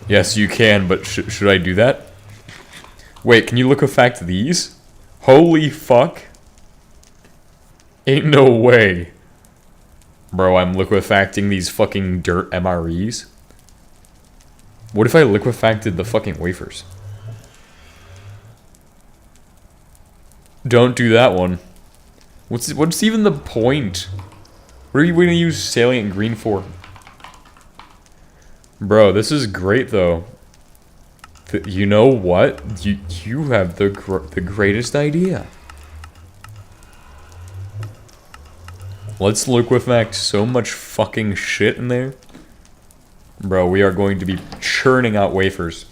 Yes, you can, but should I do that? Wait, can you liquefact these? Holy fuck. Ain't no way. Bro, I'm liquefacting these fucking dirt MREs? What if I liquefacted the fucking wafers? Don't do that one. What's even the point? What are you going to use salient green for? Bro, this is great though. You know what? You have the greatest idea. Let's liquefact so much fucking shit in there. Bro, we are going to be churning out wafers.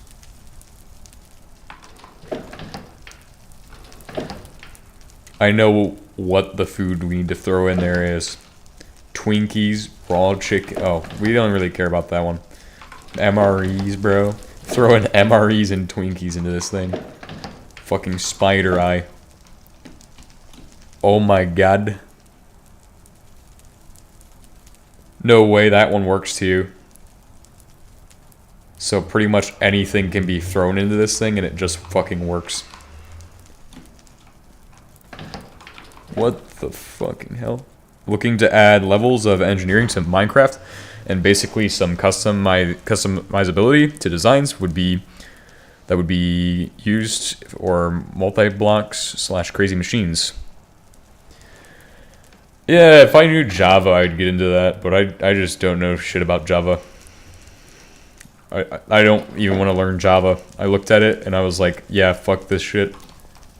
I know what the food we need to throw in there is. Twinkies, raw chicken. Oh, we don't really care about that one. MREs, bro. Throwing MREs and Twinkies into this thing. Fucking spider eye. Oh my god. No way that one works too. So pretty much anything can be thrown into this thing and it just fucking works. What the fucking hell? Looking to add levels of engineering to Minecraft and basically some customizability to designs would be used for multi-blocks / crazy machines. Yeah, if I knew Java, I'd get into that, but I just don't know shit about Java. I don't even want to learn Java. I looked at it and I was like, yeah, fuck this shit.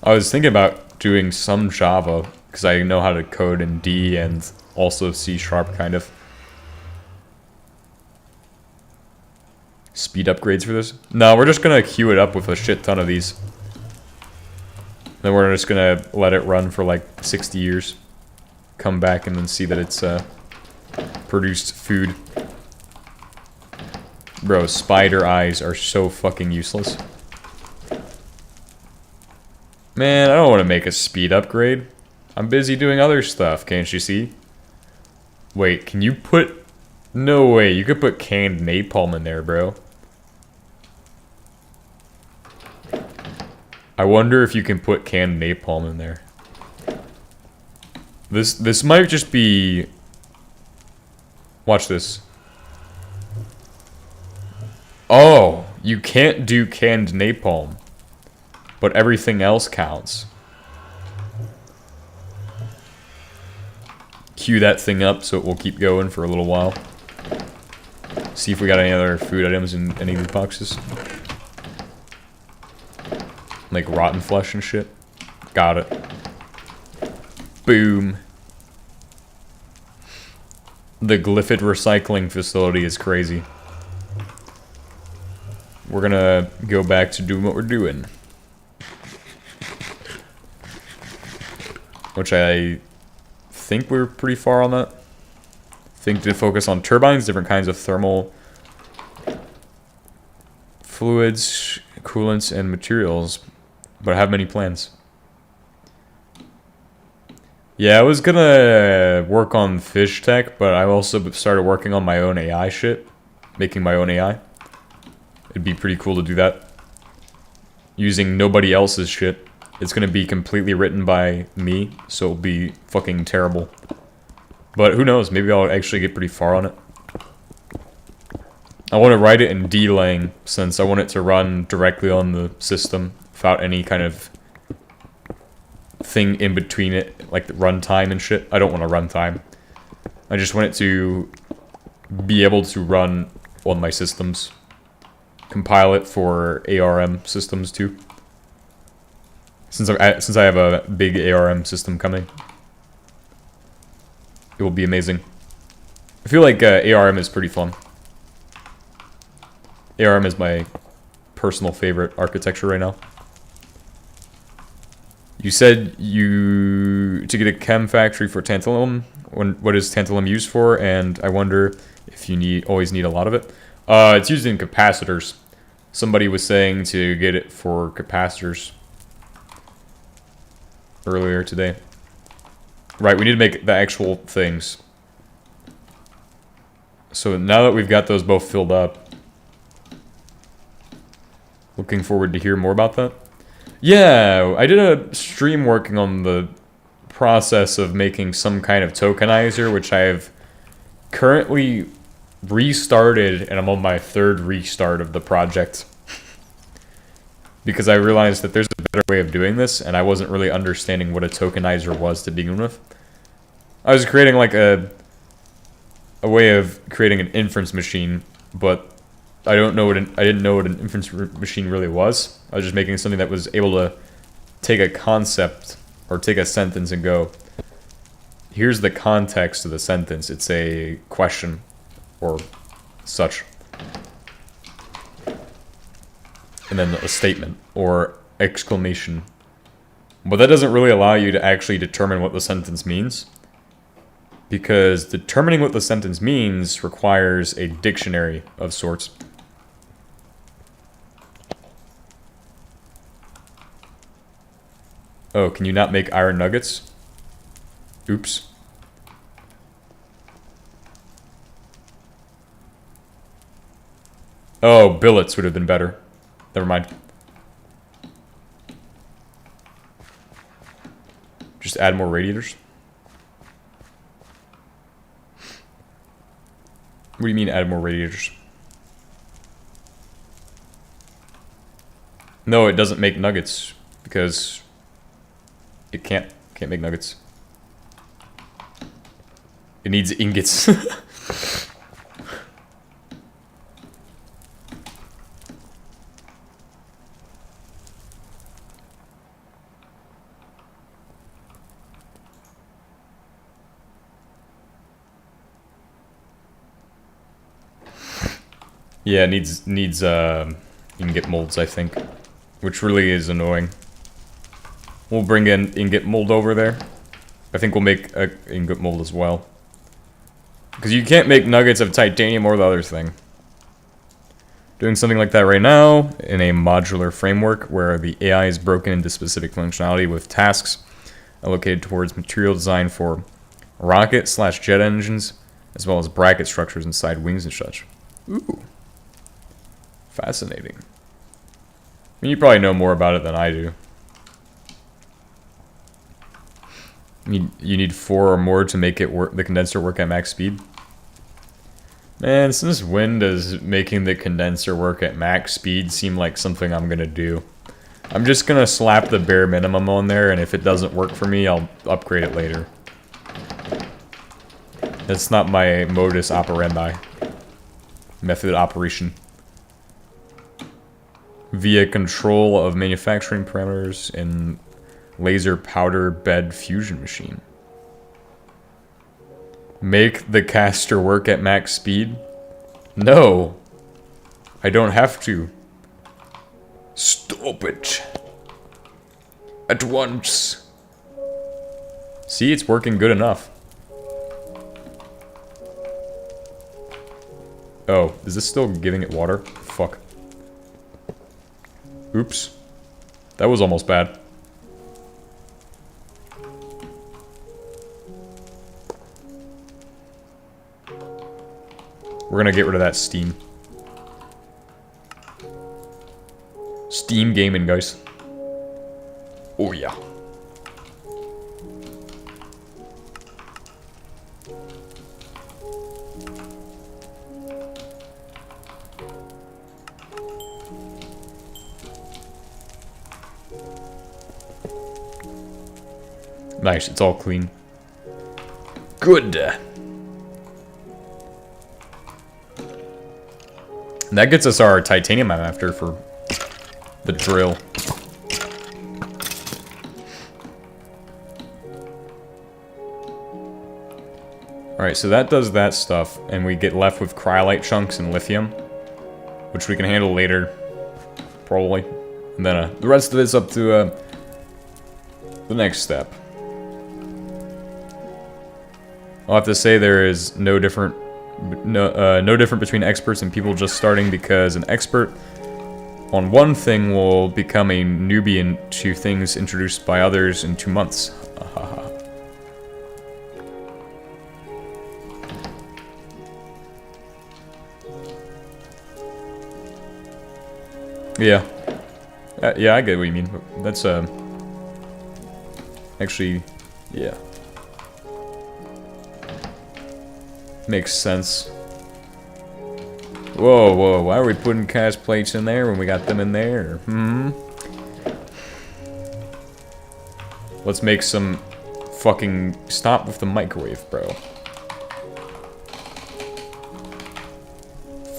I was thinking about doing some Java because I know how to code in D and also C# kind of. Speed upgrades for this? No, we're just gonna queue it up with a shit ton of these. Then we're just gonna let it run for like 60 years. Come back and then see that it's produced food. Bro, spider eyes are so fucking useless. Man, I don't want to make a speed upgrade. I'm busy doing other stuff, can't you see? Wait, can you put... No way, you could put canned napalm in there, bro. I wonder if you can put canned napalm in there. This might just be... Watch this. Oh, you can't do canned napalm. But everything else counts. Queue that thing up so it will keep going for a little while. See if we got any other food items in any of these boxes. Like rotten flesh and shit. Got it. Boom. The Glyphid recycling facility is crazy. We're gonna go back to doing what we're doing. Which I think we're pretty far on that. Think to focus on turbines, different kinds of thermal fluids, coolants, and materials. But I have many plans. Yeah, I was gonna work on fish tech, but I also started working on my own AI shit. Making my own AI. It'd be pretty cool to do that. Using nobody else's shit. It's gonna be completely written by me, so it'll be fucking terrible. But who knows, maybe I'll actually get pretty far on it. I want to write it in D-Lang, since I want it to run directly on the system, without any kind of thing in between it, like the runtime and shit. I don't want a runtime. I just want it to be able to run on my systems. Compile it for ARM systems too. Since I have a big ARM system coming. It will be amazing. I feel like ARM is pretty fun. ARM is my personal favorite architecture right now. You said to get a chem factory for tantalum. What is tantalum used for? And I wonder if you always need a lot of it. It's used in capacitors. Somebody was saying to get it for capacitors earlier today. Right, we need to make the actual things. So now that we've got those both filled up, looking forward to hear more about that. Yeah, I did a stream working on the process of making some kind of tokenizer, which I have currently restarted, and I'm on my 3rd restart of the project. Because I realized that there's a better way of doing this, and I wasn't really understanding what a tokenizer was to begin with. I was creating like a way of creating an inference machine, but I didn't know what an inference machine really was. I was just making something that was able to take a concept or take a sentence and go, here's the context of the sentence. It's a question or such. And then a statement or exclamation. But that doesn't really allow you to actually determine what the sentence means. Because determining what the sentence means requires a dictionary of sorts. Oh, can you not make iron nuggets? Oops. Oh, billets would have been better. Never mind. Just add more radiators? What do you mean add more radiators? No, it doesn't make nuggets because it can't make nuggets. It needs ingots. Yeah, it needs ingot molds, I think, which really is annoying. We'll bring in ingot mold over there. I think we'll make a ingot mold as well. Because you can't make nuggets of titanium or the other thing. Doing something like that right now in a modular framework where the AI is broken into specific functionality with tasks allocated towards material design for rocket/jet engines, as well as bracket structures inside wings and such. Ooh. Fascinating. I mean, you probably know more about it than I do. You need 4 or more to make it work, the condenser work at max speed. Man, since when does making the condenser work at max speed seem like something I'm gonna do? I'm just gonna slap the bare minimum on there, and if it doesn't work for me, I'll upgrade it later. That's not my modus operandi. Method of operation. Via control of manufacturing parameters in laser powder bed fusion machine. Make the caster work at max speed? No. I don't have to. Stop it. At once. See, it's working good enough. Oh, is this still giving it water? Fuck. Oops. That was almost bad. We're gonna get rid of that steam. Steam gaming, guys. Oh yeah. Nice, it's all clean. Good. And that gets us our titanium I'm after for the drill. Alright, so that does that stuff, and we get left with cryolite chunks and lithium, which we can handle later, probably. And then the rest of it's up to the next step. I'll have to say there is no different between experts and people just starting, because an expert on one thing will become a newbie into things introduced by others in 2 months. Yeah. Yeah, I get what you mean. That's, actually, yeah. Makes sense. Whoa, whoa, why are we putting cast plates in there when we got them in there? Let's make some fucking... Stop with the microwave, bro.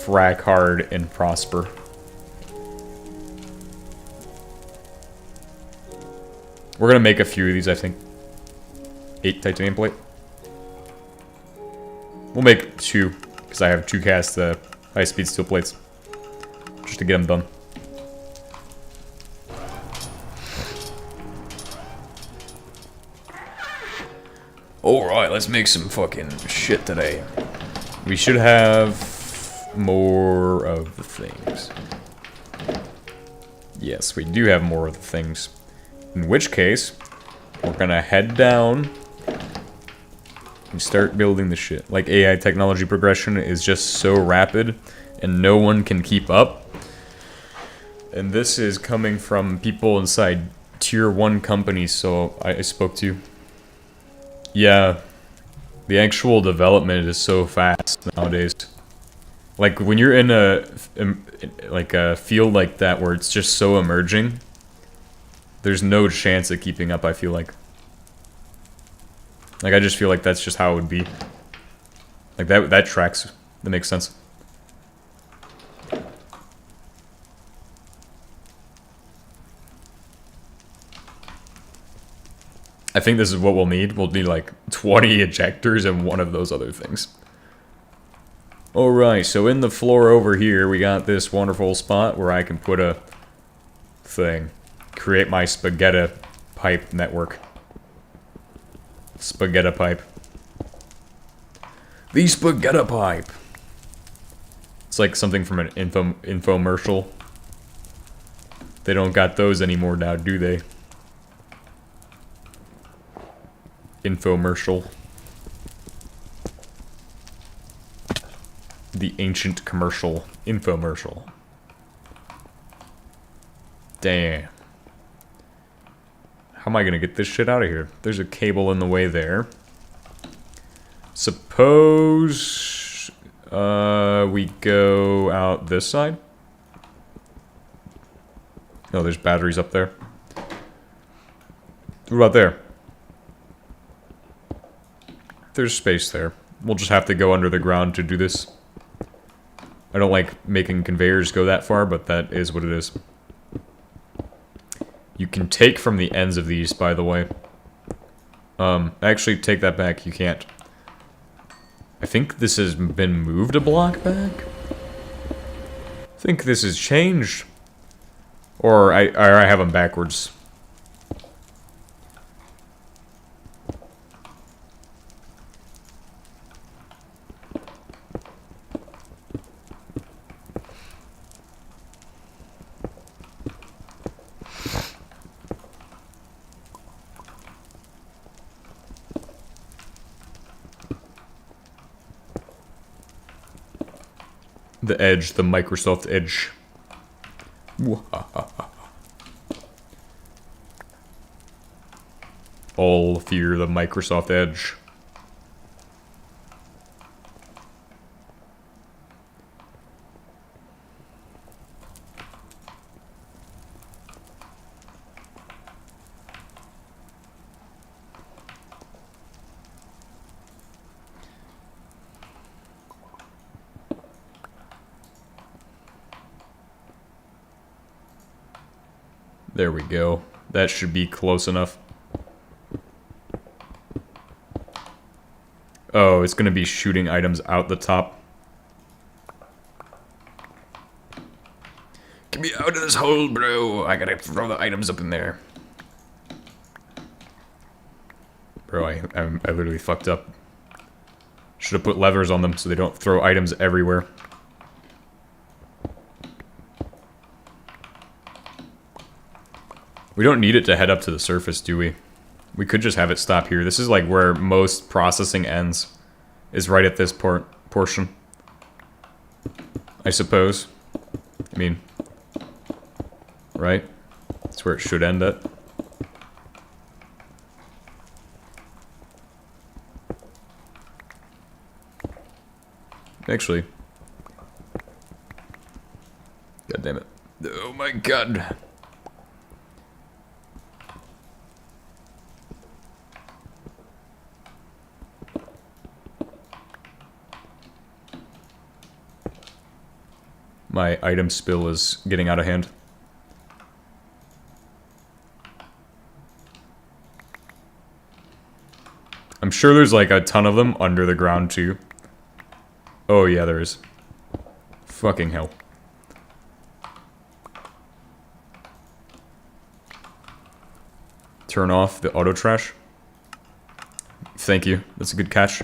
Frack hard and prosper. We're gonna make a few of these, I think. 8 titanium plate. We'll make 2, because I have 2 cast high-speed steel plates. Just to get them done. Alright, let's make some fucking shit today. We should have more of the things. Yes, we do have more of the things. In which case, we're gonna head down and start building the shit. Like, AI technology progression is just so rapid, and no one can keep up. And this is coming from people inside tier 1 companies, so I spoke to. Yeah, the actual development is so fast nowadays. Like, when you're in a field like that where it's just so emerging, there's no chance of keeping up, I feel like. Like, I just feel like that's just how it would be. Like, that tracks. That makes sense. I think this is what we'll need. We'll need like 20 ejectors and one of those other things. Alright, so in the floor over here, we got this wonderful spot where I can put a thing. Create my spaghetti pipe network. Spaghetti pipe. The spaghetti pipe! It's like something from an infomercial. They don't got those anymore now, do they? Infomercial. The ancient commercial. Infomercial. Damn. How am I gonna get this shit out of here? There's a cable in the way there. Suppose we go out this side? Oh, there's batteries up there. What about there? There's space there. We'll just have to go under the ground to do this. I don't like making conveyors go that far, but that is what it is. You can take from the ends of these, by the way. Actually, take that back. You can't. I think this has been moved a block back? I think this has changed. Or I have them backwards. The Edge, the Microsoft Edge. All fear the Microsoft Edge. There we go. That should be close enough. Oh, it's gonna be shooting items out the top. Get me out of this hole, bro. I gotta throw the items up in there. Bro, I literally fucked up. Should have put levers on them so they don't throw items everywhere. We don't need it to head up to the surface, do we? We could just have it stop here. This is like where most processing ends. Is right at this portion. I suppose. I mean... Right? That's where it should end at. Actually... God damn it. Oh my god. My item spill is getting out of hand. I'm sure there's like a ton of them under the ground too. Oh yeah, there is. Fucking hell. Turn off the auto trash. Thank you. That's a good catch.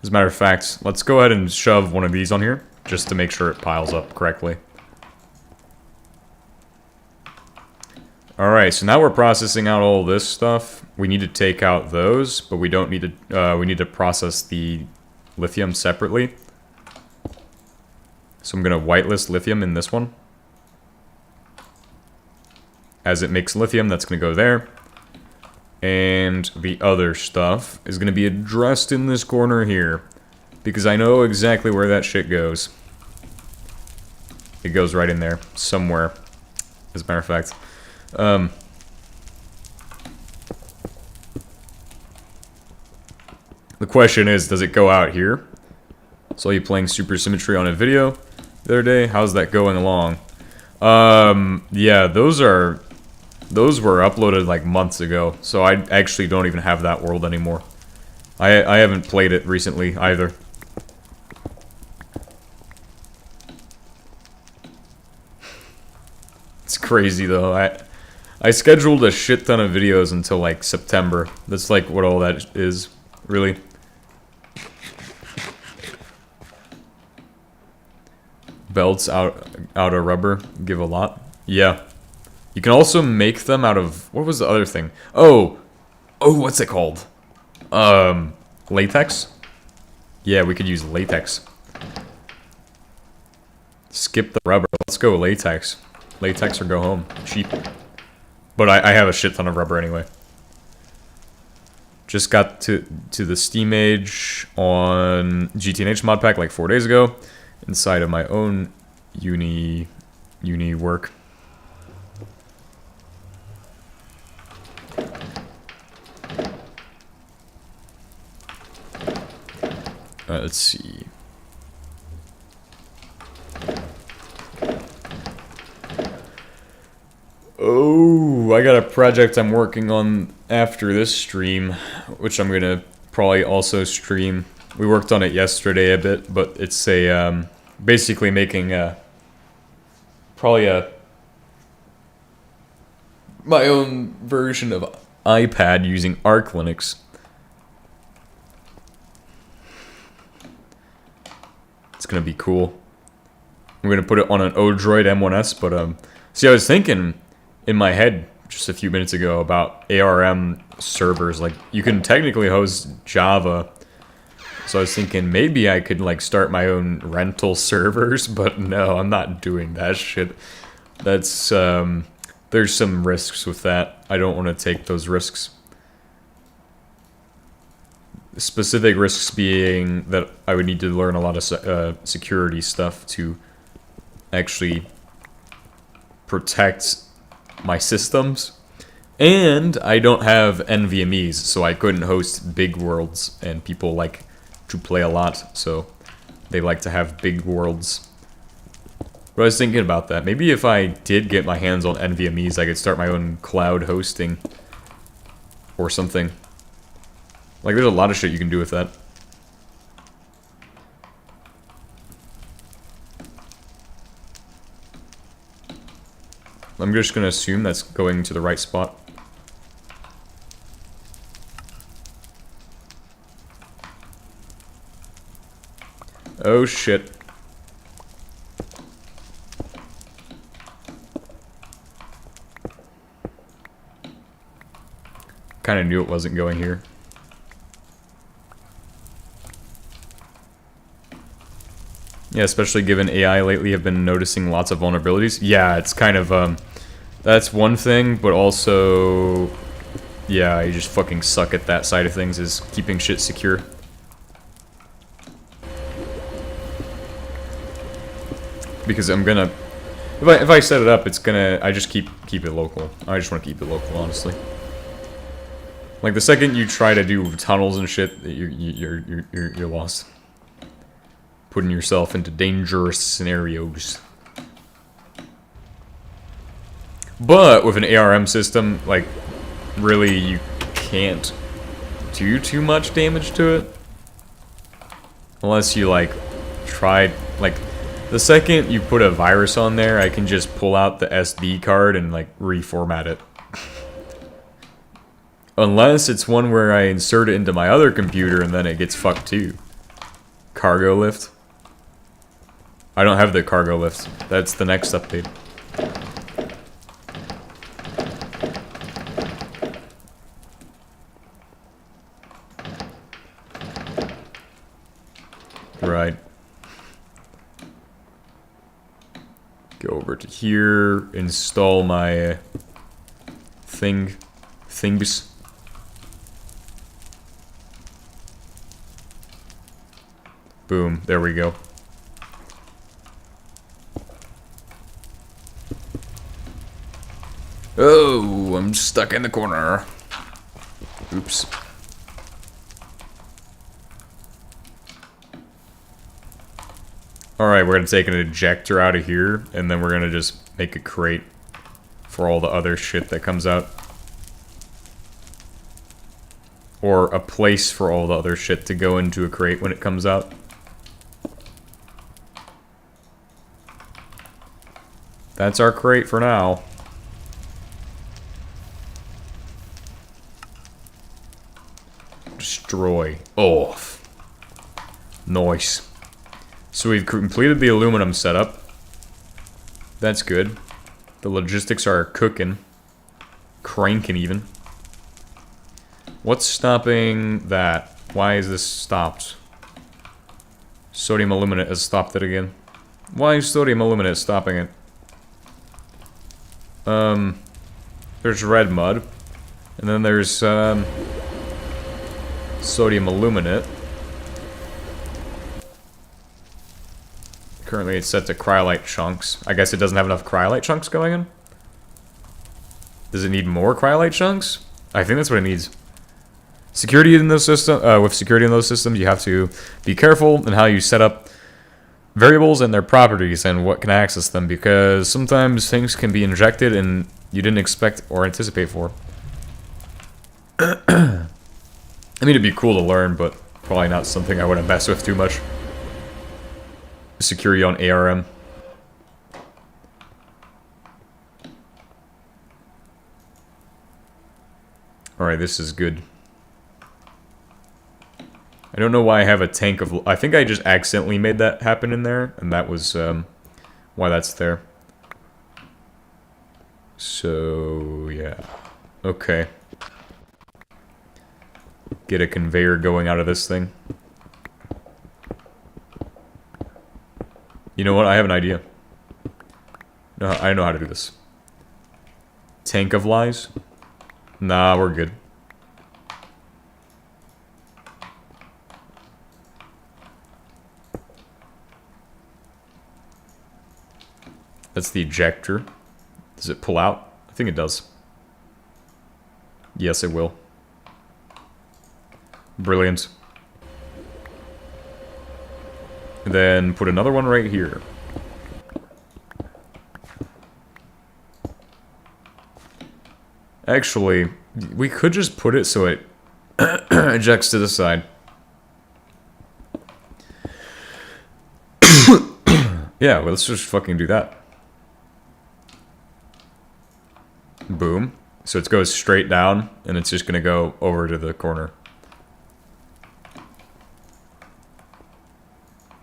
As a matter of fact, let's go ahead and shove one of these on here, just to make sure it piles up correctly. Alright, so now we're processing out all this stuff. We need to take out those, but we don't need to, we need to process the lithium separately. So I'm going to whitelist lithium in this one. As it makes lithium, that's going to go there. And the other stuff is going to be addressed in this corner here. Because I know exactly where that shit goes. It goes right in there, somewhere. As a matter of fact. The question is, does it go out here? Saw you playing Supersymmetry on a video the other day. How's that going along? Yeah, those were uploaded like months ago, so I actually don't even have that world anymore. I haven't played it recently either. It's crazy though. I scheduled a shit ton of videos until like September. That's like what all that is, really. Belts out of rubber give a lot. Yeah. You can also make them out of, what was the other thing? Oh, what's it called? Latex? Yeah, we could use latex. Skip the rubber. Let's go latex. Latex or go home. Cheap. But I have a shit ton of rubber anyway. Just got to the Steam Age on GTNH mod pack like 4 days ago. Inside of my own uni work. Let's see. Oh, I got a project I'm working on after this stream, which I'm gonna probably also stream. We worked on it yesterday a bit, but it's a basically making probably my own version of iPad using Arch Linux. It's gonna be cool. I'm gonna put it on an Odroid M1S, but see, I was thinking in my head just a few minutes ago about ARM servers. Like, you can technically host Java, so I was thinking maybe I could like start my own rental servers, but no, I'm not doing that shit. That's there's some risks with that. I don't want to take those risks. Specific risks being that I would need to learn a lot of security stuff to actually protect my systems. And I don't have NVMEs, so I couldn't host big worlds, and people like to play a lot, so they like to have big worlds. But I was thinking about that. Maybe if I did get my hands on NVMEs, I could start my own cloud hosting or something. Like, there's a lot of shit you can do with that. I'm just gonna assume that's going to the right spot. Oh shit. Kinda knew it wasn't going here. Yeah, especially given AI lately have been noticing lots of vulnerabilities. Yeah, it's kind of, that's one thing, but also, yeah, you just fucking suck at that side of things, is keeping shit secure. Because I'm gonna, if I set it up, it's gonna, I just keep it local. I just want to keep it local, honestly. Like, the second you try to do tunnels and shit, you're lost. Putting yourself into dangerous scenarios. But with an ARM system, like, really, you can't do too much damage to it. Unless you, like, try... Like, the second you put a virus on there, I can just pull out the SD card and, like, reformat it. Unless it's one where I insert it into my other computer and then it gets fucked too. Cargo lift. I don't have the cargo lift. That's the next update. Right. Go over to here, install my things. Boom, there we go. Oh, I'm stuck in the corner. Oops. Alright, we're gonna take an ejector out of here, and then we're gonna just make a crate for all the other shit that comes out. Or a place for all the other shit to go into a crate when it comes out. That's our crate for now. Destroy. Oh. Nice. So we've completed the aluminum setup. That's good. The logistics are cooking. Cranking even. What's stopping that? Why is this stopped? Sodium aluminate has stopped it again. Why is sodium aluminate stopping it? There's red mud. And then there's, sodium aluminate. Currently it's set to cryolite chunks. I guess it doesn't have enough cryolite chunks going in? Does it need more cryolite chunks? I think that's what it needs. Security in those systems, with security in those systems, you have to be careful in how you set up variables and their properties and what can access them, because sometimes things can be injected and you didn't expect or anticipate for. I mean, it'd be cool to learn, but probably not something I want to mess with too much. Security on ARM. Alright, this is good. I don't know why I have a tank of... I think I just accidentally made that happen in there, and that was why that's there. So, yeah. Okay. Get a conveyor going out of this thing. You know what? I have an idea. No, I know how to do this. Tank of lies? Nah, we're good. That's the ejector. Does it pull out? I think it does. Yes, it will. Brilliant. And then put another one right here. Actually, we could just put it so it ejects to the side. Yeah, well, let's just fucking do that. Boom. So it goes straight down, and it's just gonna go over to the corner.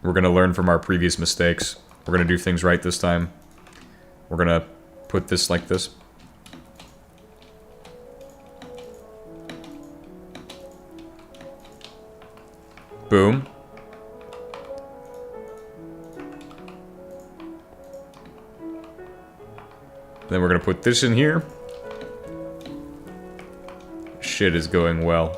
We're gonna learn from our previous mistakes. We're gonna do things right this time. We're gonna put this like this. Boom. Then we're gonna put this in here. Shit is going well.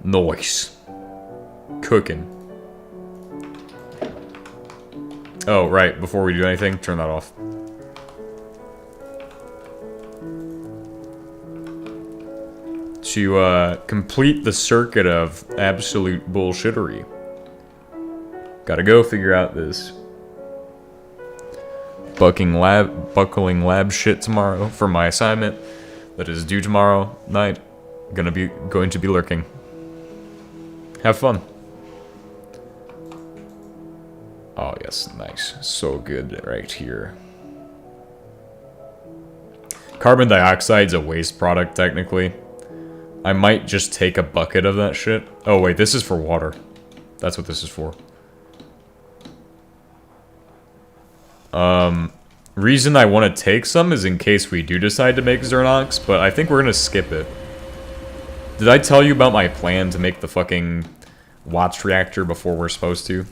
Nice. Cooking. Oh, right. Before we do anything, turn that off. To complete the circuit of absolute bullshittery. Gotta go figure out this buckling lab shit tomorrow for my assignment that is due tomorrow night. Going to be lurking. Have fun. Oh yes, nice. So good right here. Carbon dioxide's a waste product technically. I might just take a bucket of that shit. Oh wait, this is for water. That's what this is for. Reason I want to take some is in case we do decide to make Xernox, but I think we're gonna skip it. Did I tell you about my plan to make the fucking Watts reactor before we're supposed to?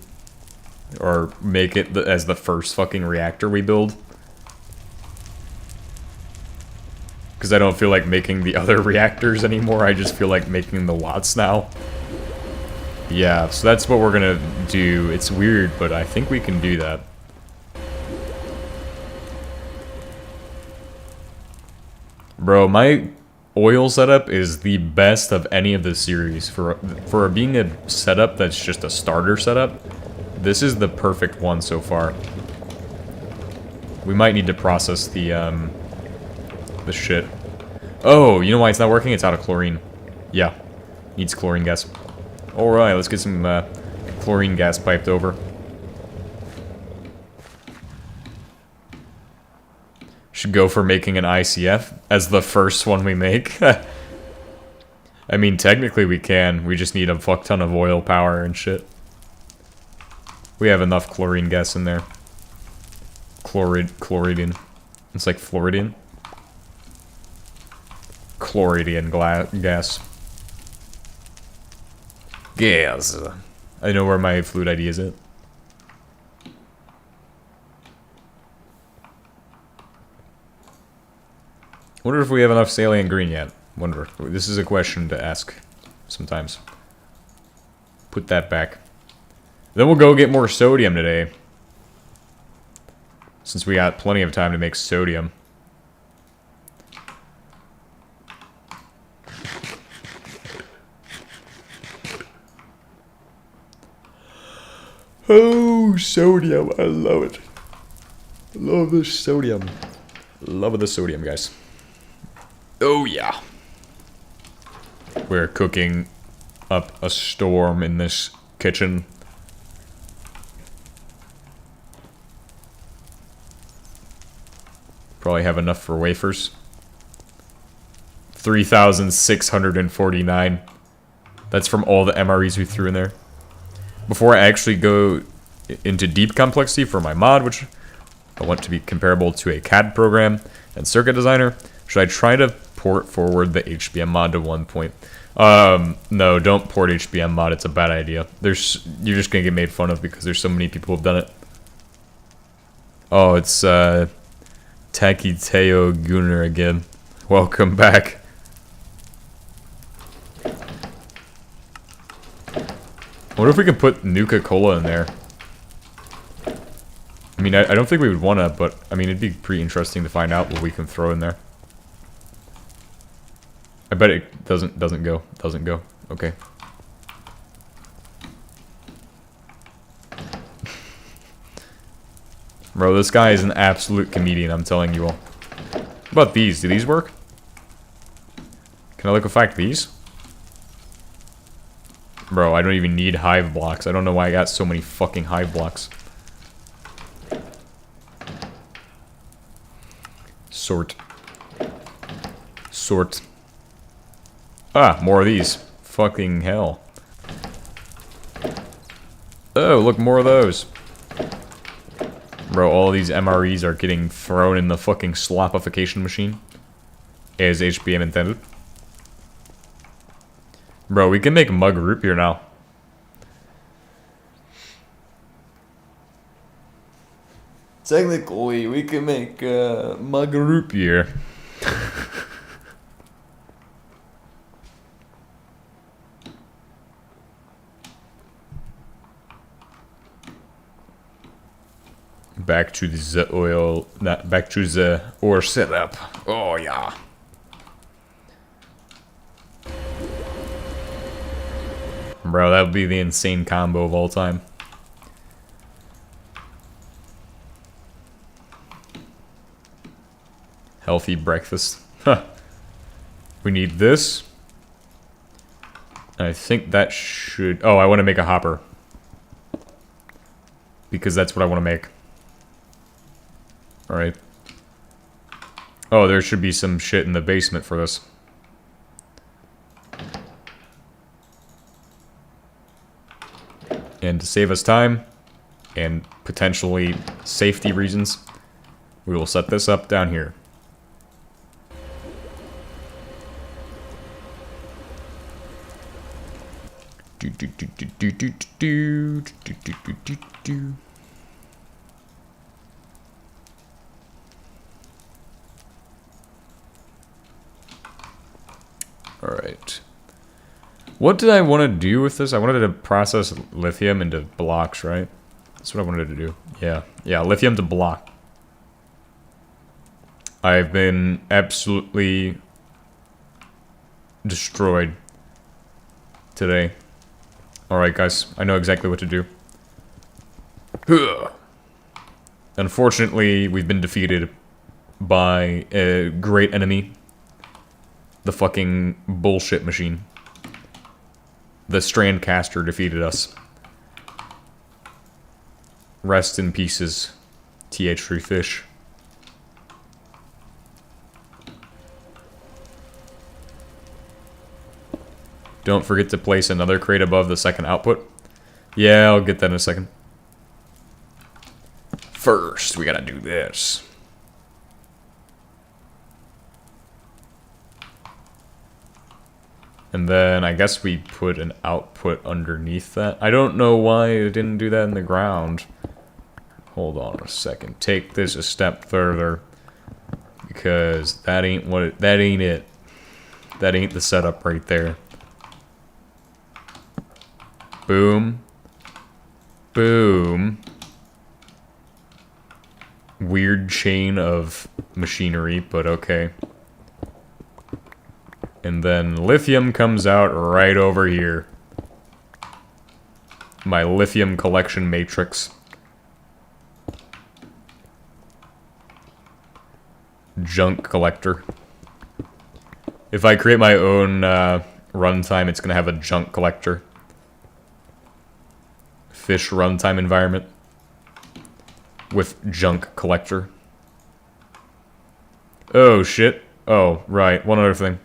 Or make it as the first fucking reactor we build? Because I don't feel like making the other reactors anymore, I just feel like making the Watts now. Yeah, so that's what we're gonna do. It's weird, but I think we can do that. Bro, my oil setup is the best of any of the series. For being a setup that's just a starter setup, this is the perfect one so far. We might need to process the shit. Oh, you know why it's not working? It's out of chlorine. Yeah, needs chlorine gas. Alright, let's get some chlorine gas piped over. Should go for making an ICF as the first one we make. I mean, technically we can. We just need a fuck ton of oil power and shit. We have enough chlorine gas in there. Chloridian. It's like Floridian. Chloridian gas. Gas. I know where my fluid ID is at. Wonder if we have enough salient green yet. Wonder. This is a question to ask sometimes. Put that back. Then we'll go get more sodium today. Since we got plenty of time to make sodium. Oh, sodium. I love it. Love the sodium. Love the sodium, guys. Oh, yeah. We're cooking up a storm in this kitchen. Probably have enough for wafers. 3,649. That's from all the MREs we threw in there. Before I actually go into deep complexity for my mod, which I want to be comparable to a CAD program and circuit designer, should I try to port forward the HBM mod to 1 point? No, don't port HBM mod. It's a bad idea. You're just gonna get made fun of because there's so many people who've done it. Oh, it's Takiteo Gunner again. Welcome back. What if we can put Nuka-Cola in there? I mean, I don't think we would want to, but I mean, it'd be pretty interesting to find out what we can throw in there. I bet it doesn't go. Doesn't go. Okay. Bro, this guy is an absolute comedian, I'm telling you all. What about these? Do these work? Can I liquefact these? Bro, I don't even need hive blocks. I don't know why I got so many fucking hive blocks. Sort. Ah, more of these. Fucking hell. Oh, look, more of those. Bro, all these MREs are getting thrown in the fucking slopification machine. As HBM intended. Bro, we can make mug root beer now. Technically, we can make mug root beer. Back to the oil, back to the ore setup. Oh yeah. Bro, that would be the insane combo of all time. Healthy breakfast. Huh. We need this. I think that should... Oh, I want to make a hopper. Because that's what I want to make. Alright. Oh, there should be some shit in the basement for this. And to save us time, and potentially safety reasons, we will set this up down here. Alright. What did I want to do with this? I wanted to process lithium into blocks, right? That's what I wanted to do. Yeah. Yeah, lithium to block. I've been absolutely destroyed today. Alright, guys. I know exactly what to do. Unfortunately, we've been defeated by a great enemy. The fucking bullshit machine. The Strandcaster defeated us. Rest in pieces, TH3 fish. Don't forget to place another crate above the second output. Yeah, I'll get that in a second. First, we gotta do this. And then I guess we put an output underneath that. I don't know why it didn't do that in the ground. Hold on a second. Take this a step further. Because that ain't what it, that ain't it. That ain't the setup right there. Boom. Boom. Weird chain of machinery, but okay. And then lithium comes out right over here. My lithium collection matrix. Junk collector. If I create my own runtime, it's going to have a junk collector. Fish runtime environment. With junk collector. Oh, shit. Oh, right. One other thing.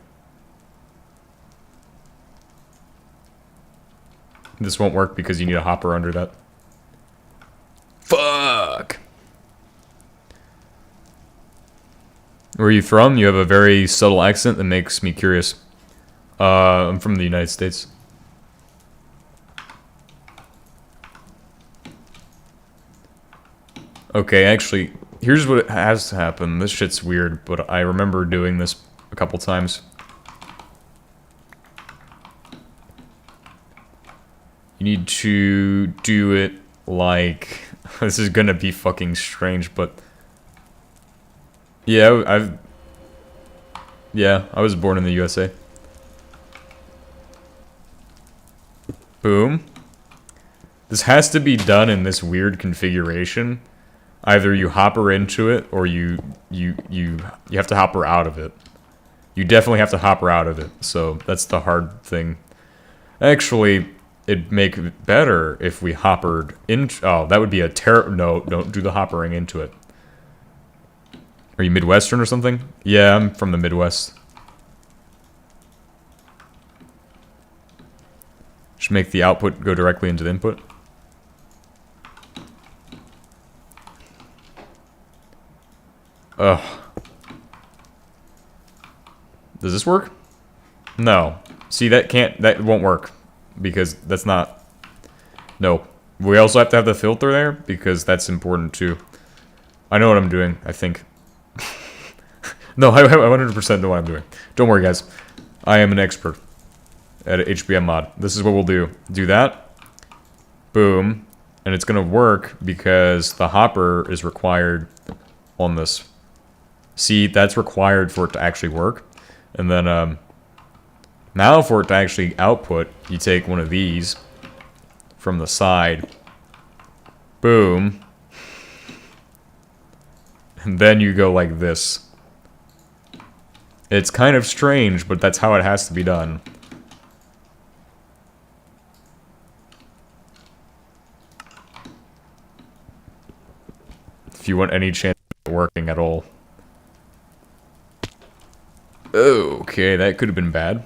This won't work because you need a hopper under that. Fuck! Where are you from? You have a very subtle accent that makes me curious. I'm from the United States. Okay, actually, here's what has to happen. This shit's weird, but I remember doing this a couple times. You need to do it like... This is gonna be fucking strange, but... Yeah, I was born in the USA. Boom. This has to be done in this weird configuration. Either you hopper into it, or you have to hopper out of it. You definitely have to hopper out of it, so that's the hard thing. Actually, it'd make it better if we hoppered into... Oh, that would be a No, don't do the hoppering into it. Are you Midwestern or something? Yeah, I'm from the Midwest. Just make the output go directly into the input. Ugh. Does this work? No. See, that won't work. Because that's not... No. We also have to have the filter there, because that's important too. I know what I'm doing, I think. No, I 100% know what I'm doing. Don't worry, guys. I am an expert at HBM mod. This is what we'll do. Do that. Boom. And it's going to work because the hopper is required on this. See, that's required for it to actually work. And then, now for it to actually output, you take one of these from the side. Boom. And then you go like this. It's kind of strange, but that's how it has to be done. If you want any chance of it working at all. Okay, that could have been bad.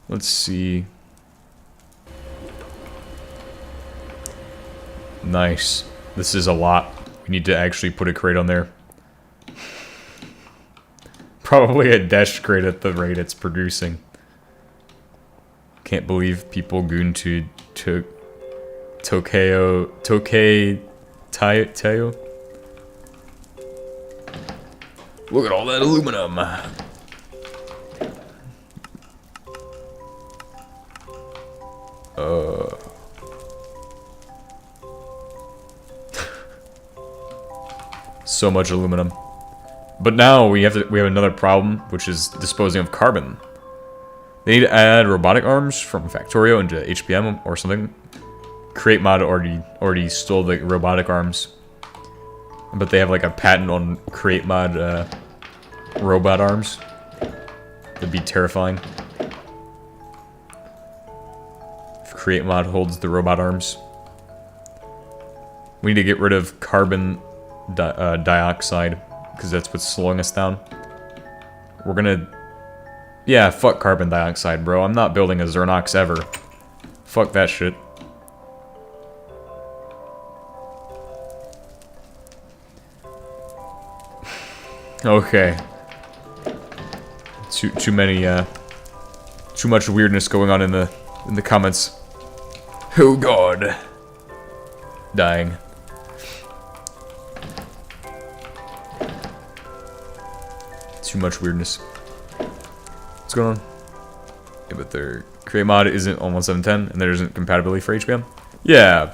Let's see. Nice. This is a lot. We need to actually put a crate on there. Probably a dash crate at the rate it's producing. Can't believe people goon to Tokyo Tayo. Look at all that aluminum. So much aluminum. But now we have another problem, which is disposing of carbon. They need to add robotic arms from Factorio into HBM or something. Create mod already stole the robotic arms, but they have like a patent on create mod robot arms. That'd be terrifying. If create mod holds the robot arms, we need to get rid of carbon dioxide because that's what's slowing us down. We're gonna, yeah, fuck carbon dioxide, bro. I'm not building a Xernox ever. Fuck that shit. Okay. Too many too much weirdness going on in the comments. Oh god. Dying. Too much weirdness. What's going on? Yeah, but their create mod isn't on 1710 and there isn't compatibility for HBM? Yeah.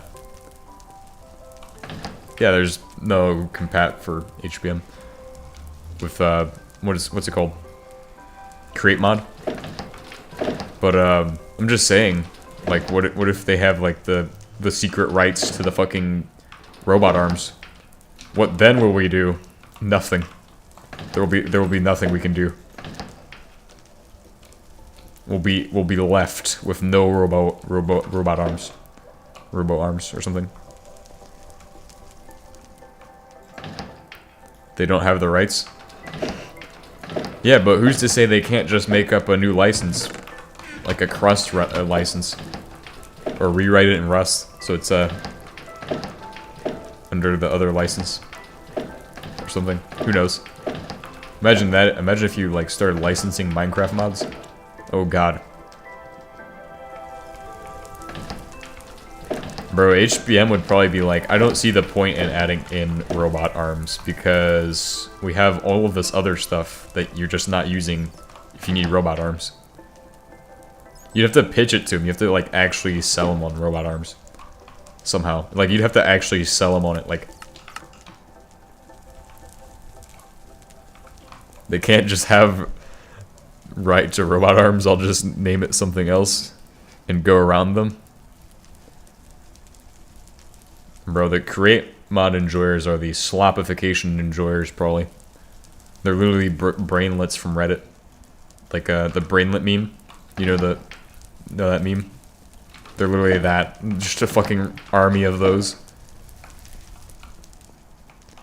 Yeah, there's no compat for HBM. With what's it called? Create mod. But I'm just saying, like, what if they have like the secret rights to the fucking robot arms? What then will we do? Nothing. There will be nothing we can do. We'll be left with no robot arms. Robo arms or something. They don't have the rights. Yeah, but who's to say they can't just make up a new license? Like a Crust license. Or rewrite it in Rust, so it's under the other license. Or something. Who knows? Imagine that. Imagine if you like started licensing Minecraft mods. Oh god. Bro, HBM would probably be like, I don't see the point in adding in robot arms because we have all of this other stuff that you're just not using if you need robot arms. You'd have to pitch it to them. You have to like actually sell them on robot arms. Somehow. Like you'd have to actually sell them on it. Like they can't just have right to robot arms. I'll just name it something else and go around them. Bro, the create mod enjoyers are the slopification enjoyers, probably. They're literally brainlets from Reddit. Like, the brainlet meme. You know that meme? They're literally that. Just a fucking army of those.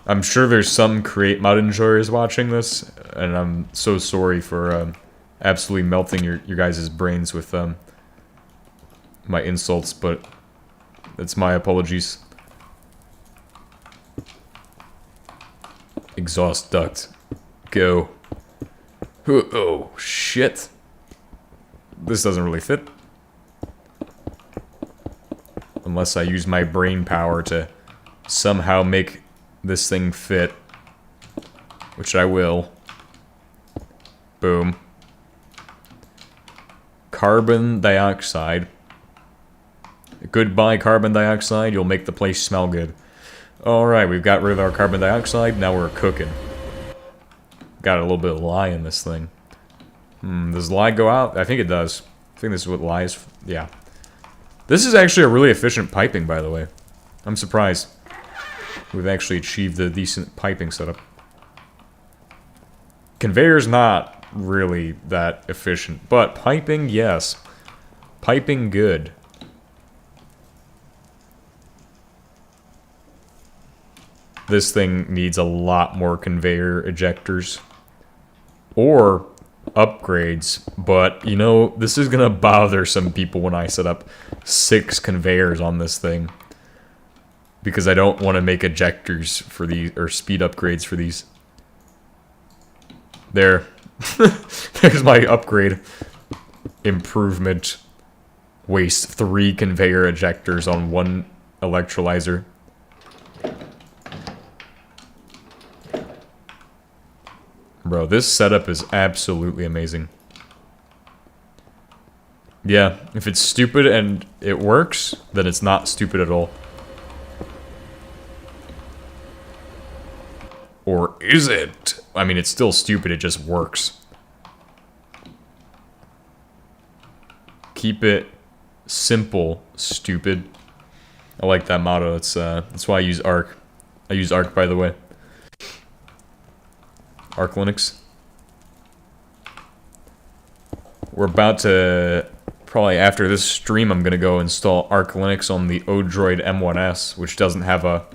I'm sure there's some create mod enjoyers watching this, and I'm so sorry for, absolutely melting your guys' brains with, my insults, but that's my apologies. Exhaust duct. Go. Oh, shit. This doesn't really fit. Unless I use my brain power to somehow make this thing fit. Which I will. Boom. Carbon dioxide. Goodbye, carbon dioxide. You'll make the place smell good. Alright, we've got rid of our carbon dioxide, now we're cooking. Got a little bit of lye in this thing. Does lye go out? I think it does. I think this is what lye is. Yeah. This is actually a really efficient piping, by the way. I'm surprised. We've actually achieved a decent piping setup. Conveyor's not really that efficient, but piping, yes. Piping, good. This thing needs a lot more conveyor ejectors. Or upgrades, but, you know, this is gonna bother some people when I set up 6 conveyors on this thing. Because I don't want to make ejectors for these, or speed upgrades for these. There. There's my upgrade. Improvement. Waste 3 conveyor ejectors on 1 electrolyzer. Bro, this setup is absolutely amazing. Yeah, if it's stupid and it works, then it's not stupid at all. Or is it? I mean, it's still stupid, it just works. Keep it simple, stupid. I like that motto. That's why I use Arc. I use Arc, by the way. Arc Linux. We're about to... Probably after this stream, I'm gonna go install Arc Linux on the Odroid M1S, which doesn't have a...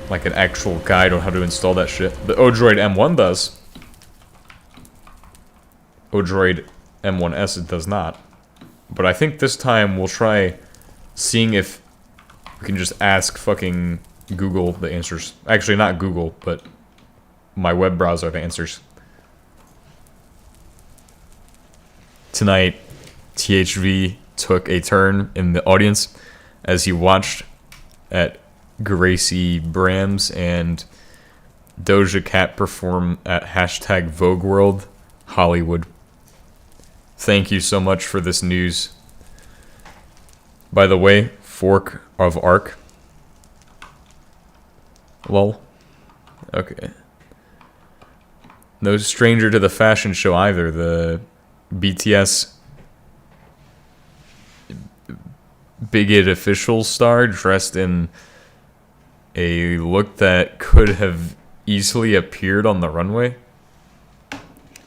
like an actual guide on how to install that shit. The Odroid M1 does. Odroid M1S, it does not. But I think this time we'll try seeing if we can just ask fucking Google the answers. Actually, not Google, but my web browser the answers. Tonight, THV took a turn in the audience as he watched at Gracie Brams and Doja Cat perform at hashtag Vogue World Hollywood. Thank you so much for this news. By the way, fork of Arc. Lol. Okay. No stranger to the fashion show either. The BTS bigot official star dressed in a look that could have easily appeared on the runway.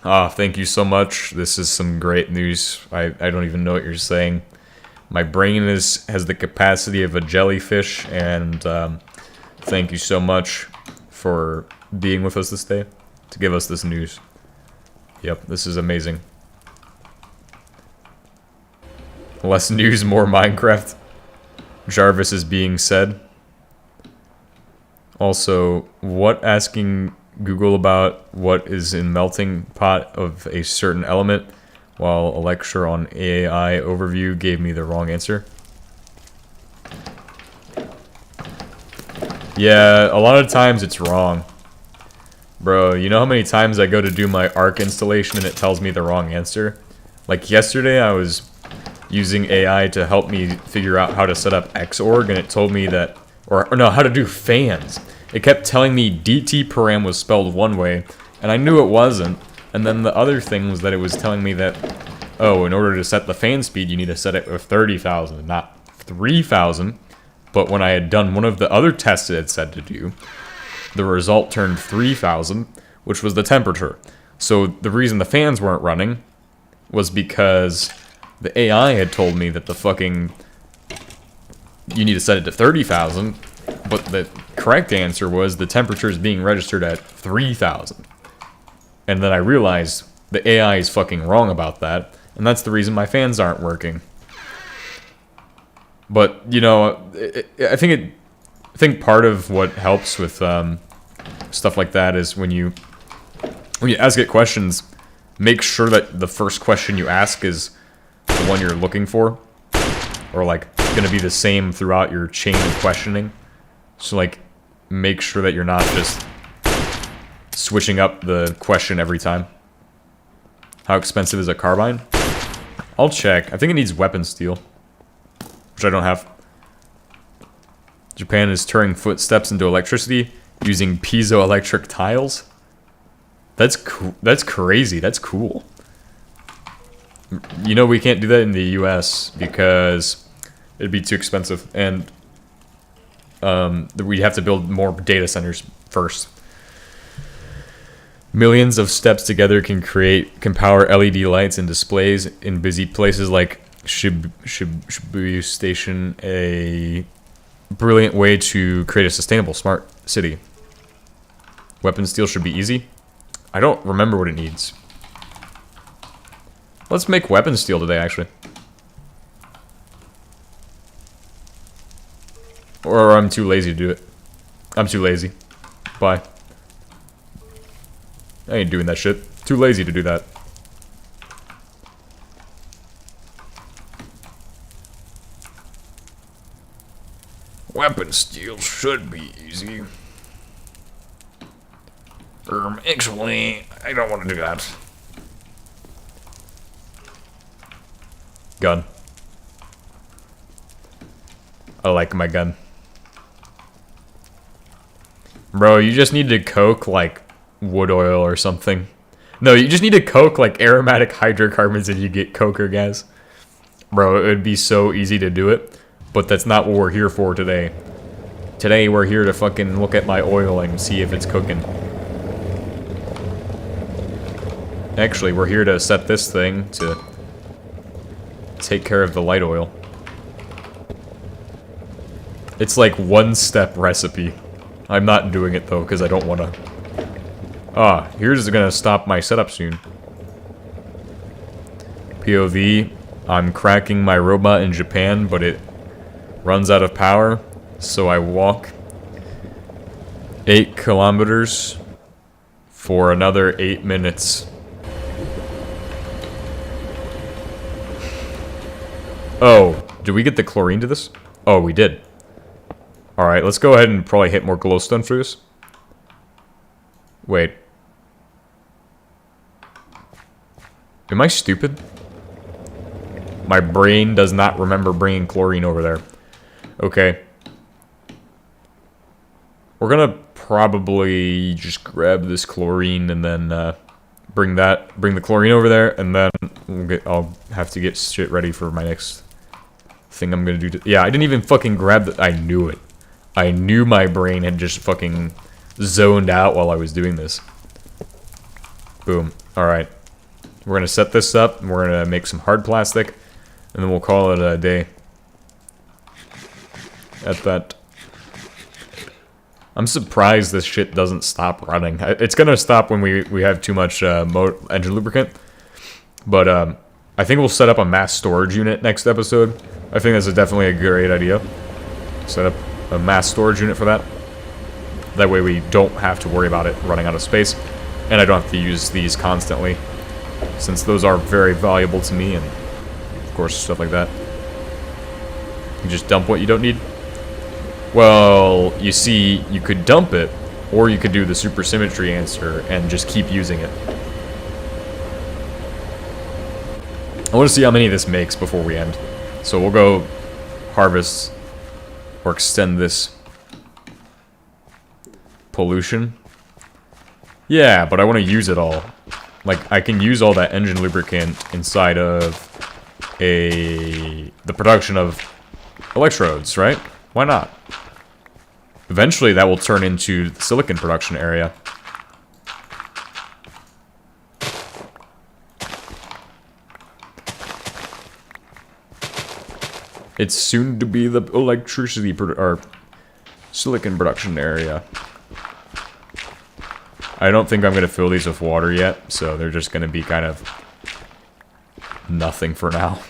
Ah, thank you so much. This is some great news. I don't even know what you're saying. My brain has the capacity of a jellyfish, and thank you so much for being with us this day to give us this news. Yep, this is amazing. Less news, more Minecraft. Jarvis is being said. Also, what asking Google about what is in melting pot of a certain element while a lecture on AI overview gave me the wrong answer? Yeah, a lot of times it's wrong. Bro, you know how many times I go to do my Arc installation and it tells me the wrong answer? Like yesterday I was using AI to help me figure out how to set up Xorg, and it told me that, or no, how to do fans. It kept telling me DT param was spelled one way, and I knew it wasn't. And then the other thing was that it was telling me that, oh, in order to set the fan speed, you need to set it with 30,000, not 3,000. But when I had done one of the other tests it had said to do, the result turned 3,000, which was the temperature. So the reason the fans weren't running was because the AI had told me that the fucking... you need to set it to 30,000, but the correct answer was the temperature is being registered at 3,000. And then I realized the AI is fucking wrong about that, and that's the reason my fans aren't working. But, you know, I think part of what helps with stuff like that is when you ask it questions, make sure that the first question you ask is the one you're looking for, or like going to be the same throughout your chain of questioning. So like make sure that you're not just switching up the question every time. How expensive is a carbine? I'll check. I think it needs weapon steel, which I don't have. Japan is turning footsteps into electricity using piezoelectric tiles. That's cool. That's crazy. That's cool. You know, we can't do that in the US because it'd be too expensive, and we'd have to build more data centers first. Millions of steps together can power LED lights and displays in busy places like Shibuya Station, a brilliant way to create a sustainable smart city. Weapon steel should be easy. I don't remember what it needs. Let's make weapon steel today, actually. Or I'm too lazy to do it. I'm too lazy. Bye. I ain't doing that shit. Too lazy to do that. Weapon steel should be easy. Actually, I don't want to do that. Gun. I like my gun. Bro, you just need to coke, like, wood oil or something. No, you just need to coke, like, aromatic hydrocarbons and you get coker gas. Bro, it would be so easy to do it, but that's not what we're here for today. Today, we're here to fucking look at my oil and see if it's cooking. Actually, we're here to set this thing to take care of the light oil. It's like one-step recipe. I'm not doing it, though, because I don't want to... Ah, here's gonna stop my setup soon. POV, I'm cracking my robot in Japan, but it runs out of power, so I walk 8 kilometers for another 8 minutes. Oh, did we get the chlorine to this? Oh, we did. Alright, let's go ahead and probably hit more glowstone for this. Wait. Am I stupid? My brain does not remember bringing chlorine over there. Okay. We're gonna probably just grab this chlorine and then bring the chlorine over there, and then I'll have to get shit ready for my next thing I'm gonna do. Yeah, I didn't even fucking grab the... I knew it. I knew my brain had just fucking zoned out while I was doing this. Boom. Alright. We're gonna set this up, and we're gonna make some hard plastic, and then we'll call it a day. At that. I'm surprised this shit doesn't stop running. It's gonna stop when we have too much engine lubricant. But I think we'll set up a mass storage unit next episode. I think that's definitely a great idea. Set up a mass storage unit for that. That way we don't have to worry about it running out of space. And I don't have to use these constantly, since those are very valuable to me, and of course stuff like that. You just dump what you don't need. Well, you see, you could dump it, or you could do the supersymmetry answer and just keep using it. I want to see how many this makes before we end. So we'll go harvest or extend this pollution. Yeah, but I want to use it all. Like, I can use all that engine lubricant inside of the production of electrodes, right? Why not? Eventually, that will turn into the silicon production area. It's soon to be the electricity or silicon production area. I don't think I'm going to fill these with water yet, so they're just going to be kind of nothing for now.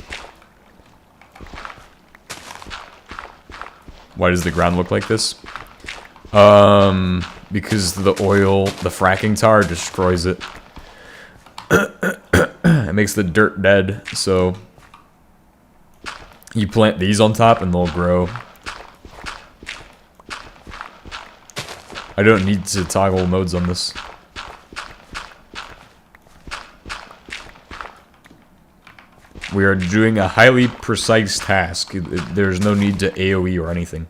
Why does the ground look like this? Because the oil, the fracking tar destroys it. It makes the dirt dead, so you plant these on top and they'll grow. I don't need to toggle modes on this. We are doing a highly precise task. There's no need to AoE or anything.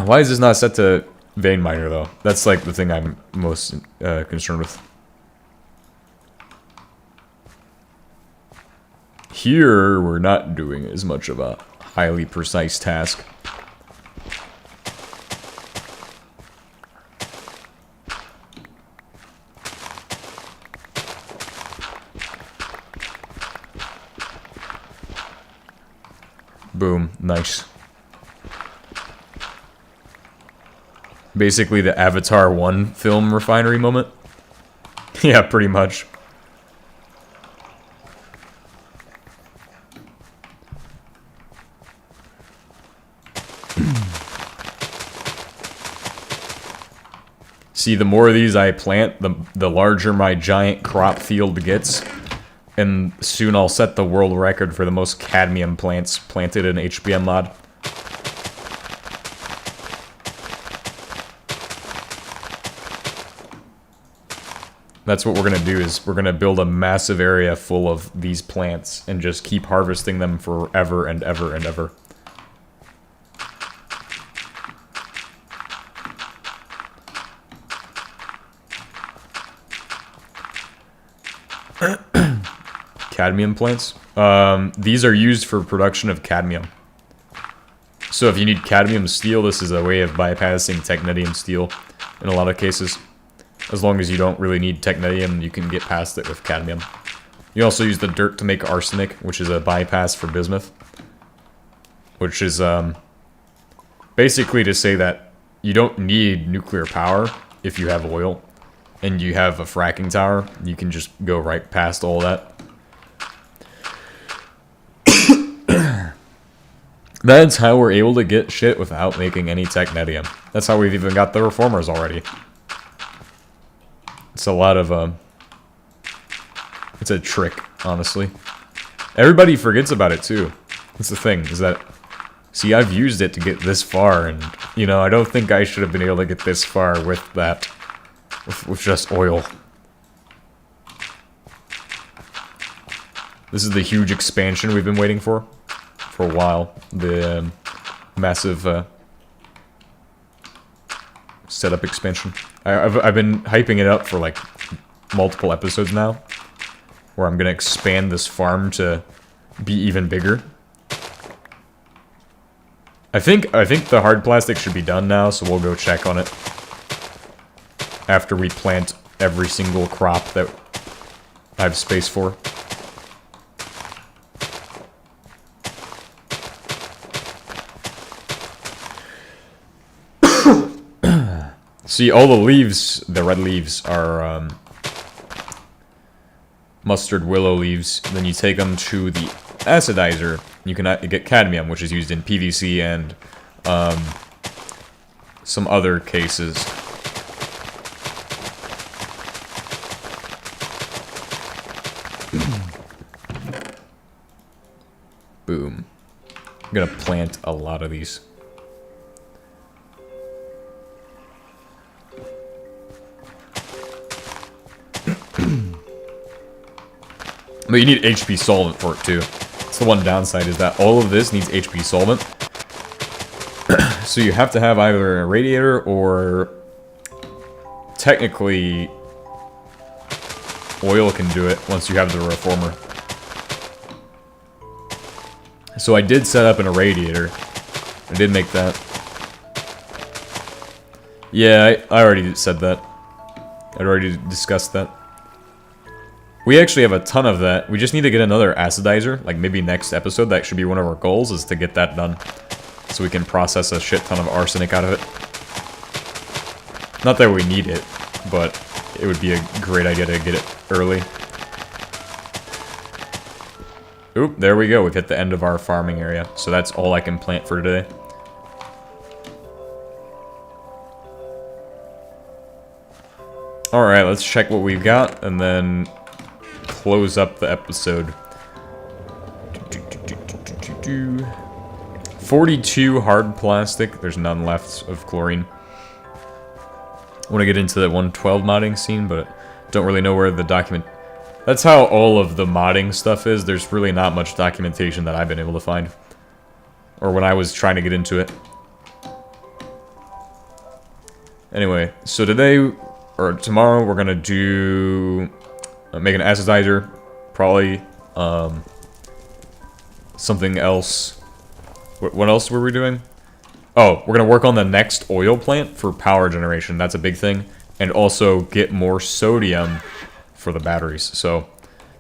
Why is this not set to vein miner though? That's like the thing I'm most concerned with. Here, we're not doing as much of a highly precise task. Boom. Nice. Basically the Avatar 1 film refinery moment. Yeah, pretty much. See, the more of these I plant, the larger my giant crop field gets. And soon I'll set the world record for the most cadmium plants planted in HBM mod. That's what we're going to do, is we're going to build a massive area full of these plants and just keep harvesting them forever and ever and ever. Cadmium plants? These are used for production of cadmium. So if you need cadmium steel, this is a way of bypassing technetium steel in a lot of cases. As long as you don't really need technetium, you can get past it with cadmium. You also use the dirt to make arsenic, which is a bypass for bismuth. Which is basically to say that you don't need nuclear power if you have oil. And you have a fracking tower, you can just go right past all that. That's how we're able to get shit without making any technetium. That's how we've even got the reformers already. It's a lot of, it's a trick, honestly. Everybody forgets about it, too. That's the thing, is that... See, I've used it to get this far, and, you know, I don't think I should have been able to get this far with that. With just oil. This is the huge expansion we've been waiting for a while. The massive setup expansion. I've been hyping it up for like multiple episodes now, where I'm gonna expand this farm to be even bigger. I think the hard plastic should be done now, so we'll go check on it after we plant every single crop that I have space for. See, all the leaves, the red leaves, are mustard willow leaves. Then you take them to the acidizer. You can get cadmium, which is used in PVC and some other cases. Boom. I'm gonna plant a lot of these. But you need HP solvent for it too. That's the one downside, is that all of this needs HP solvent. So you have to have either a radiator or... Technically... oil can do it once you have the reformer. So I did set up an irradiator. I did make that. Yeah, I already said that. I'd already discussed that. We actually have a ton of that. We just need to get another acidizer. Like maybe next episode, that should be one of our goals, is to get that done. So we can process a shit ton of arsenic out of it. Not that we need it, but it would be a great idea to get it early. Oop, there we go. We've hit the end of our farming area. So that's all I can plant for today. Alright, let's check what we've got, and then close up the episode. 42 hard plastic. There's none left of chlorine. I want to get into the 112 modding scene, but don't really know where the document... That's how all of the modding stuff is. There's really not much documentation that I've been able to find. Or when I was trying to get into it. Anyway, so today, or tomorrow, we're gonna do... make an acidizer. Probably, something else. What else were we doing? Oh, we're going to work on the next oil plant for power generation. That's a big thing. And also get more sodium for the batteries. So,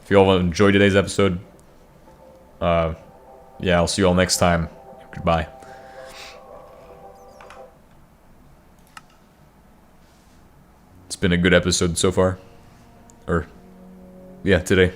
if you all enjoyed today's episode, yeah, I'll see you all next time. Goodbye. It's been a good episode so far. Or, yeah, today.